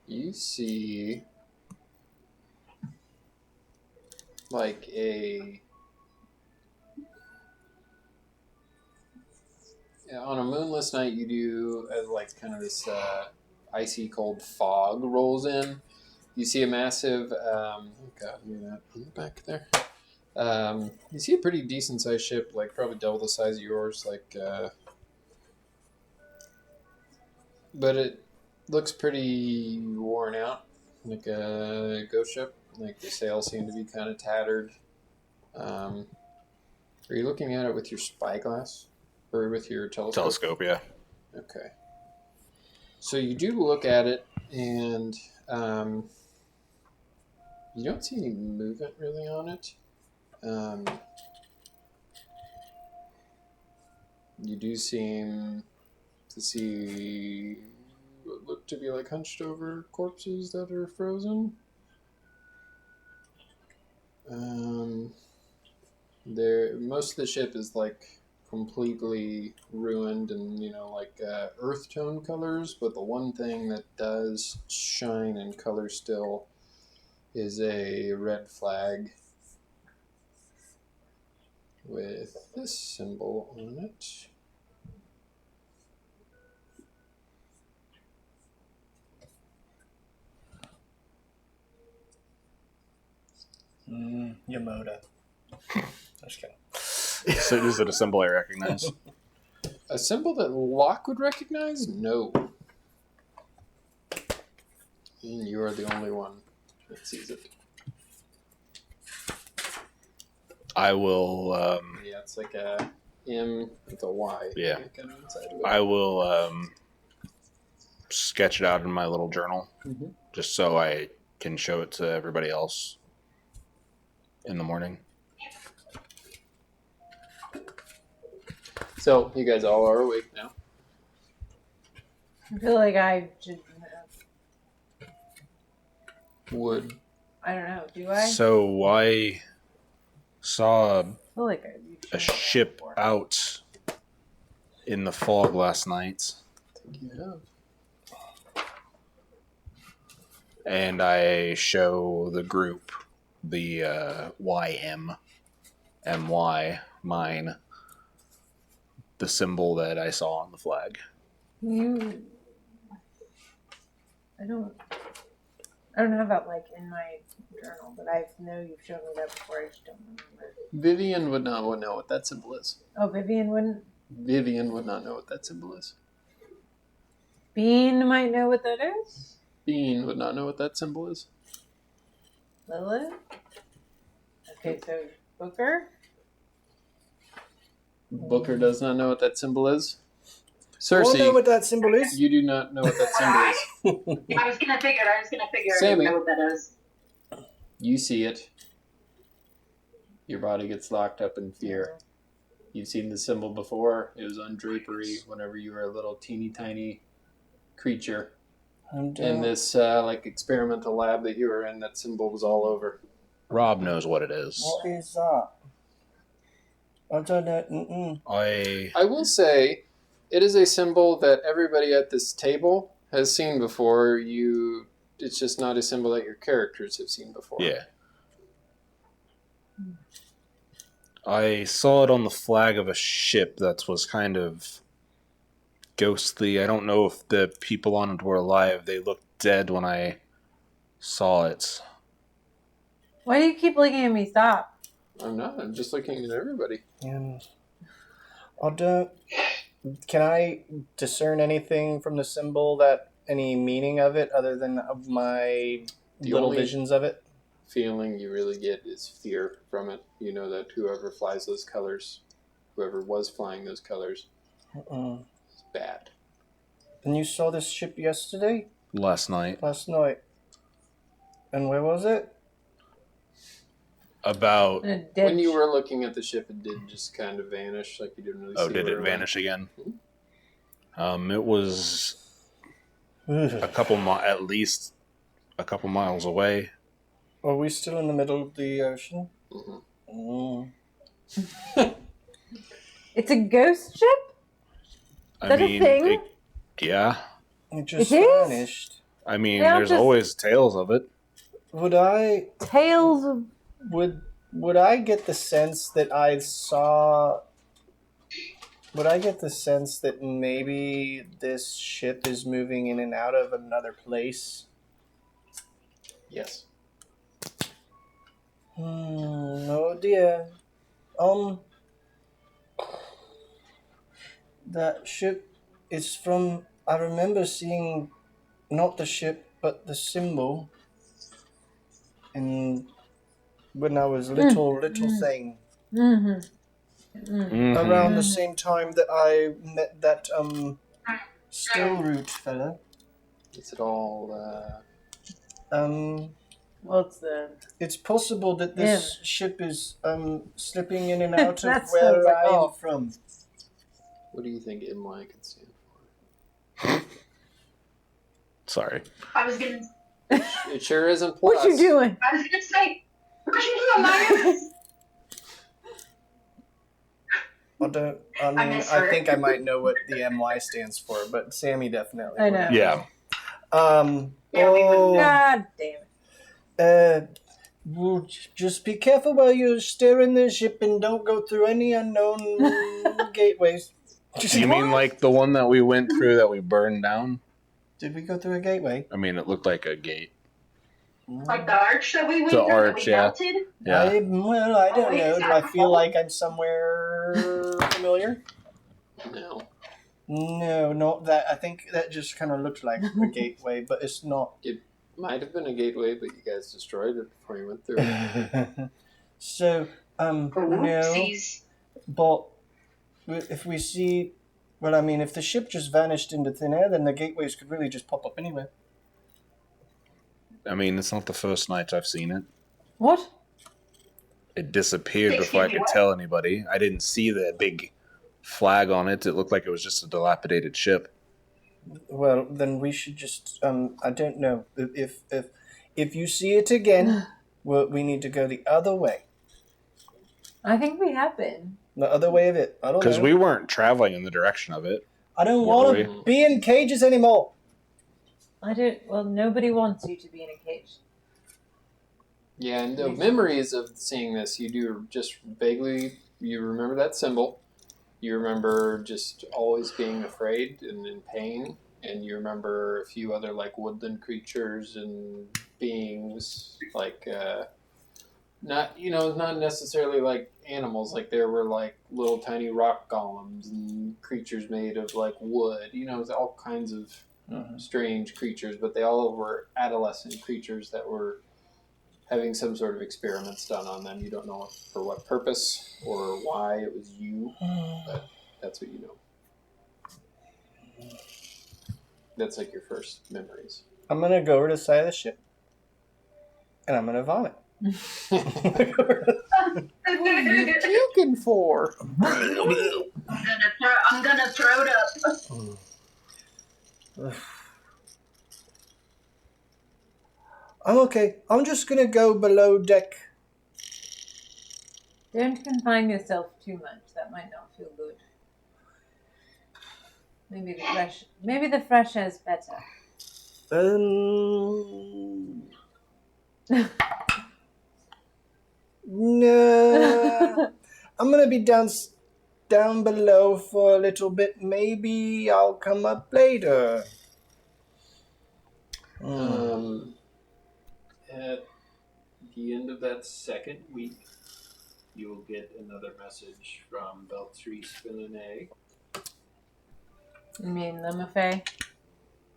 You see like on a moonless night you do as like kind of this icy cold fog rolls in. You see a massive oh god, look at that in the back there. You see a pretty decent sized ship, like probably double the size of yours, like but it looks pretty worn out, like a ghost ship. Like the sails seem to be kind of tattered. Are you looking at it with your spyglass or with your telescope? Telescope, yeah. Okay. So you do look at it, and you don't see any movement really on it. You do seem to see what look to be like hunched over corpses that are frozen. Most of the ship is like completely ruined and like earth tone colors, but the one thing that does shine in color still is a red flag with this symbol on it. Yamoda. Just kidding. So is it a symbol I recognize? A symbol that Locke would recognize? No. And you are the only one that sees it. I will. Yeah, it's like a M with a Y. Yeah. Kind of inside of it. I will sketch it out in my little journal, Mhm. just so I can show it to everybody else in the morning. So you guys all are awake now. I feel like I should. Would I don't know. Do I? So I saw I feel like I a ship out in the fog last night, you have. and I show the group the MY, mine, the symbol that I saw on the flag. You. I don't have that like in my journal, but I know you've shown me that before. I just don't remember. Vivian would not know what that symbol is. Oh, Vivian wouldn't. Vivian would not know what that symbol is. Bean might know what that is. Bean would not know what that symbol is. Lilith? Okay, so Booker? Booker does not know what that symbol is. I don't know Cersei, what that symbol is. you do not know what that symbol is. I was gonna figure. Sammy. I didn't know what that is. You see it. Your body gets locked up in fear. You've seen the symbol before. It was on drapery whenever you were a little teeny tiny creature. In this like experimental lab that you were in, that symbol was all over. Rob knows what it is. What is that? I don't know. I will say, it is a symbol that everybody at this table has seen before. It's just not a symbol that your characters have seen before. Yeah. I saw it on the flag of a ship that was kind of ghostly. I don't know if the people on it were alive. They looked dead when I saw it. Why do you keep looking at me? Stop. I'm not. I'm just looking at everybody. Can I discern anything from the symbol that any meaning of it other than of my The little only- visions of it? Feeling you really get is fear from it. You know that whoever flies those colors, whoever was flying those colors, is bad. And you saw this ship yesterday? Last night. Last night. And where was it? About... In a ditch. When you were looking at the ship, it did just kind of vanish, like you didn't really see. Oh, did where it went. vanish again? It was at least a couple miles away. Are we still in the middle of the ocean? Mhm. It's a ghost ship? I That a mean, thing? yeah. It just It is? vanished. I mean, Yeah, there's just- always tales of it. Would I Tales of... would I get the sense that I saw? Would I get the sense that maybe this ship is moving in and out of another place? Yes. Oh dear. That ship is from. I remember seeing, not the ship, but the symbol. And when I was little thing, Mm-hmm. around the same time that I met that still root fella. Is it all? What's the... It's possible that this ship is slipping in and out of That where sounds like I am all. from. What do you think MY could stand for? Sorry. I was gonna It sure isn't plus. What you doing? say, what you doing, Myers? I miss her. think I might know what the MY stands for, but Sammy definitely. I would. know. Yeah. Yeah, we would. God damn it. Well, just be careful while you're steering the ship and don't go through any unknown gateways. You mean like the one that we went through that we burned down? Did we go through a gateway? I mean, it looked like a gate. Like the arch that we went The through arch, that we yeah. melted? Yeah. I don't know. is Do I that feel cool? like I'm somewhere familiar? No. No, not that. I think that just kind of looked like a gateway, but it's not. Might have been a gateway, but you guys destroyed it before you went through it. So, no. Oopsies. But if we see, well, I mean, if the ship just vanished into thin air, then the gateways could really just pop up anywhere. I mean, it's not the first night I've seen it. What? It disappeared before I Excuse me, could what? tell anybody. I didn't see the big flag on it. It looked like it was just a dilapidated ship. Well, then we should just, I don't know. If you see it again, we need to go the other way. I think we have been. The other way of it. I don't know. Because we weren't traveling in the direction of it. I don't Were want we? to be in cages anymore. I don't... Well, nobody wants you to be in a cage. Yeah, and the memories of seeing this, you do just vaguely, you remember that symbol. You remember just always being afraid and in pain. And you remember a few other, like, woodland creatures and beings, like, not necessarily like animals. Like, there were, like, little tiny rock golems and creatures made of, like, wood. You know, all kinds of strange creatures, but they all were adolescent creatures that were having some sort of experiments done on them. You don't know for what purpose or why it was you, but that's what you know. That's like your first memories. I'm gonna go over to the side of the ship, and I'm gonna vomit. What are you puking for? I'm gonna throw it up. I'm okay. I'm just gonna go below deck. Don't confine yourself too much. That might not feel good. Maybe the fresh air's better. No. I'm gonna be down below for a little bit. Maybe I'll come up later. At the end of that second week, you will get another message from Beltry Spillane. You mean Limafay?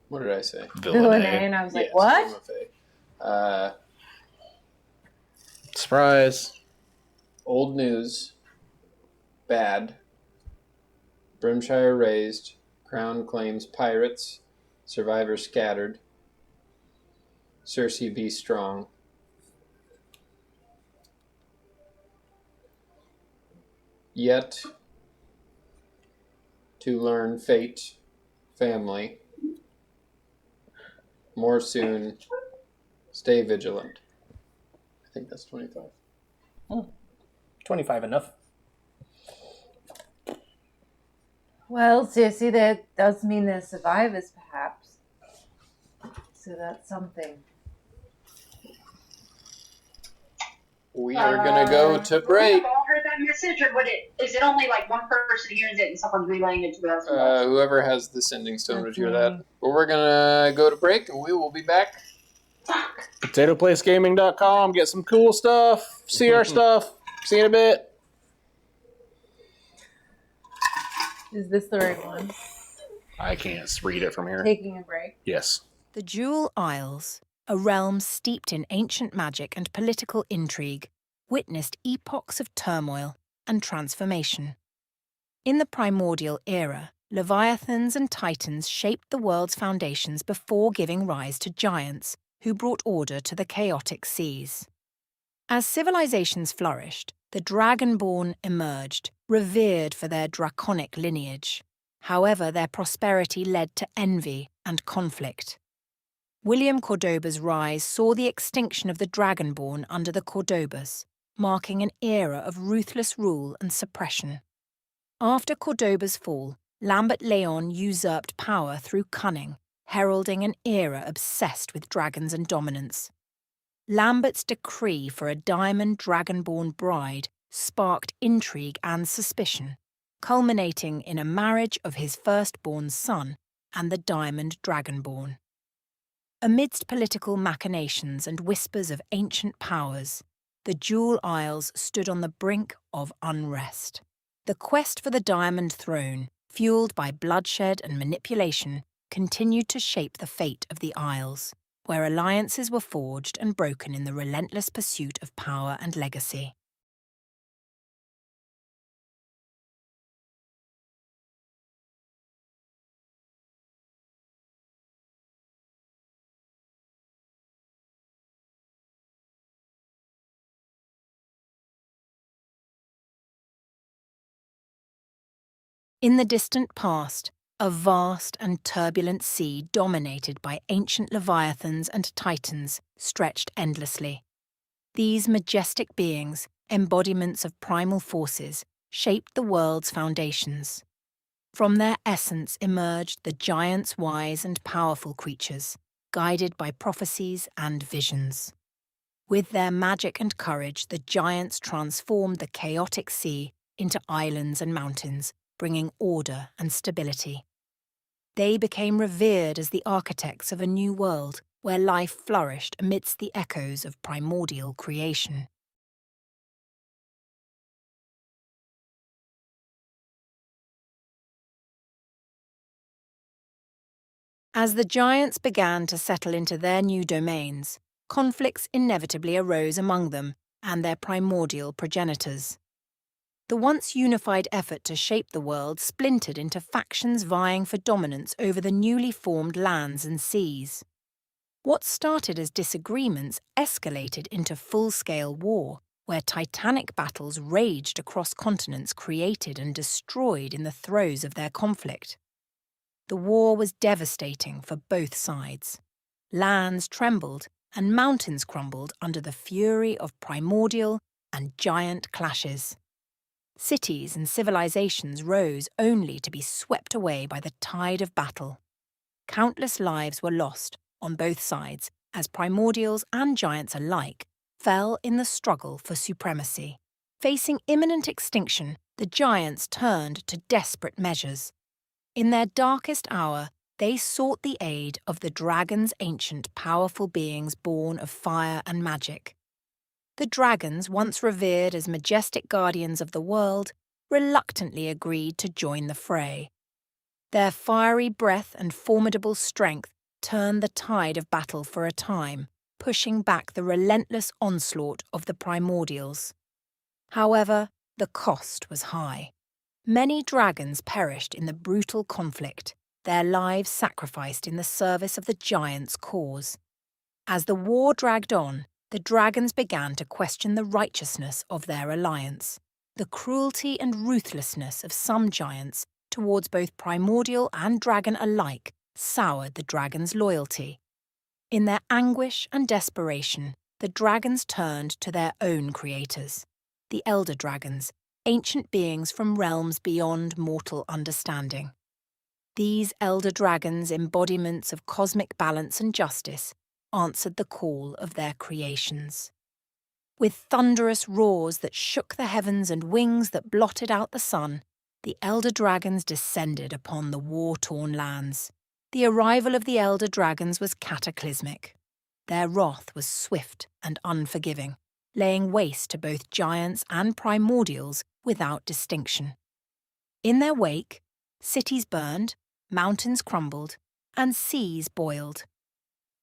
What did I say? Villanay, and I was like, what? Limafay. Surprise. Old news. Bad. Brimshire raised. Crown claims pirates. Survivors scattered. Cersei be strong. Yet to learn fate, family. More soon. Stay vigilant. I think that's 25. 25 enough. Well, seriously, that does mean there's survivors, perhaps. So that's something. We are gonna go to break. Have all heard that message, or is it only like one person hears it and someone's relaying it to the rest of us? Whoever has the sending stone would That's hear me. that. But we're gonna go to break, and we will be back. PotatoPlaceGaming.com. Get some cool stuff. See our stuff. See you in a bit. Is this the right one? I can't read it from here. Taking a break. Yes. The Jewel Isles, a realm steeped in ancient magic and political intrigue, witnessed epochs of turmoil and transformation. In the primordial era, Leviathans and Titans shaped the world's foundations before giving rise to giants, who brought order to the chaotic seas. As civilizations flourished, the Dragonborn emerged, revered for their draconic lineage. However, their prosperity led to envy and conflict. William Cordoba's rise saw the extinction of the Dragonborn under the Cordobas, marking an era of ruthless rule and suppression. After Cordoba's fall, Lambert Leon usurped power through cunning, heralding an era obsessed with dragons and dominance. Lambert's decree for a diamond dragonborn bride sparked intrigue and suspicion, culminating in a marriage of his firstborn son and the diamond dragonborn. Amidst political machinations and whispers of ancient powers, the Jewel Isles stood on the brink of unrest. The quest for the Diamond Throne, fueled by bloodshed and manipulation, continued to shape the fate of the Isles, where alliances were forged and broken in the relentless pursuit of power and legacy. In the distant past, a vast and turbulent sea dominated by ancient leviathans and titans stretched endlessly. These majestic beings, embodiments of primal forces, shaped the world's foundations. From their essence emerged the giants' wise and powerful creatures, guided by prophecies and visions. With their magic and courage, the giants transformed the chaotic sea into islands and mountains, bringing order and stability. They became revered as the architects of a new world where life flourished amidst the echoes of primordial creation. As the giants began to settle into their new domains, conflicts inevitably arose among them and their primordial progenitors. The once unified effort to shape the world splintered into factions vying for dominance over the newly formed lands and seas. What started as disagreements escalated into full-scale war, where titanic battles raged across continents created and destroyed in the throes of their conflict. The war was devastating for both sides. Lands trembled and mountains crumbled under the fury of primordial and giant clashes. Cities and civilizations rose only to be swept away by the tide of battle. Countless lives were lost on both sides as primordials and giants alike fell in the struggle for supremacy. Facing imminent extinction, the giants turned to desperate measures. In their darkest hour, they sought the aid of the dragons, ancient, powerful beings born of fire and magic. The dragons, once revered as majestic guardians of the world, reluctantly agreed to join the fray. Their fiery breath and formidable strength turned the tide of battle for a time, pushing back the relentless onslaught of the primordials. However, the cost was high. Many dragons perished in the brutal conflict, their lives sacrificed in the service of the giants' cause. As the war dragged on, the dragons began to question the righteousness of their alliance. The cruelty and ruthlessness of some giants towards both primordial and dragon alike soured the dragons' loyalty. In their anguish and desperation, the dragons turned to their own creators, the elder dragons, ancient beings from realms beyond mortal understanding. These elder dragons, embodiments of cosmic balance and justice, answered the call of their creations. With thunderous roars that shook the heavens and wings that blotted out the sun, the elder dragons descended upon the war-torn lands. The arrival of the elder dragons was cataclysmic. Their wrath was swift and unforgiving, laying waste to both giants and primordials without distinction. In their wake, cities burned, mountains crumbled, and seas boiled.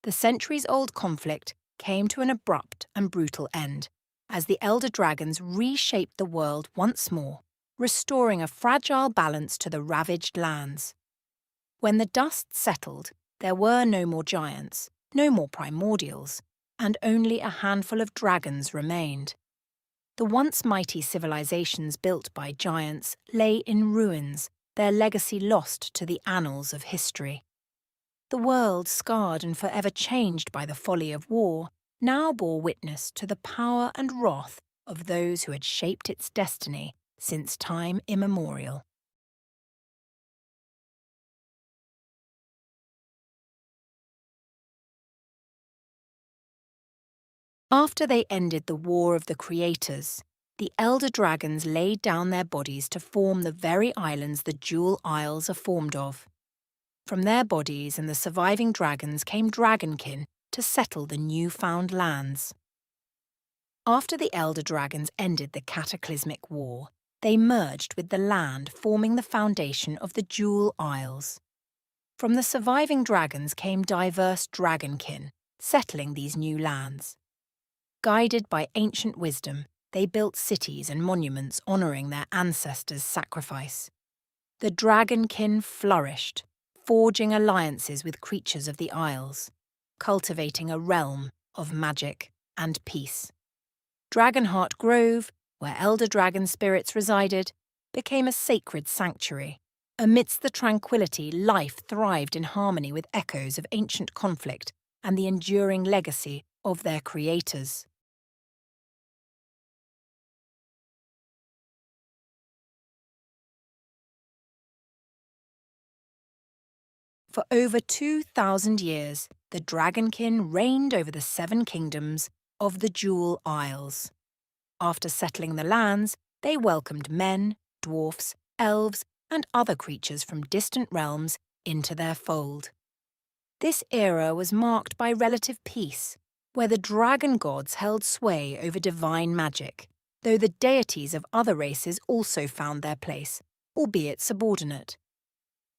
The centuries-old conflict came to an abrupt and brutal end, as the elder dragons reshaped the world once more, restoring a fragile balance to the ravaged lands. When the dust settled, there were no more giants, no more primordials, and only a handful of dragons remained. The once mighty civilizations built by giants lay in ruins, their legacy lost to the annals of history. The world, scarred and forever changed by the folly of war, now bore witness to the power and wrath of those who had shaped its destiny since time immemorial. After they ended the War of the Creators, the elder dragons laid down their bodies to form the very islands the Jewel Isles are formed of. From their bodies and the surviving dragons came dragonkin to settle the newfound lands. After the elder dragons ended the cataclysmic war, they merged with the land, forming the foundation of the Jewel Isles. From the surviving dragons came diverse dragonkin, settling these new lands. Guided by ancient wisdom, they built cities and monuments honouring their ancestors' sacrifice. The dragonkin flourished, forging alliances with creatures of the Isles, cultivating a realm of magic and peace. Dragonheart Grove, where elder dragon spirits resided, became a sacred sanctuary. Amidst the tranquility, life thrived in harmony with echoes of ancient conflict and the enduring legacy of their creators. For over 2,000 years, the dragonkin reigned over the 7 kingdoms of the Jewel Isles. After settling the lands, they welcomed men, dwarfs, elves, and other creatures from distant realms into their fold. This era was marked by relative peace, where the dragon gods held sway over divine magic, though the deities of other races also found their place, albeit subordinate.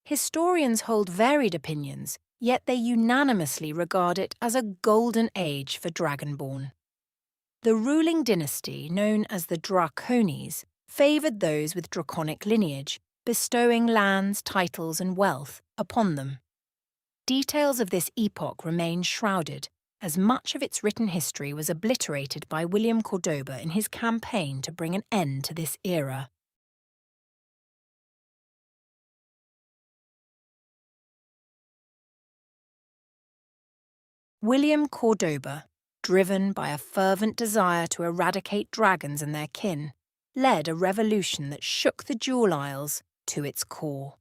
Historians hold varied opinions, yet they unanimously regard it as a golden age for Dragonborn. The ruling dynasty, known as the Draconis, favoured those with draconic lineage, bestowing lands, titles and wealth upon them. Details of this epoch remain shrouded, as much of its written history was obliterated by William Cordoba in his campaign to bring an end to this era. William Cordoba, driven by a fervent desire to eradicate dragons and their kin, led a revolution that shook the Jewel Isles to its core.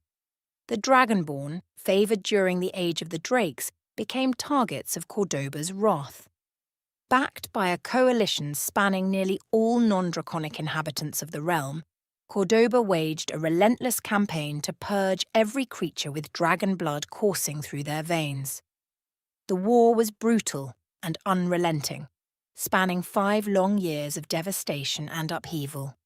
The Dragonborn, favoured during the Age of the Drakes, became targets of Cordoba's wrath. Backed by a coalition spanning nearly all non-draconic inhabitants of the realm, Cordoba waged a relentless campaign to purge every creature with dragon blood coursing through their veins. The war was brutal and unrelenting, spanning 5 long years of devastation and upheaval.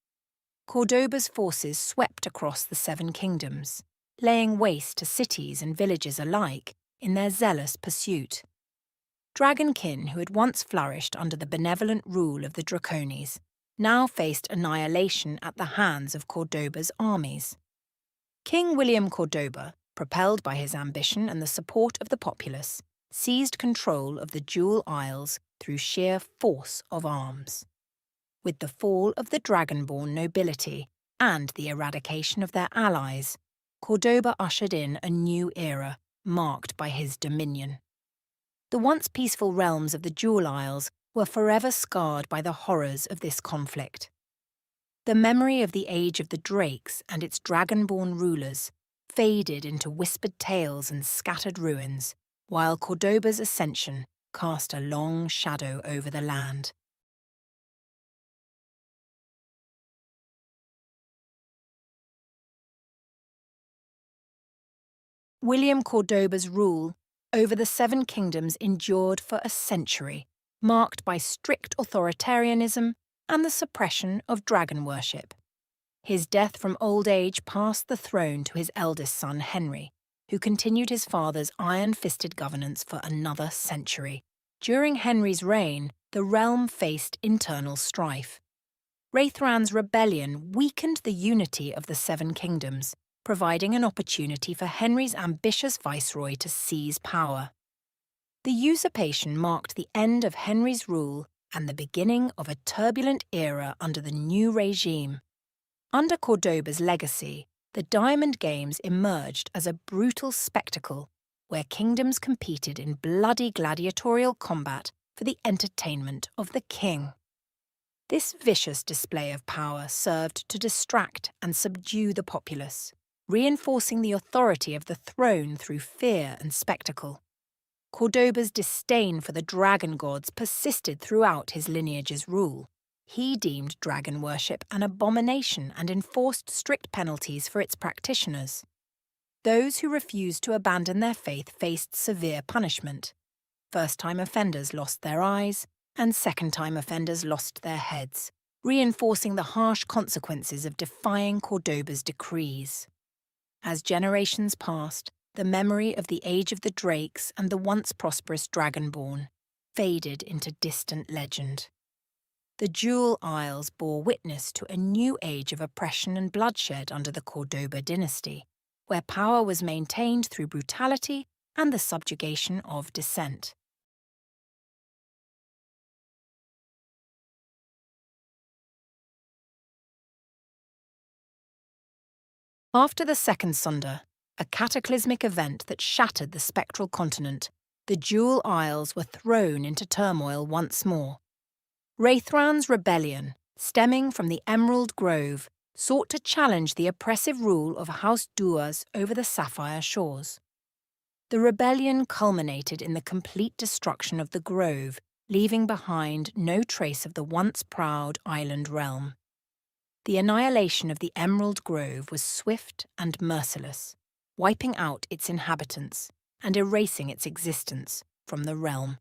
Cordoba's forces swept across the 7 kingdoms, laying waste to cities and villages alike in their zealous pursuit. Dragonkin, who had once flourished under the benevolent rule of the Draconis, now faced annihilation at the hands of Cordoba's armies. King William Cordoba, propelled by his ambition and the support of the populace, seized control of the Jewel Isles through sheer force of arms. With the fall of the Dragonborn nobility and the eradication of their allies, Cordoba ushered in a new era marked by his dominion. The once peaceful realms of the Jewel Isles were forever scarred by the horrors of this conflict. The memory of the Age of the Drakes and its dragonborn rulers faded into whispered tales and scattered ruins, while Cordoba's ascension cast a long shadow over the land. William Cordoba's rule over the 7 kingdoms endured for a century, marked by strict authoritarianism and the suppression of dragon worship. His death from old age passed the throne to his eldest son Henry, who continued his father's iron-fisted governance for another century. During Henry's reign, the realm faced internal strife. Raithran's rebellion weakened the unity of the 7 kingdoms, providing an opportunity for Henry's ambitious viceroy to seize power. The usurpation marked the end of Henry's rule and the beginning of a turbulent era under the new regime. Under Cordoba's legacy, the Diamond Games emerged as a brutal spectacle where kingdoms competed in bloody gladiatorial combat for the entertainment of the king. This vicious display of power served to distract and subdue the populace, reinforcing the authority of the throne through fear and spectacle. Cordoba's disdain for the dragon gods persisted throughout his lineage's rule. He deemed dragon worship an abomination and enforced strict penalties for its practitioners. Those who refused to abandon their faith faced severe punishment. First-time offenders lost their eyes, and second-time offenders lost their heads, reinforcing the harsh consequences of defying Cordoba's decrees. As generations passed, the memory of the Age of the Drakes and the once prosperous Dragonborn faded into distant legend. The Jewel Isles bore witness to a new age of oppression and bloodshed under the Cordoba dynasty, where power was maintained through brutality and the subjugation of dissent. After the Second Sunder, a cataclysmic event that shattered the spectral continent, the Jewel Isles were thrown into turmoil once more. Raithran's rebellion, stemming from the Emerald Grove, sought to challenge the oppressive rule of House Duas over the Sapphire Shores. The rebellion culminated in the complete destruction of the Grove, leaving behind no trace of the once proud island realm. The annihilation of the Emerald Grove was swift and merciless, wiping out its inhabitants and erasing its existence from the realm.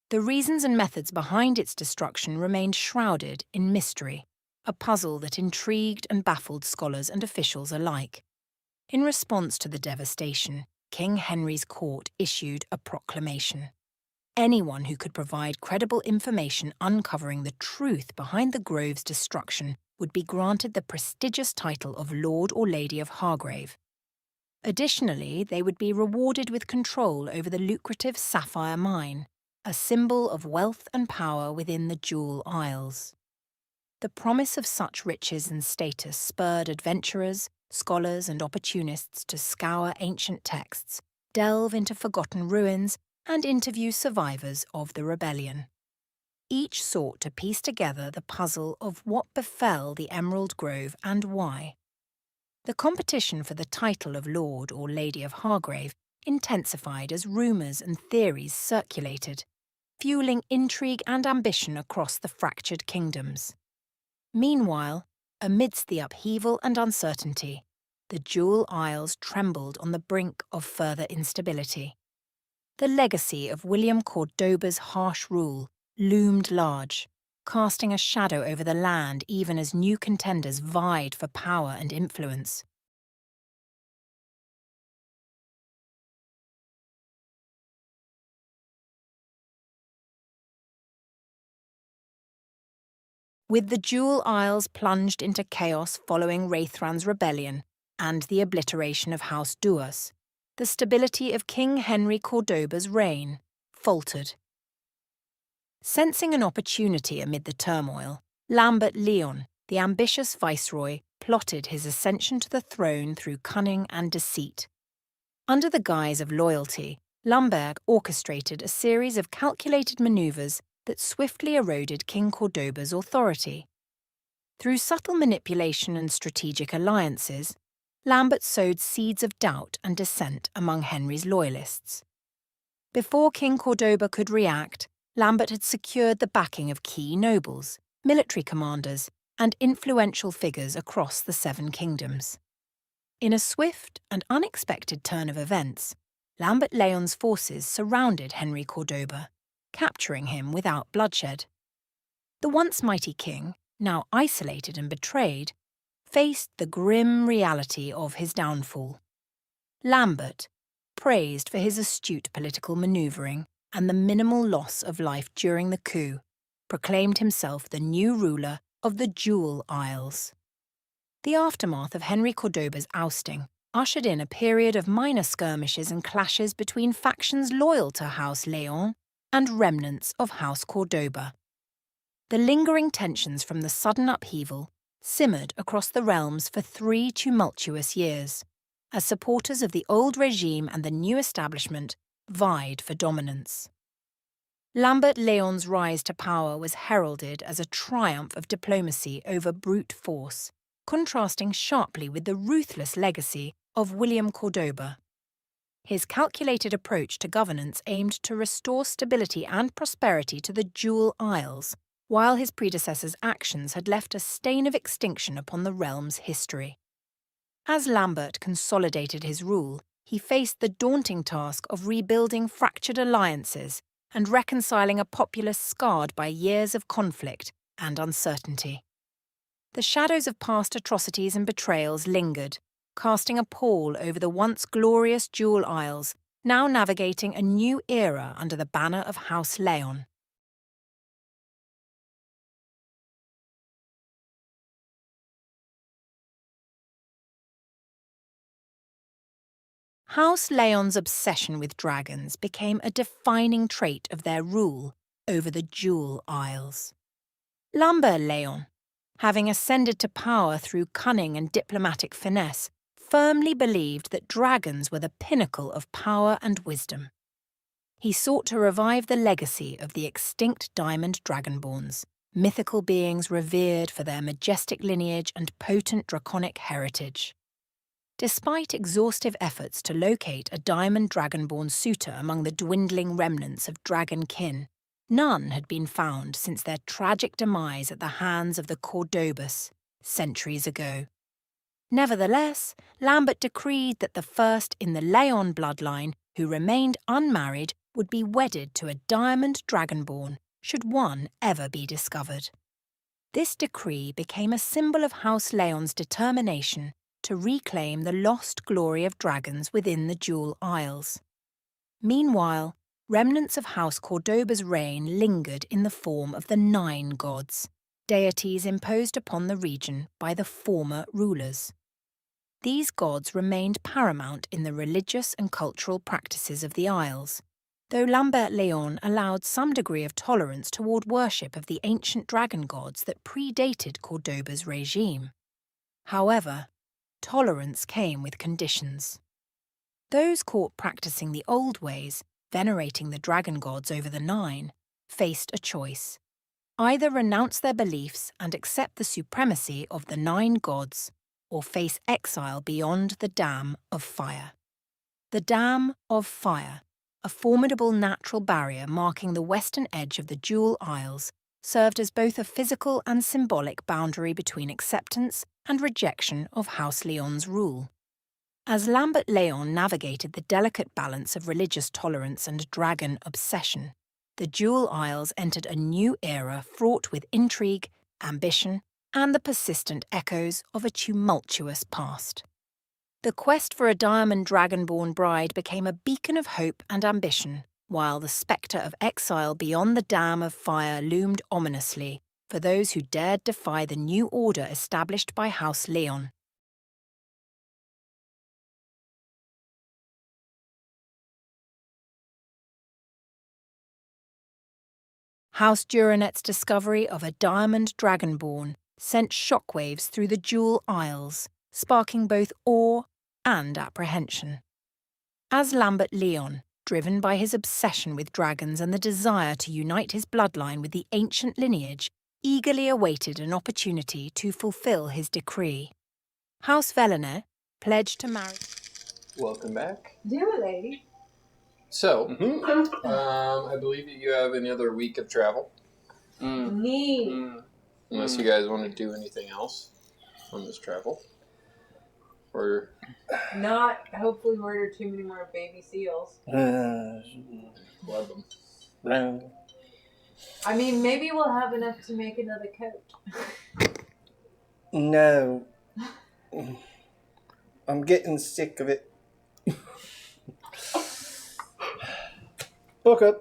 The reasons and methods behind its destruction remained shrouded in mystery, a puzzle that intrigued and baffled scholars and officials alike. In response to the devastation, King Henry's court issued a proclamation. Anyone who could provide credible information uncovering the truth behind the grove's destruction would be granted the prestigious title of Lord or Lady of Hargrave. Additionally, they would be rewarded with control over the lucrative sapphire mine, a symbol of wealth and power within the Jewel Isles. The promise of such riches and status spurred adventurers, scholars, and opportunists to scour ancient texts, delve into forgotten ruins, and interview survivors of the rebellion. Each sought to piece together the puzzle of what befell the Emerald Grove and why. The competition for the title of Lord or Lady of Hargrave intensified as rumours and theories circulated, fueling intrigue and ambition across the fractured kingdoms. Meanwhile, amidst the upheaval and uncertainty, the Jewel Isles trembled on the brink of further instability. The legacy of William Cordoba's harsh rule loomed large, casting a shadow over the land even as new contenders vied for power and influence. With the Jewel Isles plunged into chaos following Raithran's rebellion and the obliteration of House Duas, the stability of King Henry Cordoba's reign faltered. Sensing an opportunity amid the turmoil, Lambert Leon, the ambitious viceroy, plotted his ascension to the throne through cunning and deceit. Under the guise of loyalty, Lambert orchestrated a series of calculated maneuvers that swiftly eroded King Cordoba's authority. Through subtle manipulation and strategic alliances, Lambert sowed seeds of doubt and dissent among Henry's loyalists. Before King Cordoba could react, Lambert had secured the backing of key nobles, military commanders, and influential figures across the Seven Kingdoms. In a swift and unexpected turn of events, Lambert Leon's forces surrounded Henry Cordoba, capturing him without bloodshed. The once mighty king, now isolated and betrayed, faced the grim reality of his downfall. Lambert, praised for his astute political manoeuvring and the minimal loss of life during the coup, proclaimed himself the new ruler of the Jewel Isles. The aftermath of Henry Cordoba's ousting ushered in a period of minor skirmishes and clashes between factions loyal to House Leon and remnants of House Cordoba. The lingering tensions from the sudden upheaval simmered across the realms for 3 tumultuous years, as supporters of the old regime and the new establishment vied for dominance. Lambert Leon's rise to power was heralded as a triumph of diplomacy over brute force, contrasting sharply with the ruthless legacy of William Cordoba. His calculated approach to governance aimed to restore stability and prosperity to the Jewel Isles, while his predecessor's actions had left a stain of extinction upon the realm's history. As Lambert consolidated his rule, he faced the daunting task of rebuilding fractured alliances and reconciling a populace scarred by years of conflict and uncertainty. The shadows of past atrocities and betrayals lingered, casting a pall over the once glorious Jewel Isles, now navigating a new era under the banner of House Leon. House Leon's obsession with dragons became a defining trait of their rule over the Jewel Isles. Lambert Leon, having ascended to power through cunning and diplomatic finesse, firmly believed that dragons were the pinnacle of power and wisdom. He sought to revive the legacy of the extinct diamond dragonborns, mythical beings revered for their majestic lineage and potent draconic heritage. Despite exhaustive efforts to locate a diamond dragonborn suitor among the dwindling remnants of dragon kin, none had been found since their tragic demise at the hands of the Cordobas centuries ago. Nevertheless, Lambert decreed that the first in the Leon bloodline who remained unmarried would be wedded to a diamond dragonborn should one ever be discovered. This decree became a symbol of House Leon's determination to reclaim the lost glory of dragons within the Jewel Isles. Meanwhile, remnants of House Cordoba's reign lingered in the form of the Nine Gods, deities imposed upon the region by the former rulers. These gods remained paramount in the religious and cultural practices of the Isles, though Lambert Léon allowed some degree of tolerance toward worship of the ancient dragon gods that predated Cordoba's regime. However, tolerance came with conditions. Those caught practicing the old ways, venerating the dragon gods over the Nine, faced a choice. Either renounce their beliefs and accept the supremacy of the Nine Gods, or face exile beyond the Dam of Fire. The Dam of Fire, a formidable natural barrier marking the western edge of the Jewel Isles, served as both a physical and symbolic boundary between acceptance and rejection of House Léon's rule. As Lambert Léon navigated the delicate balance of religious tolerance and dragon obsession, the Jewel Isles entered a new era fraught with intrigue, ambition, and the persistent echoes of a tumultuous past. The quest for a diamond dragonborn bride became a beacon of hope and ambition, while the spectre of exile beyond the Dam of Fire loomed ominously for those who dared defy the new order established by House Léon. House Duranet's discovery of a diamond dragonborn sent shockwaves through the Jewel Isles, sparking both awe and apprehension. As Lambert Léon, driven by his obsession with dragons and the desire to unite his bloodline with the ancient lineage, eagerly awaited an opportunity to fulfill his decree. House Velaner pledged to marry... Welcome back. Dear lady. So, I believe that you have another week of travel. Neat. Unless you guys want to do anything else on this travel. Or... Not hopefully murder too many more baby seals. Love them. I mean, maybe we'll have enough to make another coat. No. I'm getting sick of it. Booker,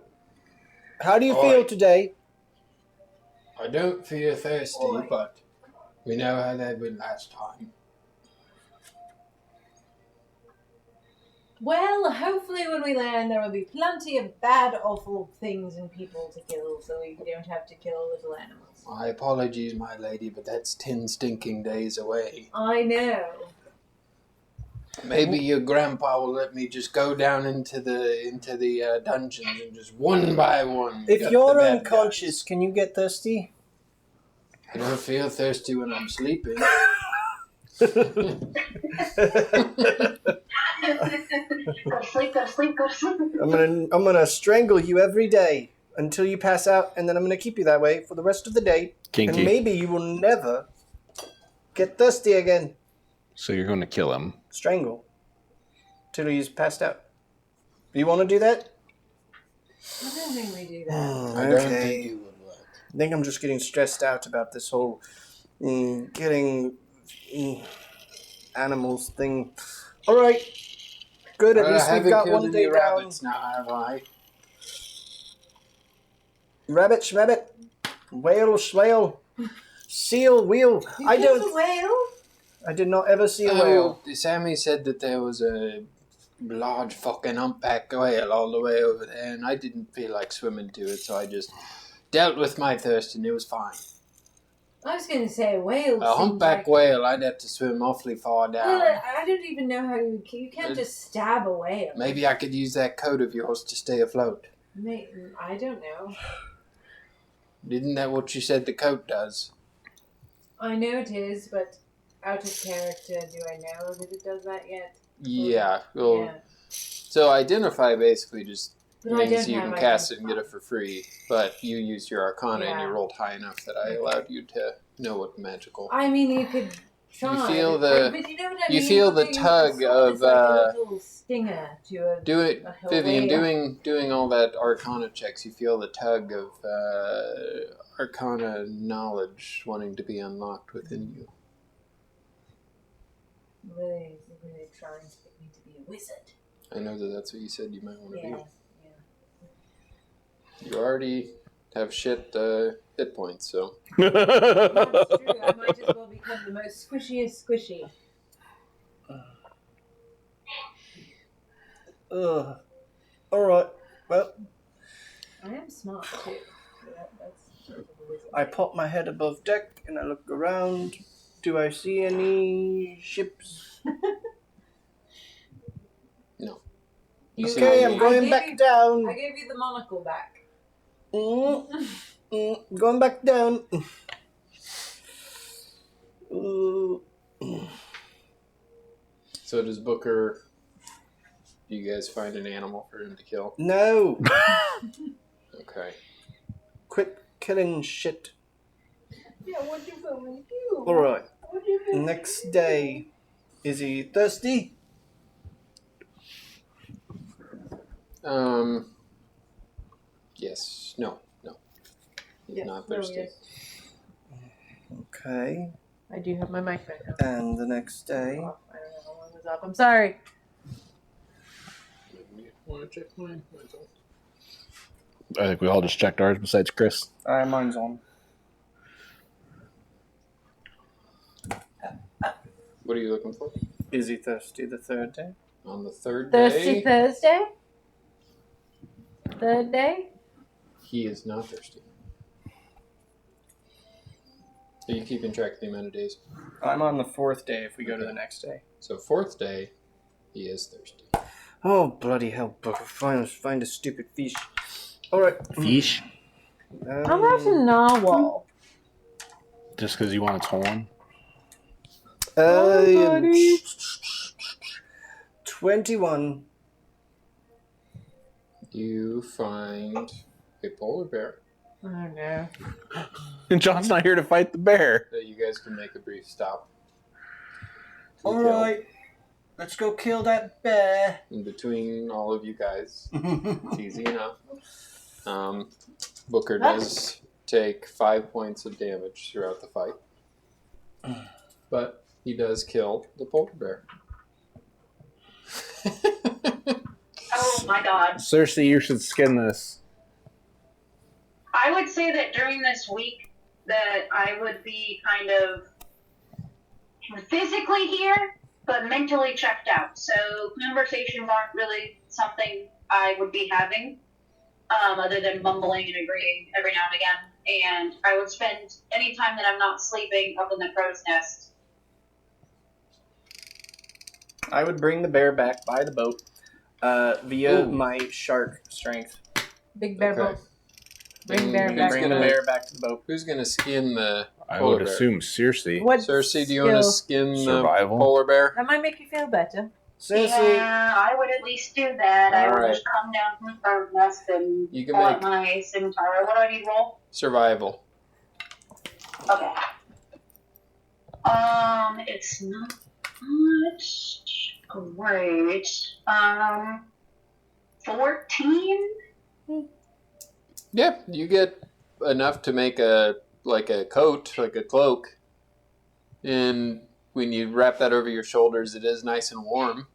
how do you feel today? I don't feel thirsty, but we know how that went last time. Well, hopefully when we land there will be plenty of bad, awful things and people to kill, so we don't have to kill little animals. My apologies, my lady, but that's 10 stinking days away. I know. Maybe your grandpa will let me just go down into the dungeons and just one by one. If you're unconscious, can you get thirsty? I don't feel thirsty when I'm sleeping. Go to sleep. I'm gonna strangle you every day until you pass out, and then I'm gonna keep you that way for the rest of the day. Kinky. And maybe you will never get thirsty again. So you're going to kill him. Strangle till he's passed out. Do you want to do that? I don't think we do that. I don't think you would work. I think I'm just getting stressed out about this whole killing animals thing. All right. Good, at least we've got one day down. Rabbits now, have I? Rabbit, schmabbit, whale, schwale, seal, wheel. You killed a whale? I did not ever see a whale. Sammy said that there was a large fucking humpback whale all the way over there, and I didn't feel like swimming to it, so I just dealt with my thirst, and it was fine. I was going to say a whale. A humpback whale, I'd have to swim awfully far down. Well, I don't even know how you can't just stab a whale. Maybe I could use that coat of yours to stay afloat. I don't know. Isn't that what you said the coat does? I know it is, but out of character, do I know that it does that yet? Yeah. Well, Yeah. So identify basically just But I means don't you have can cast it identify. and get it for free, but you used your Arcana and you Yeah. rolled high enough that I allowed you to know what magical. I mean, you could try. You feel but the- you know what I you mean? feel the It's tug like of, a little stinger to a. Do it, a Vivian. whale. Doing all that Arcana checks. You feel the tug of Arcana knowledge wanting to be unlocked within you. really trying to get me to be a wizard. I know that's what you said you might want to Yeah. be. You already have shit hit points, so. That's true. I might as well become the most squishiest squishy. Alright, well, I am smart too. That's sort of a wizard. I pop my head above deck and I look around. Do I see any ships? No. Okay, I'm going back down. I gave you the monocle back. Going back down. So does Booker... Do you guys find an animal for him to kill? No. Okay. Quit killing shit. Yeah, what'd you put me do? Alright. What'd you put me Next day. Is he thirsty? Yes. No. He's Yes, not no, thirsty. yes. Okay. I do have my mic back up. And the next day. I don't know how long it was up. I'm sorry. Want to check mine? I think we all just checked ours besides Chris. Mine's on. What are you looking for? Is he thirsty the third day? On the third Thirsty day, Thursday? Third day? he is not thirsty. Are you keeping track of the amount of days? I'm on the fourth day if we go to the next day. So fourth day, he is thirsty. Oh, bloody hell, Booker. Find a stupid fish. Alright. Fish? How much a narwhal? Just because you want its horn? 21. You find a polar bear Oh no. And John's not here to fight the bear. that you guys can make a brief stop. to Alright. Let's go kill that bear. kill. In between all of you guys, it's easy enough. Booker does take 5 points of damage throughout the fight. But he does kill the polar bear. Oh my god. Cersei, you should skin this. I would say that during this week that I would be kind of physically here, but mentally checked out. So conversations aren't really something I would be having, other than mumbling and agreeing every now and again. And I would spend any time that I'm not sleeping up in the crow's nest. I would bring the bear back by the boat via Ooh. my shark strength. Big bear Okay. boat. Bring And bear who's back. Bring gonna- the bear back to the boat. Who's going to skin the I polar would bear? assume Cersei. What Cersei, do you want to skill? skin Survival. the polar bear? That might make you feel better. Cersei. Yeah, I would at least do that. I would Alright. just come down from the crow's nest and You can pull make- out my scimitar. What do I need to roll? Survival. Okay. It's not much great. 14? Yeah, you get enough to make a coat, like a cloak. And when you wrap that over your shoulders, it is nice and warm.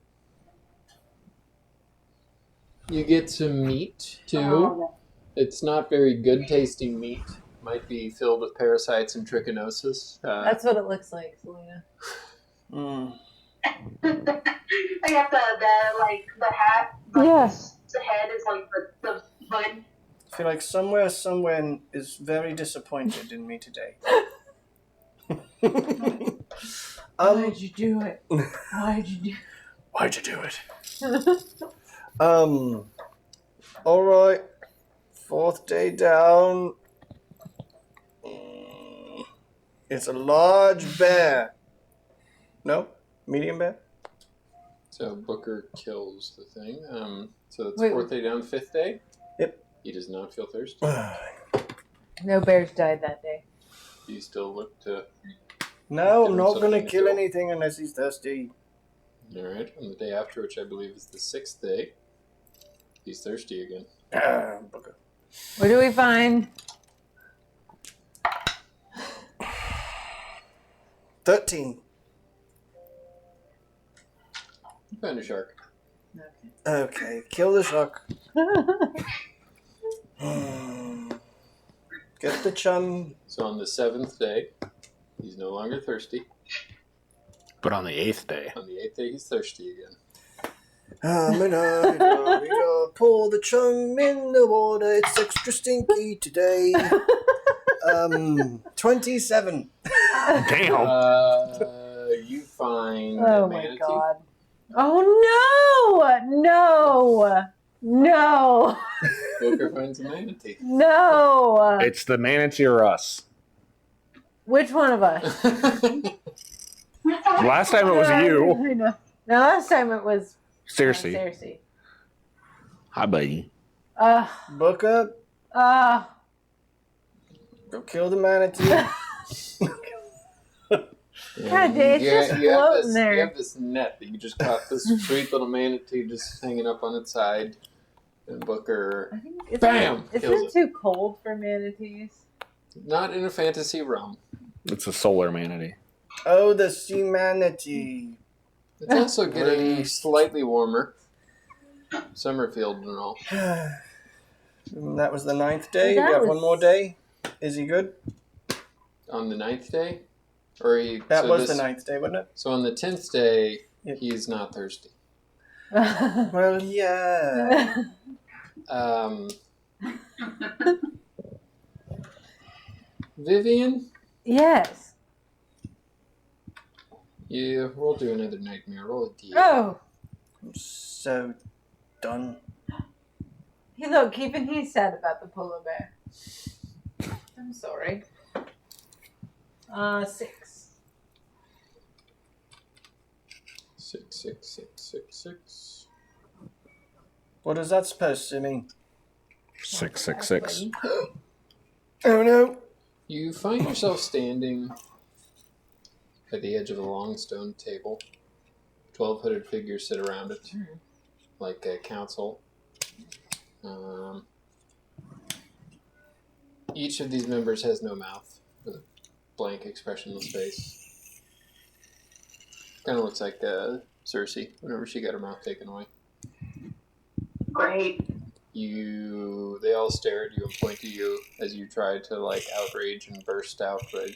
You get some meat too. Oh, It's not very good tasting meat. Might be filled with parasites and trichinosis. That's what it looks like, Selena. I got the hat. Yes. The head is like the hood. I feel like someone is very disappointed in me today. Why'd you do it? Why'd you do Why'd you do it? Alright. Fourth day down. It's a large bear. No? Medium bear? So Booker kills the thing. So it's Wait. fourth day down, fifth day. Yep. He does not feel thirsty. No bears died that day. Do you still look to? No, Give I'm him not something gonna to kill kill. anything unless he's thirsty. All right. On the day after, which I believe is the sixth day, he's thirsty again. Booker. What do we find? 13. Find a shark. Okay, kill the shark. Get the chum. So on the 7th day, he's no longer thirsty. But on the 8th day. On the 8th day, he's thirsty again. Pour the chum in the water. It's extra stinky today. 27. Damn. You find Oh a my manatee. god. Oh no! No! Booker finds a manatee. No! It's the manatee or us. Which one of us? Last time it was you. I know. No, last time it was Seriously. Cersei. Hi, buddy. Booker, Uh, go kill the manatee. God, it's just floating there. You have this net that you just caught this sweet little manatee just hanging up on its side. And Booker, I think it's bam! Isn't Kills it too cold for manatees? not in a fantasy realm. It's a solar manatee. Oh, the sea manatee. It's also getting slightly warmer. Summerfield and all. That was the 9th day. That We have was- one more day. Is he good? On the 9th day? Or That was the 9th day, wasn't it? So on the 10th day, Yep. he's not thirsty. Well, yeah. Vivian? Yes. Yeah, we'll do another nightmare. Roll a D8. Oh, I'm so done. hey, look, even he's sad about the polar bear. I'm sorry. 6. 6, 6, 6, 6, 6. What is that supposed to mean? 666. Oh no. You find yourself standing at the edge of a long stone table. 12 hooded figures sit around it, like a council. Each of these members has no mouth, with a blank, expressionless face. Kind of looks like Cersei whenever she got her mouth taken away. Great. They all stare at you and point to you as you try to like outrage and burst out, but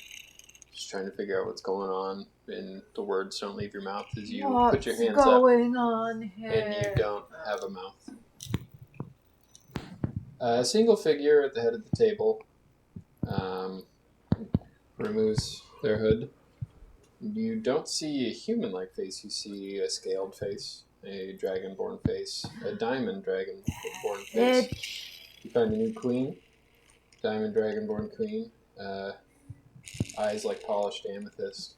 just trying to figure out what's going on, and the words don't leave your mouth as you put your hands What's up, going on here? and you don't have a mouth. A single figure at the head of the table removes their hood. You don't see a human-like face. You see a scaled face, a dragonborn face, a diamond dragonborn face. You find a new queen, diamond dragonborn queen. Eyes like polished amethyst.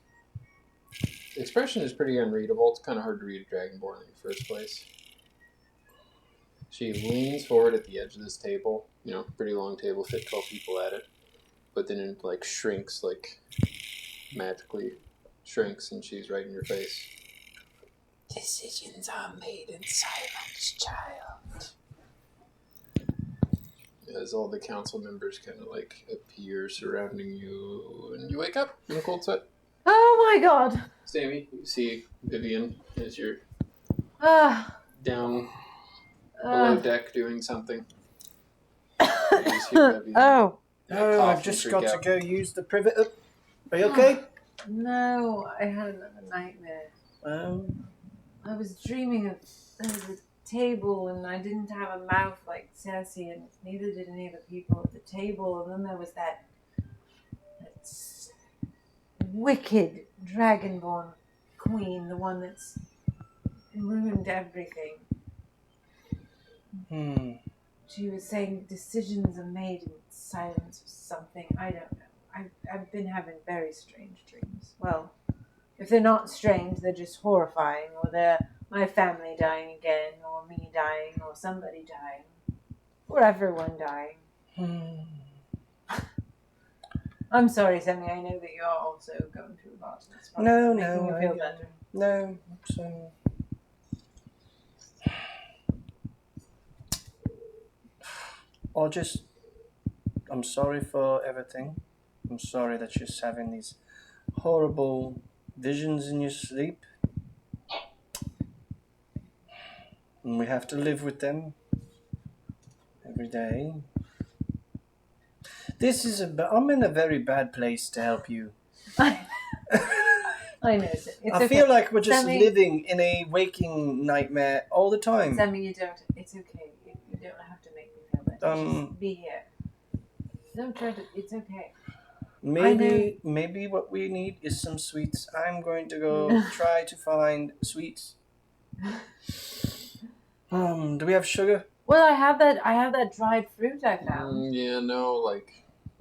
The expression is pretty unreadable. It's kind of hard to read a dragonborn in the first place. She leans forward at the edge of this table. Pretty long table, fit 12 people at it. But then it like shrinks, like magically shrinks, and she's right in your face. Decisions are made in silence, child. As all the council members kind of like appear surrounding you, and you wake up in a cold sweat. Oh my god. Sammy, you see Vivian as you're Ah. down below deck doing something. You just hear Vivian Oh. Oh, cough I've and just freak got out. to go use the privet. Are you okay? No, I had another nightmare. I I was dreaming of there was a table and I didn't have a mouth like Cersei, and neither did any of the people at the table. And then there was that wicked dragonborn queen, the one that's ruined everything. She was saying decisions are made in silence or something. I don't know. I've been having very strange dreams. Well, if they're not strange, they're just horrifying, or they're my family dying again, or me dying, or somebody dying, or everyone dying. I'm sorry, Sammy. I know that you're also going through a lot. And it's probably No, making no, you feel I- better. No, I'm sorry for everything. I'm sorry that you're having these horrible visions in your sleep. And we have to live with them every day. I'm in a very bad place to help you. I know. It's I okay. feel like we're just Sammy- living in a waking nightmare all the time. Sammy, you don't. It's okay. You don't have to make me feel that. Just be here. Don't try to. It's okay. Maybe what we need is some sweets. I'm going to go try to find sweets. Do we have sugar? Well, I have that dried fruit I found. Yeah, no, like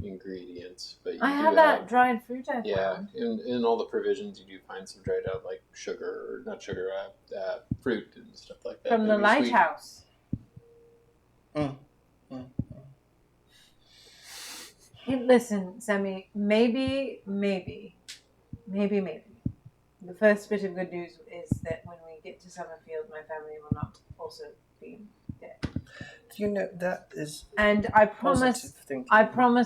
ingredients, but you I do have that dried fruit I found. Yeah, in all the provisions, you do find some dried out like sugar, or not sugar, fruit and stuff like that. From the Maybe sweet. lighthouse. Hey, listen, Sammy, maybe. The first bit of good news is that when we get to Summerfield, my family will not also be dead. You know, that is And I promise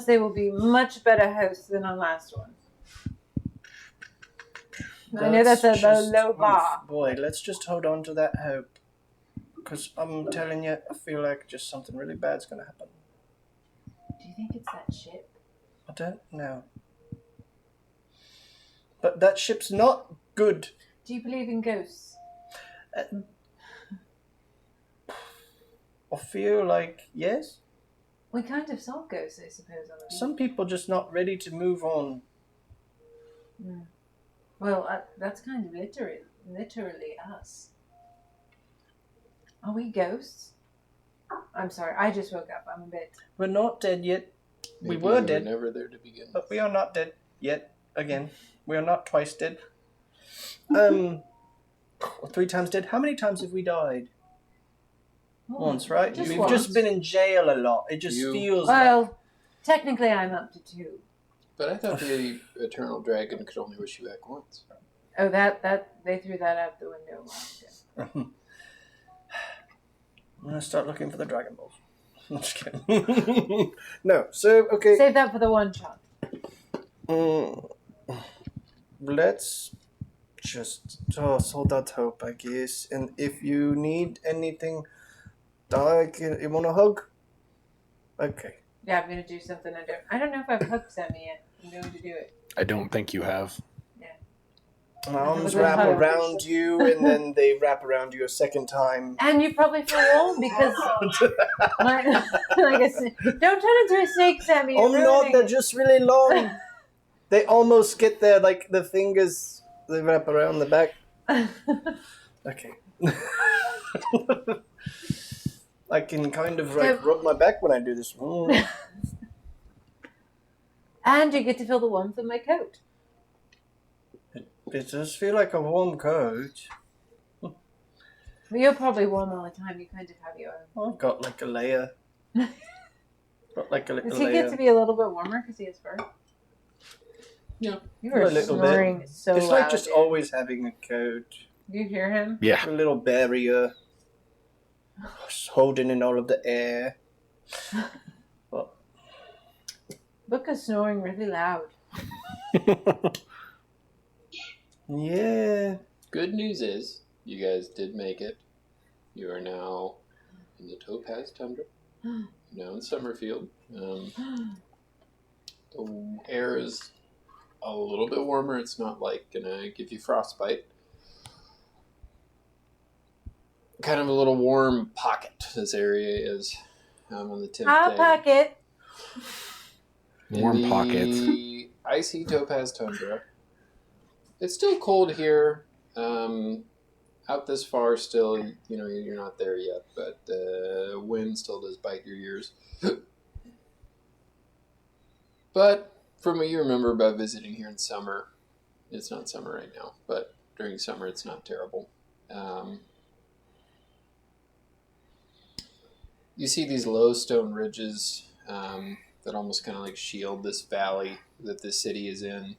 they will be much better hosts than our last one. I know that's a low bar. Boy, let's just hold on to that hope. Because I'm telling you, I feel like just something really bad's going to happen. Do you think it's that ship? I don't know. But that ship's not good. Do you believe in ghosts? I feel like, yes. We kind of saw ghosts, I suppose. On the Some people just not ready to move on. Well, that's kind of literally us. Are we ghosts? I'm sorry, I just woke up. I'm a bit... We're not dead yet. Maybe we were dead. Never there to begin. But we are not dead yet. Again, we are not twice dead. 3 times dead. How many times have we died? Once, right? We've just been in jail a lot. It just feels Well, technically I'm up to 2. But I thought the eternal dragon could only wish you back once. Oh, that they threw that out the window a while ago. I'm going to start looking for the Dragon Balls. I'm just kidding. No, so, okay. Save that for the one shot. Let's just hold out hope, I guess. And if you need anything, you want a hug? Okay. Yeah, I'm going to do something I don't know if I've hugged Sammy yet. I'm going to do it. I don't think you have. My arms wrap around you, and then they wrap around you a second time. And you probably feel warm because, like I said, don't turn into a snake, Sammy. Oh no, they're just really long. They almost get there, like the fingers. They wrap around the back. Okay. I can kind of like rub my back when I do this. And you get to feel the warmth of my coat. It does feel like a warm coat. Well, you're probably warm all the time. You kind of have your own. I've got like a layer. Got like a little Does he layer. get to be a little bit warmer because he has fur? Yeah. You are snoring so It's loud. like just always having a coat. Do you hear him? Yeah. A little barrier. Just holding in all of the air. Well, Book is snoring really loud. yeah. Good news is, you guys did make it. You are now in the Topaz Tundra. Now in Summerfield. The air is a little bit warmer. It's not like gonna give you frostbite. Kind of a little warm pocket this area is on the 10th Hot day. pocket. Warm pocket. The icy Topaz Tundra. It's still cold here. Out this far still, you're not there yet, but the wind still does bite your ears. But from what you remember about visiting here in summer, it's not summer right now, but during summer it's not terrible. You see these low stone ridges that almost kind of like shield this valley that this city is in,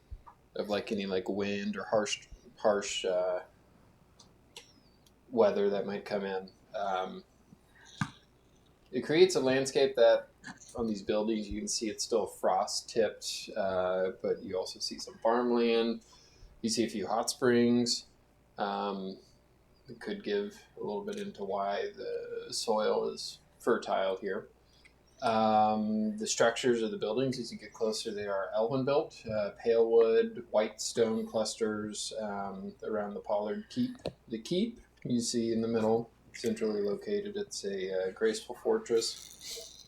of like any like wind or harsh weather that might come in. It creates a landscape that on these buildings you can see it's still frost tipped, but you also see some farmland. You see a few hot springs. It could give a little bit into why the soil is fertile here. The structures of the buildings, as you get closer, they are elven built, pale wood, white stone clusters around the Pollard Keep. The keep you see in the middle, centrally located. It's a graceful fortress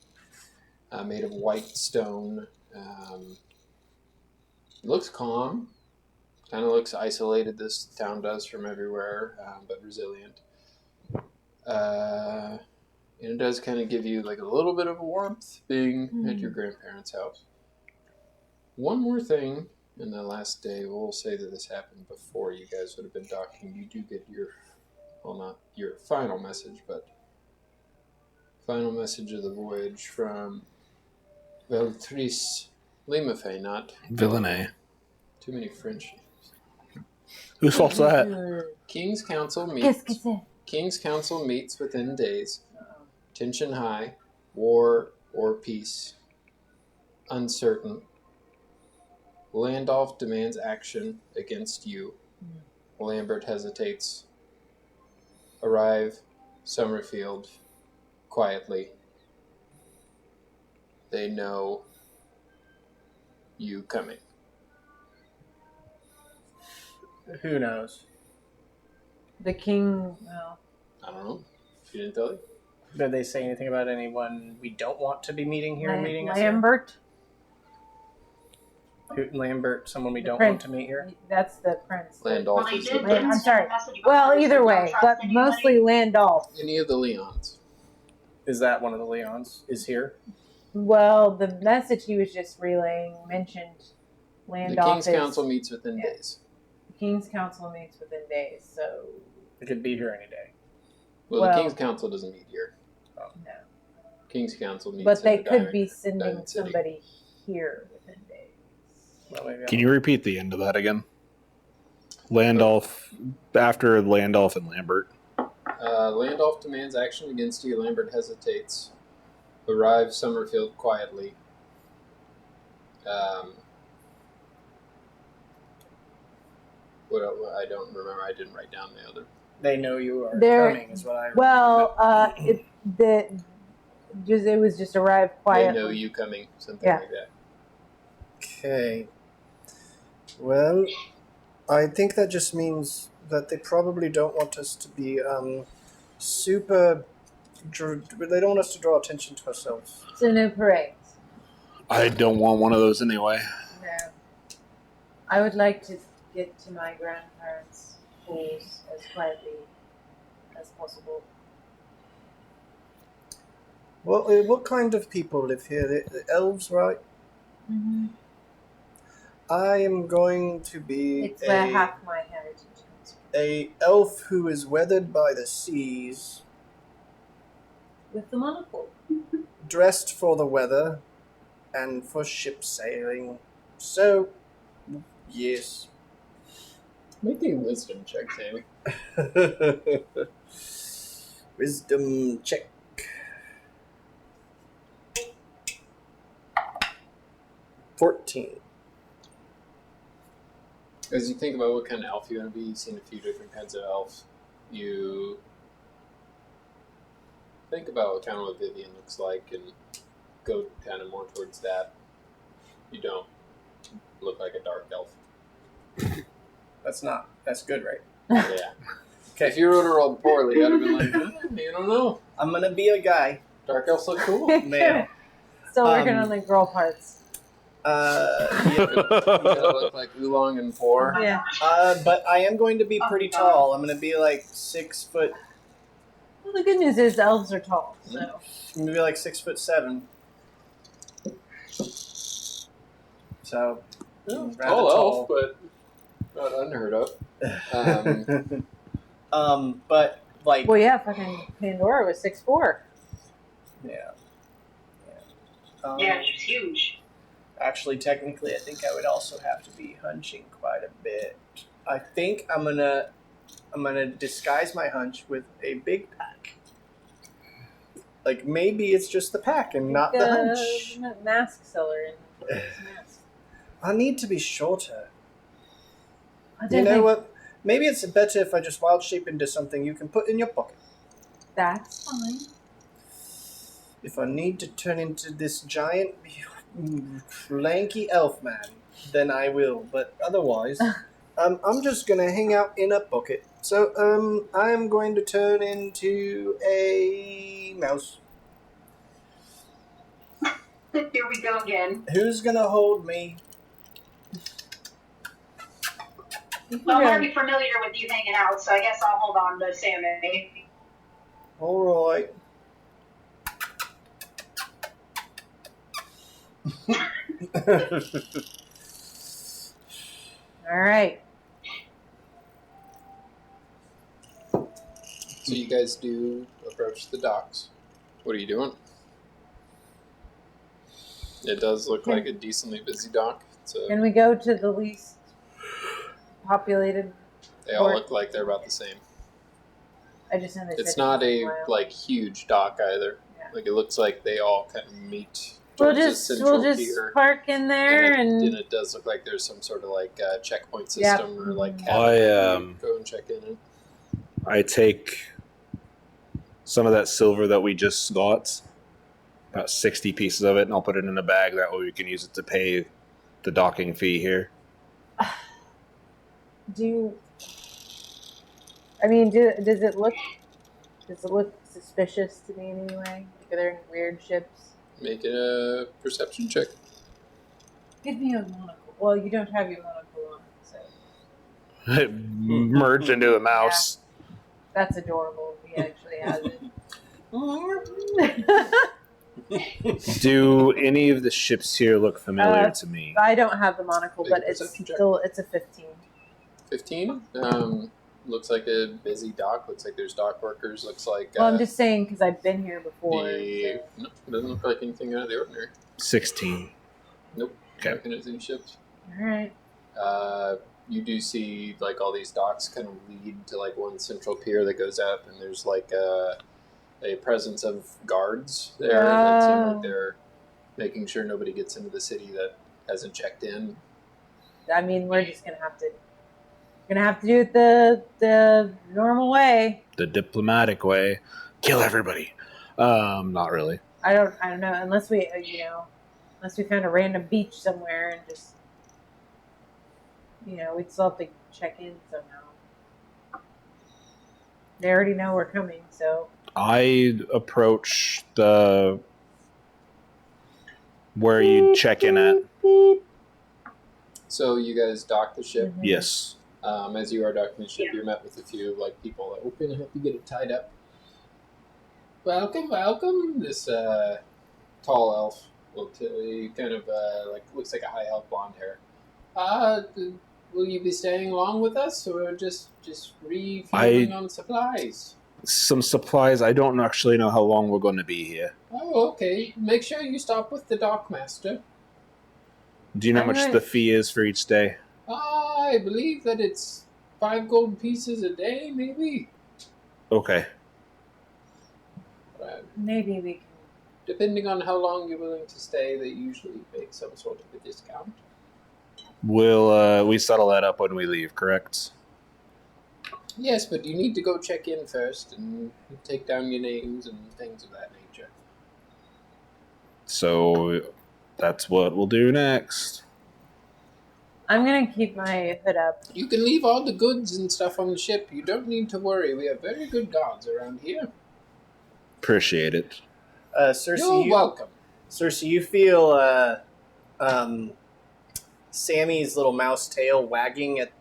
made of white stone. It looks calm. Kind of looks isolated, this town does, from everywhere, but resilient. And it does kind of give you like a little bit of a warmth being at your grandparents' house. One more thing, in the last day, we'll say that this happened before you guys would have been talking. You do get your, well, not your final message, but final message of the voyage from Veltrice Limafey, not Villainy. too many French. Whose fault's that? King's Council meets within days. Tension high. War or peace. Uncertain. Landolph demands action against you. Lambert hesitates. Arrive. Summerfield. Quietly. They know you coming. Who knows? The king. Well, I don't know. She didn't tell you? Did they say anything about anyone we don't want to be meeting here? Meeting us here? Lambert. Lambert, someone we don't Prince. want to meet here. That's the prince. Landolph is the I'm prince. sorry. Well, either way, but mostly Landolph. Any of the Leons. Is that one of the Leons? Is here? Well, the message he was just relaying mentioned Landolph. The King's Council meets within days. The King's Council meets within days, so. It could be here any day. Well, the King's Council doesn't meet here. No. King's Council meets. But they in could be sending Diamond City. somebody here within days. Well, maybe Can you repeat the end of that again? Landolph, after Landolph and Lambert. Landolph demands action against you. Lambert hesitates. Arrive Summerfield quietly. What I don't remember. I didn't write down the other. They know you are coming, is what I. Well, it was just arrived quietly. They know you coming. Something like that. Okay. Well, I think that just means that they probably don't want us to be super. They don't want us to draw attention to ourselves. So no parades. I don't want one of those anyway. No. I would like to get to my grandparents' halls as quietly as possible. Well, what kind of people live here? The elves, right? Mm-hmm. I am going to be It's where half my heritage comes from. a elf who is weathered by the seas, With the monocle. dressed for the weather, and for ship sailing. So, yes. Make a wisdom check, Sammy. Wisdom check. $14. As you think about what kind of elf you want to be, you've seen a few different kinds of elves. You think about kind of what Vivian looks like and go kind of more towards that. You don't look like a dark elf. That's good, right? Yeah. Okay. If you were to roll poorly, I'd have been like, you don't know. I'm going to be a guy. Dark elves look cool. Male. Still working on the girl parts. You look like Oolong and Four. Yeah. But I am going to be pretty tall. I'm going to be like 6 foot. Well, the good news is elves are tall, so. I'm going to be like 6'7". So, rather Tall elf, but not unheard of. But like. Well, yeah, fucking Pandora was 6'4". Yeah. Yeah, she's huge. Actually, technically, I think I would also have to be hunching quite a bit. I think I'm gonna disguise my hunch with a big pack. Like maybe it's just the pack and not the hunch. Mask seller in mask. I need to be shorter. I don't You know think- what? Maybe it's better if I just wild shape into something you can put in your pocket. That's fine. If I need to turn into this giant, lanky elf man, then I will. But otherwise, I'm just gonna hang out in a pocket. So, I'm going to turn into a mouse. Here we go again. Who's gonna hold me? Well, I'm already familiar with you hanging out, so I guess I'll hold on to Sammy. All right. All right. So you guys do approach the docks. What are you doing? It does look like a decently busy dock. Can we go to the least populated? They all port? look like they're about the same. I just know they It's said not a mile. like huge dock either. Yeah. Like it looks like they all kind of meet. We'll towards the just central pier. park in there and and it does look like there's some sort of like checkpoint Yep. system or like I, cabin that you go and check in. I take some of that silver that we just got, about 60 pieces of it, and I'll put it in a bag. That way we can use it to pay the docking fee here. does it look suspicious to me in any way? Like, are there any weird ships? Make it a perception check. Give me a monocle. Well, you don't have your monocle on, so Merge into a mouse. that's adorable. He actually has it. Do any of the ships here look familiar to me? I don't have the monocle, Make but a it's perception check. still it's a 15. 15. Looks like a busy dock. Looks like there's dock workers. Looks like Well, I'm just saying because I've been here before. no, doesn't look like anything out of the ordinary. 16. Nope. Okay. Looking at these ships. All right. You do see like all these docks kind of lead to like one central pier that goes up, and there's like a presence of guards there that seem like they're making sure nobody gets into the city that hasn't checked in. I mean, we're just gonna have to do it the normal way. The diplomatic way. Kill everybody. Not really. I don't know unless we found a random beach somewhere and just we'd still have to check in somehow. They already know we're coming, so I approach the where you check in at. So you guys dock the ship. Mhm. Yes. As you are docking the ship, you're met with a few like people that we're gonna have to get it tied up. Welcome, welcome. This tall elf he kind of looks like a high elf, blonde hair. Will you be staying long with us, or just refueling on supplies? Some supplies. I don't actually know how long we're going to be here. Oh, okay. Make sure you stop with the dockmaster. Do you know how much Alright. the fee is for each day? I believe that it's 5 gold pieces a day, maybe. Okay. maybe we can. Depending on how long you're willing to stay, they usually make some sort of a discount. We'll we settle that up when we leave, correct? Yes, but you need to go check in first and take down your names and things of that nature. So that's what we'll do next. I'm gonna keep my hood up. You can leave all the goods and stuff on the ship. You don't need to worry. We have very good guards around here. Appreciate it. Cersei, You're welcome. Cersei, you feel Sammy's little mouse tail wagging at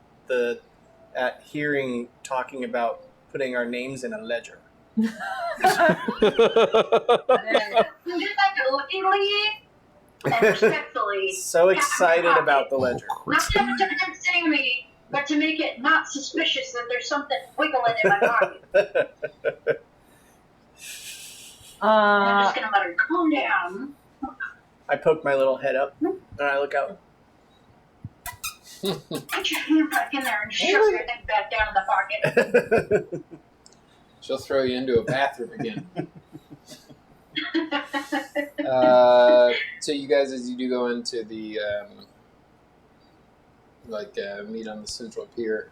hearing talking about putting our names in a ledger. And respectfully. So excited about the ledger. Not just to protect Sammy, but to make it not suspicious that there's something wiggling in my pocket. I'm just gonna let her calm down. I poke my little head up and I look out. Put your hand back in there and shove your thing back down in the pocket. She'll throw you into a bathroom again. So you guys, as you do go into the meet on the central pier,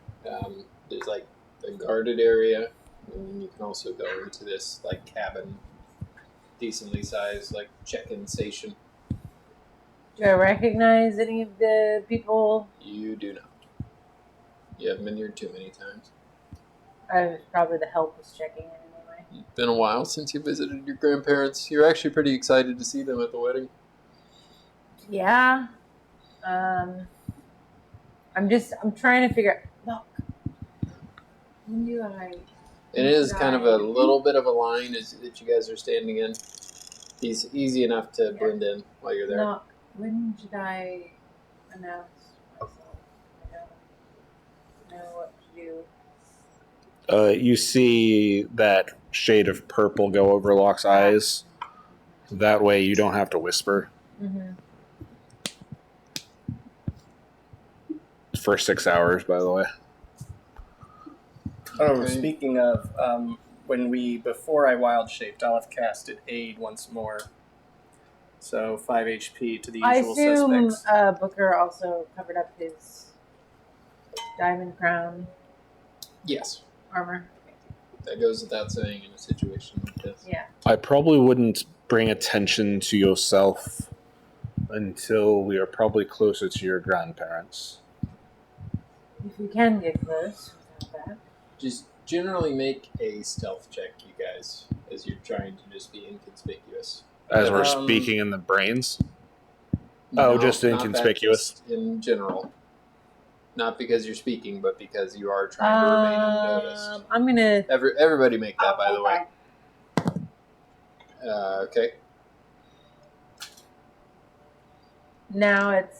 there's like a guarded area, and then you can also go into this like cabin, decently sized like check-in station. Do I recognize any of the people? You do not. You haven't been here too many times. Probably the help was checking in anyway. It's been a while since you visited your grandparents. You're actually pretty excited to see them at the wedding. Yeah. I'm trying to figure out. Look. When do I... It is kind of a little bit of a line that you guys are standing in. He's easy enough to blend in while you're there. No, when should I announce myself? I don't know what to do. You see that shade of purple go over Locke's eyes. That way you don't have to whisper. Mm-hmm. For 6 hours, by the way. Oh, speaking of, before I wild shaped, I'll have casted Aid once more. So 5 HP to the I usual assume suspects. Booker also covered up his diamond crown Yes. armor. That goes without saying in a situation like this. Yeah. I probably wouldn't bring attention to yourself until we are probably closer to your grandparents. If we can get close without that. Just generally make a stealth check, you guys, as you're trying to just be inconspicuous. As we're speaking in the brains? No, just not that, inconspicuous? just in general. Not because you're speaking, but because you are trying to remain unnoticed. I'm gonna... Everybody make that, by the way. Okay. Now it's,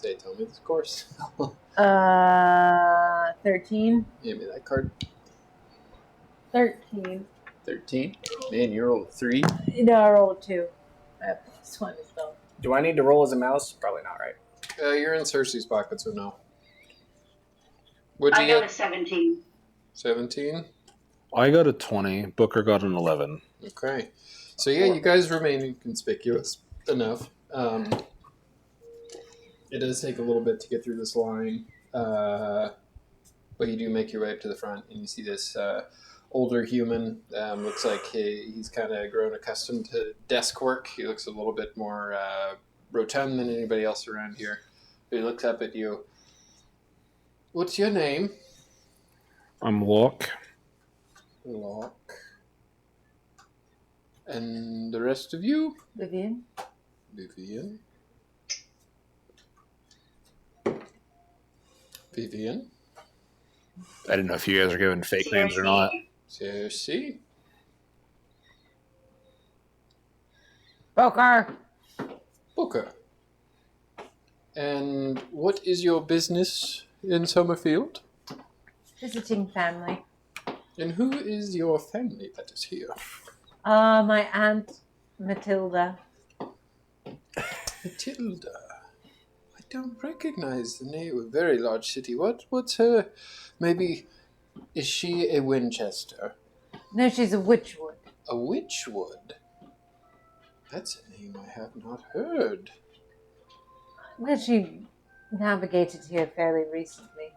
Say, tell me the course. 13. Give me that card. 13. 13. Man, you rolled a 3. No, I rolled a 2. I have this one as well. Do I need to roll as a mouse? Probably not, right? You're in Cersei's pocket, so no. What'd you I got get? a 17. 17? I got a 20. Booker got an 11. Okay. So yeah, you guys remain inconspicuous enough. It does take a little bit to get through this line, but you do make your way up to the front, and you see this older human. Looks like he's kind of grown accustomed to desk work. He looks a little bit more rotund than anybody else around here. But he looks up at you. What's your name? I'm Locke. Locke. And the rest of you? Vivian? Vivian. Vivian. I didn't know if you guys are giving fake names or not. Cersei. Booker! Booker. And what is your business in Summerfield? Visiting family. And who is your family that is here? My aunt Matilda. Matilda. I don't recognize the name. A very large city. What's her... Maybe... Is she a Winchester? No, she's a Witchwood. A Witchwood? That's a name I have not heard. Well, she navigated here fairly recently.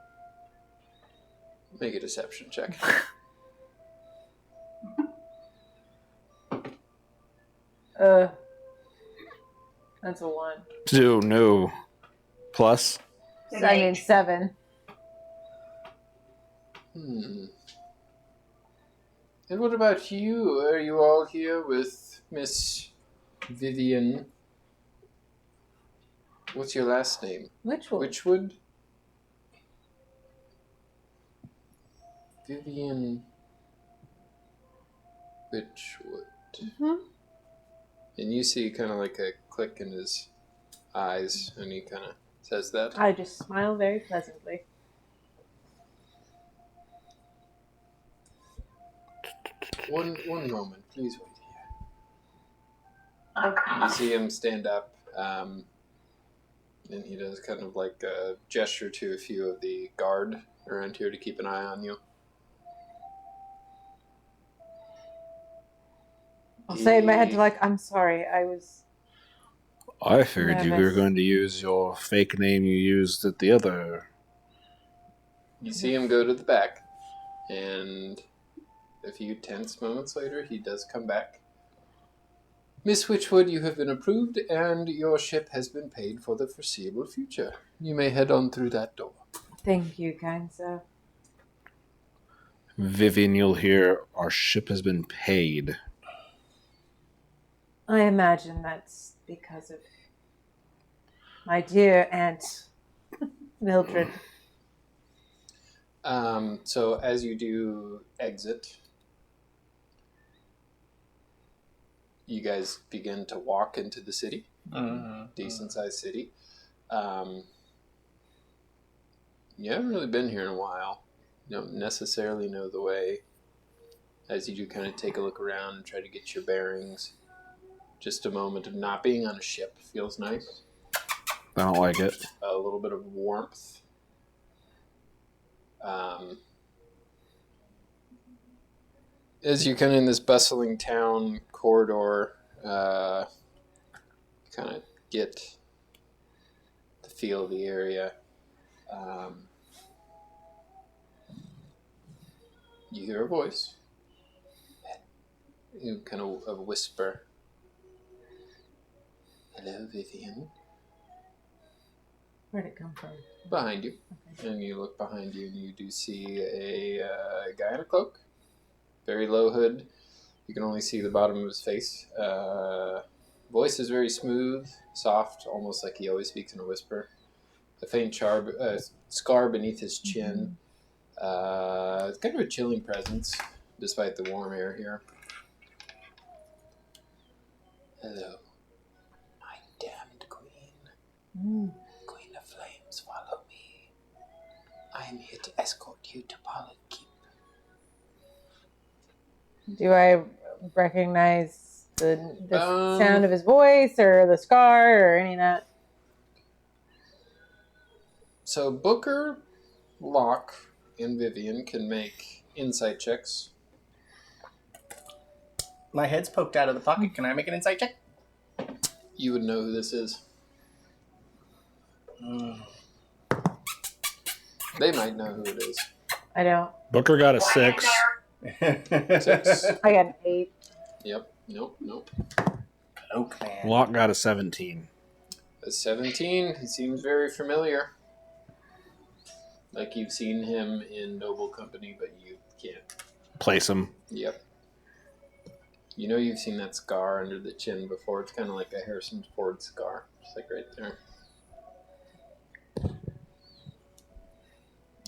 Make a deception check. That's a 1. Two, no. Plus? I mean 7. And what about you? Are you all here with Miss Vivian? What's your last name? Witchwood. Witchwood? Vivian Witchwood. Mm-hmm. And you see kind of like a click in his eyes, and he kind of says that. I just smile very pleasantly. One moment, please wait here. Okay. You see him stand up, and he does kind of like a gesture to a few of the guard around here to keep an eye on you. I'll say in my head, like, I'm sorry, I was... I figured you were nervous. going to use your fake name you used at the other You see him go to the back, and a few tense moments later, he does come back. Miss Witchwood, you have been approved, and your ship has been paid for the foreseeable future. You may head on through that door. Thank you, kind sir. Vivian, you'll hear our ship has been paid. I imagine that's because of my dear Aunt Mildred. So as you do exit, you guys begin to walk into the city. Decent sized city. You haven't really been here in a while. You don't necessarily know the way. As you do kind of take a look around and try to get your bearings. Just a moment of not being on a ship feels nice. I don't like it. A little bit of warmth. As you're kind of in this bustling town corridor, kind of get the feel of the area. You hear a voice. You kind of a whisper. Hello, Vivian. Where'd it come from? Behind you. Okay. And you look behind you and you do see a guy in a cloak. Very low hood. You can only see the bottom of his face. Voice is very smooth, soft, almost like he always speaks in a whisper. A faint scar beneath his chin. It's kind of a chilling presence, despite the warm air here. Hello, my damned queen. Queen of Flames, follow me. I am here to escort you to Pollard Keep. Do I recognize the sound of his voice or the scar or any of that? So Booker, Locke, and Vivian can make insight checks. My head's poked out of the pocket. Can I make an insight check? You would know who this is. They might know who it is. I don't. Booker got a 6. 6. I got an 8. Yep. Nope. Cloak man. Locke got a 17. A 17. He seems very familiar. Like you've seen him in Noble Company, but you can't Place him. Yep. You know you've seen that scar under the chin before. It's kind of like a Harrison Ford scar. Just like right there.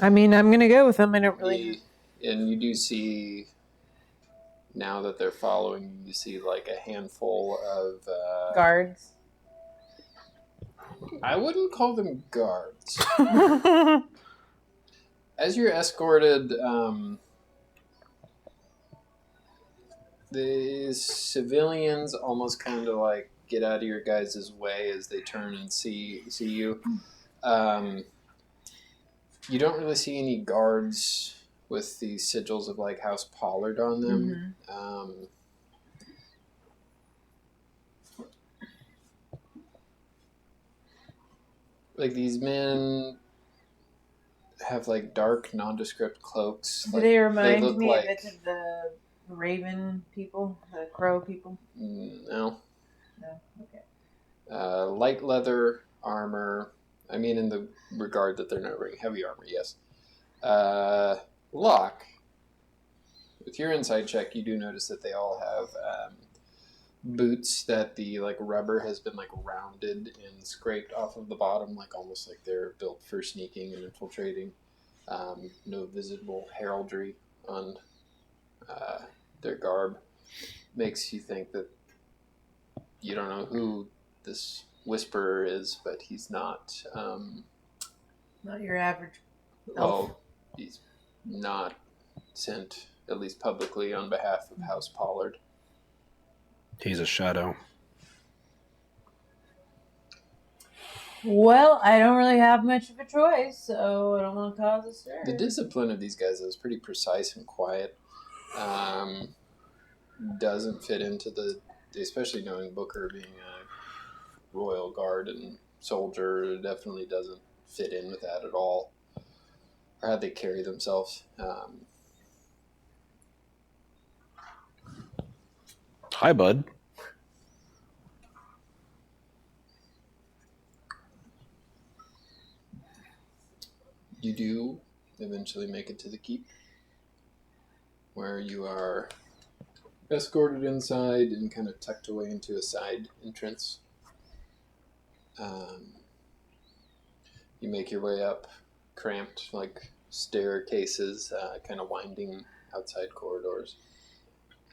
I mean, I'm going to go with him. I don't really... And you do see, now that they're following, you see like a handful of... guards. I wouldn't call them guards. As you're escorted... the civilians almost kind of like get out of your guys' way as they turn and see you. You don't really see any guards with the sigils of like House Pollard on them. Like these men have like dark nondescript cloaks. Do like, they remind me like, a bit of the Raven people, the Crow people? No. No? Okay. Light leather armor. I mean, in the regard that they're not wearing heavy armor, yes. Locke. With your inside check, you do notice that they all have boots that the like rubber has been like rounded and scraped off of the bottom, like almost like they're built for sneaking and infiltrating. No visible heraldry on their garb. Makes you think that you don't know who this whisperer is, but he's not. Not your average elf. He's not sent, at least publicly, on behalf of House Pollard. He's a shadow. Well, I don't really have much of a choice, so I don't want to cause a stir. The discipline of these guys is pretty precise and quiet. Doesn't fit into especially knowing Booker being a royal guard and soldier, it definitely doesn't fit in with that at all. or how they carry themselves. Hi, bud. You do eventually make it to the keep, where you are escorted inside and kind of tucked away into a side entrance. You make your way up cramped, like staircases, kind of winding outside corridors,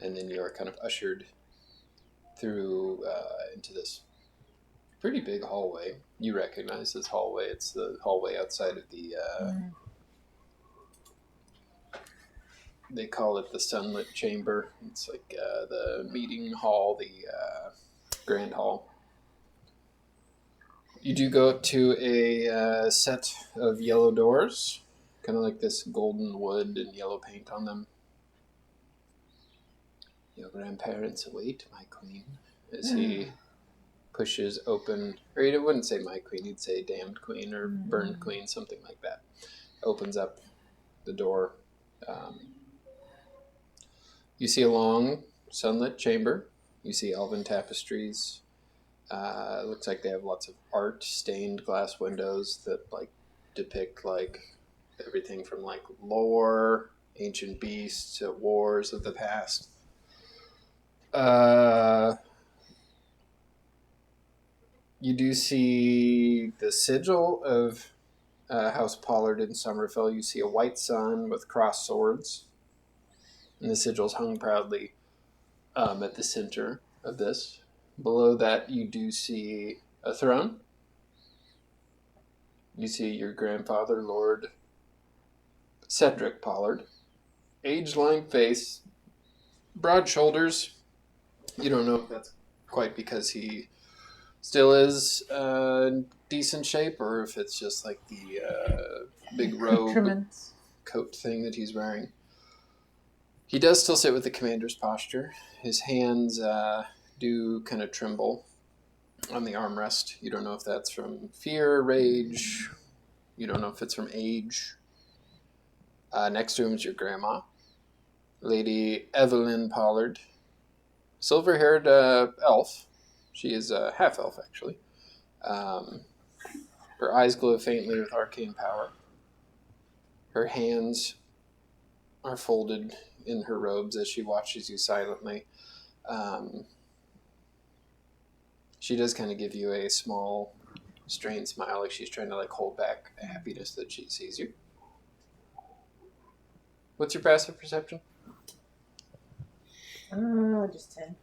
and then you are kind of ushered through into this pretty big hallway. You recognize this hallway. It's the hallway outside of the they call it the sunlit chamber. It's like the meeting hall, the grand hall. You do go up to a set of yellow doors, kind of like this golden wood and yellow paint on them. Your grandparents await, my queen, as he pushes open, or he wouldn't say my queen, he'd say damned queen or burned queen, something like that. Opens up the door. You see a long sunlit chamber. You see elven tapestries. Looks like they have lots of art, stained glass windows that like depict like everything from like lore, ancient beasts to wars of the past. You do see the sigil of House Pollard in Summerfell. You see a white sun with crossed swords, and the sigil's hung proudly at the center of this. Below that, you do see a throne. You see your grandfather, Lord Cedric Pollard. Age-line face, broad shoulders. You don't know if that's quite because he still is in decent shape, or if it's just like the big robe coat thing that he's wearing. He does still sit with the commander's posture. His hands do kind of tremble on the armrest. You don't know if that's from fear, rage. You don't know if it's from age. Next to him is your grandma, Lady Evelyn Pollard. Silver-haired elf. She is a half-elf, actually. Her eyes glow faintly with arcane power. Her hands are folded in her robes as she watches you silently. She does kind of give you a small, strained smile, like she's trying to like hold back a happiness that she sees you. What's your passive perception? Just 10.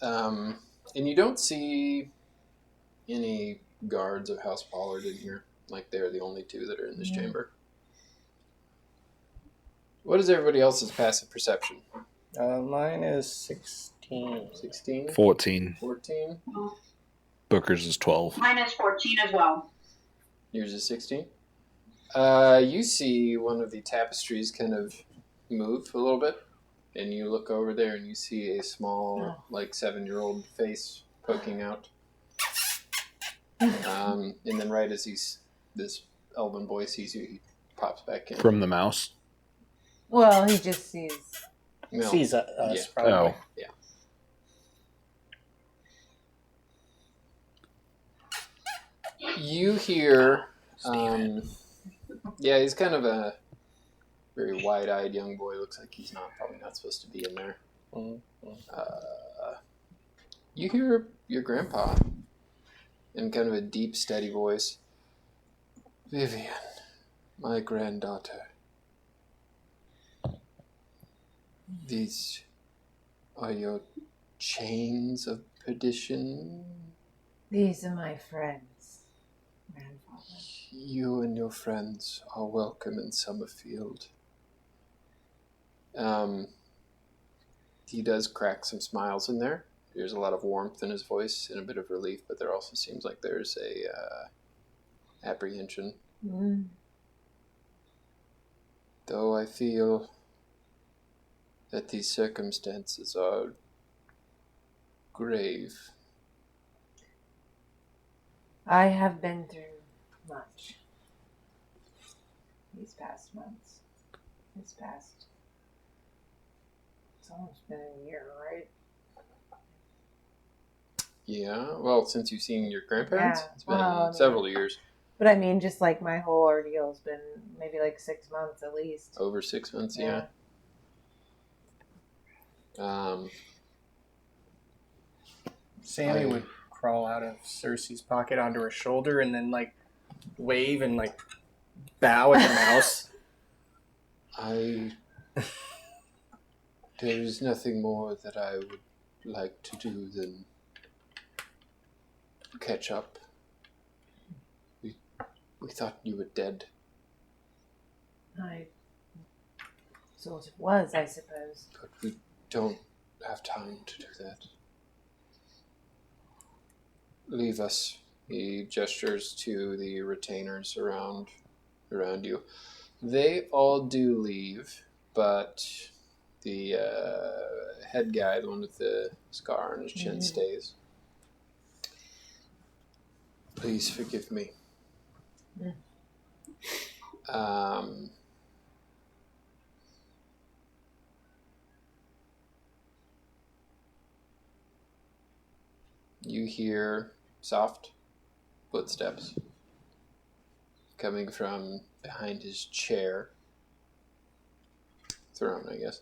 And you don't see any guards of House Pollard in here. Like they're the only two that are in this chamber. What is everybody else's passive perception? Mine is 16. 16? 14. 14? Booker's is 12. Mine is 14 as well. Yours is 16? You see one of the tapestries kind of move a little bit, and you look over there and you see a small, like 7-year-old face poking out. And then right as this elven boy sees you, he pops back in. From the mouse? Well, he just sees. No. Sees us, Yeah. probably. Oh. Yeah. You hear, yeah, he's kind of a very wide-eyed young boy. Looks like he's probably not supposed to be in there. You hear your grandpa in kind of a deep, steady voice. Vivian, my granddaughter. These are your chains of perdition. These are my friends, grandfather. You and your friends are welcome in Summerfield. He does crack some smiles in there. There's a lot of warmth in his voice and a bit of relief, but there also seems like there's a apprehension. Though I feel that these circumstances are grave. I have been through much these past months. It's almost been a year, right? Yeah, well, since you've seen your grandparents, Yeah. it's been Well, I mean- several years. But I mean, just like my whole ordeal's been maybe like 6 months at least. Over 6 months, yeah. Sammy would crawl out of Cersei's pocket onto her shoulder and then like wave and like bow at the mouse. There's nothing more that I would like to do than catch up. We thought you were dead. I sort of was, I suppose. But we don't have time to do that. Leave us. He gestures to the retainers around you. They all do leave, but the head guy, the one with the scar on his chin, stays. Please forgive me. You hear soft footsteps coming from behind his chair. Throne, I guess.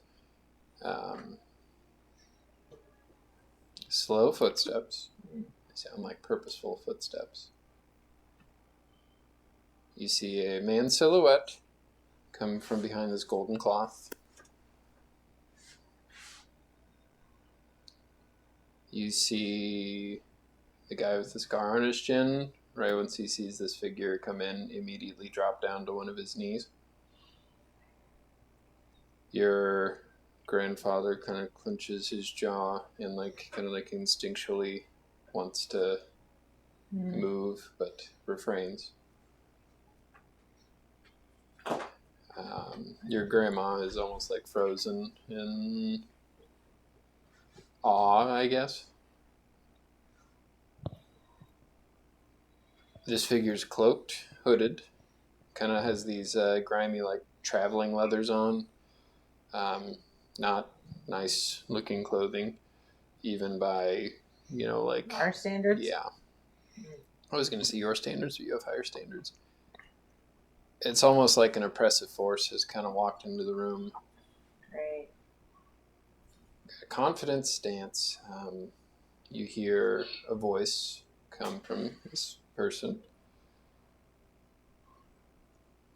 Slow footsteps. They sound like purposeful footsteps. You see a man's silhouette come from behind this golden cloth. You see the guy with the scar on his chin, right once he sees this figure come in, immediately drop down to one of his knees. Your grandfather kind of clenches his jaw and kind of instinctually wants to move, but refrains. Your grandma is almost like frozen in awe, I guess. This figure's cloaked, hooded, kind of has these grimy traveling leathers on. Not nice looking clothing, even by Our standards? Yeah. I was going to say your standards, but you have higher standards. It's almost like an oppressive force has kind of walked into the room. Right. A confident stance. You hear a voice come from this person.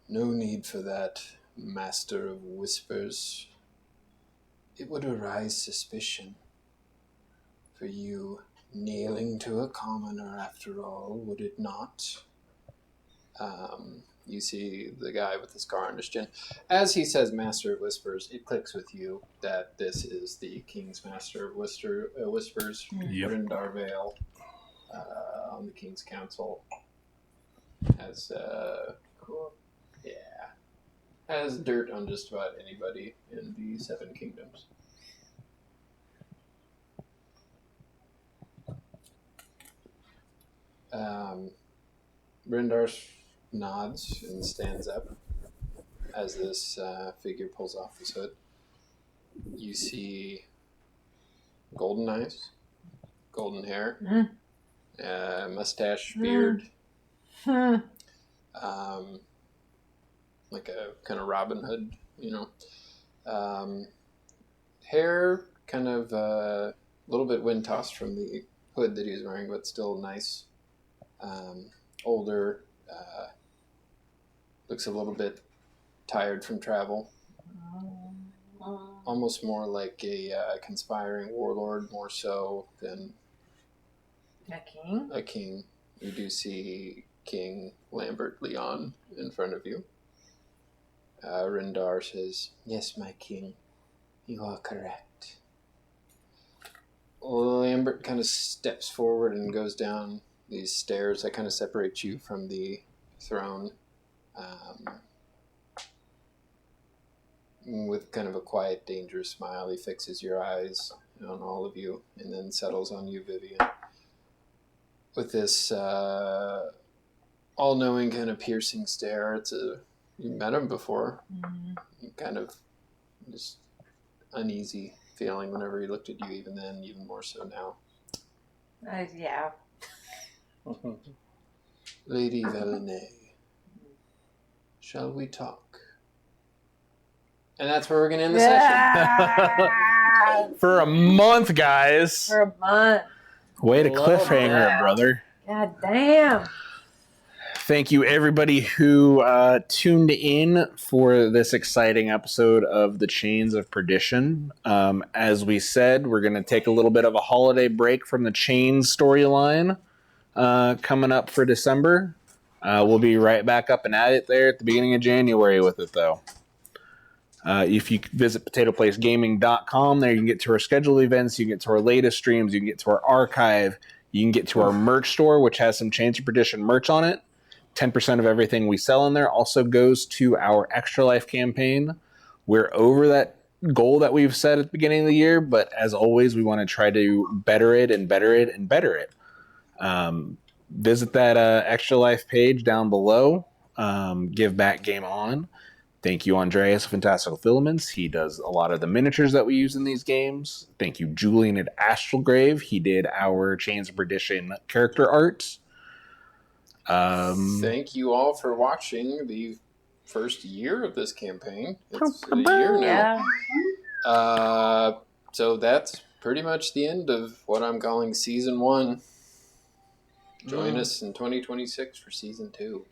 No need for that, Master of Whispers. It would arise suspicion for you kneeling to a commoner after all, would it not? You see the guy with the scar on his chin. As he says Master of Whispers, it clicks with you that this is the King's Master of Whispers, Brindar Vale, on the King's Council. Has, cool. Yeah. Has dirt on just about anybody in the Seven Kingdoms. Brindar nods and stands up as this figure pulls off his hood. You see golden eyes, golden hair, mustache, beard, like a kind of Robin Hood, hair kind of a little bit wind tossed from the hood that he's wearing, but still nice. Older, looks a little bit tired from travel. Almost more like a conspiring warlord, more so than a king. You do see King Lambert Leon in front of you. Rindar says, "Yes, my king, you are correct." Lambert kind of steps forward and goes down these stairs that kind of separate you from the throne, with kind of a quiet, dangerous smile. He fixes your eyes on all of you and then settles on you, Vivian, with this all-knowing kind of piercing stare. You met him before. You kind of just uneasy feeling whenever he looked at you, even then, even more so now. Yeah. Lady Velinay, shall we talk? And that's where we're going to end the session. For a month, guys. For a month. Way to Love cliffhanger, that. brother. God damn. Thank you, everybody who tuned in for this exciting episode of The Chains of Perdition. As we said, we're going to take a little bit of a holiday break from the Chains storyline coming up for December. We'll be right back up and at it there at the beginning of January with it, though. If you visit potatoplacegaming.com, there you can get to our scheduled events, you can get to our latest streams, you can get to our archive, you can get to our merch store, which has some Chains of Perdition merch on it. 10% of everything we sell in there also goes to our Extra Life campaign. We're over that goal that we've set at the beginning of the year, but as always, we want to try to better it and better it and better it. Visit that Extra Life page down below. Give back game on. Thank you, Andreas of Fantastical Filaments. He does a lot of the miniatures that we use in these games. Thank you, Julian at Astralgrave. He did our Chains of Perdition character art. Thank you all for watching the first year of this campaign. It's a year now. Yeah. So that's pretty much the end of what I'm calling Season 1. Join us in 2026 for Season 2.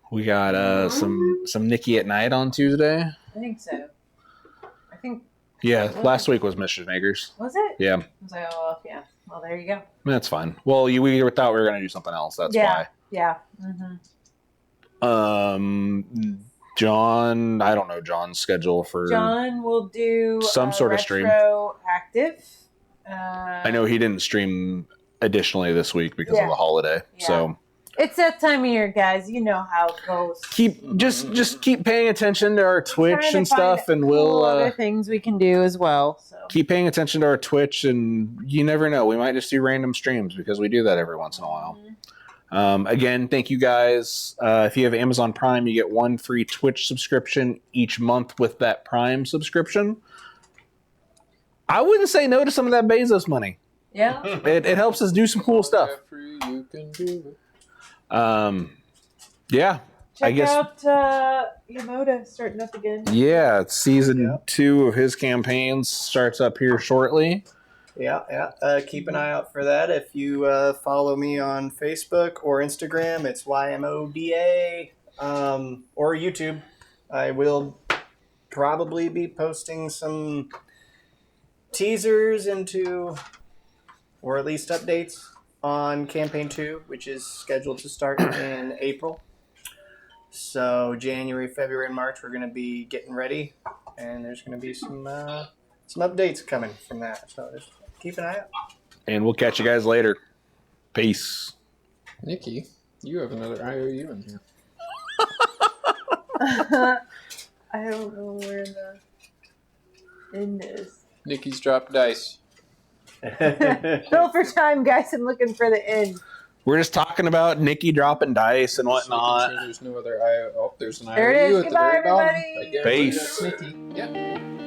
We got some Nikki at Night on Tuesday. I think so. I think. Yeah, last week was Mischief Makers. Was it? Yeah. I was like, oh, yeah. Well, there you go. That's fine. Well, we thought we were going to do something else. That's why. Yeah. John, I don't know John's schedule for... John will do some sort of stream. Retroactive. I know he didn't stream additionally this week because of the holiday. Yeah. So it's that time of year, guys. You know how it goes. Just keep paying attention to our Twitch and stuff, and we'll other things we can do as well. So keep paying attention to our Twitch, and you never know, we might just do random streams because we do that every once in a while. Again, thank you guys. If you have Amazon Prime, you get one free Twitch subscription each month with that Prime subscription. I wouldn't say no to some of that Bezos money. Yeah, it helps us do some cool stuff. You can do it. Yeah. check out Yamoda starting up again. Yeah, season 2 of his campaigns starts up here shortly. Yeah. Keep an eye out for that. If you follow me on Facebook or Instagram, it's YMODA, or YouTube. I will probably be posting some teasers or at least updates on Campaign 2, which is scheduled to start in April. So January, February, and March, we're going to be getting ready, and there's going to be some updates coming from that. So just keep an eye out. And we'll catch you guys later. Peace. Nikki, you have another IOU in here. I don't know where the end is. Nikki's dropped dice. Fill for time, guys. I'm looking for the end. We're just talking about Nikki dropping dice and Just making whatnot. sure there's no other IOU. Oh, there's an There it IOU is. at the Goodbye, very bottom. everybody. Right there. Peace. Nikki. Yep.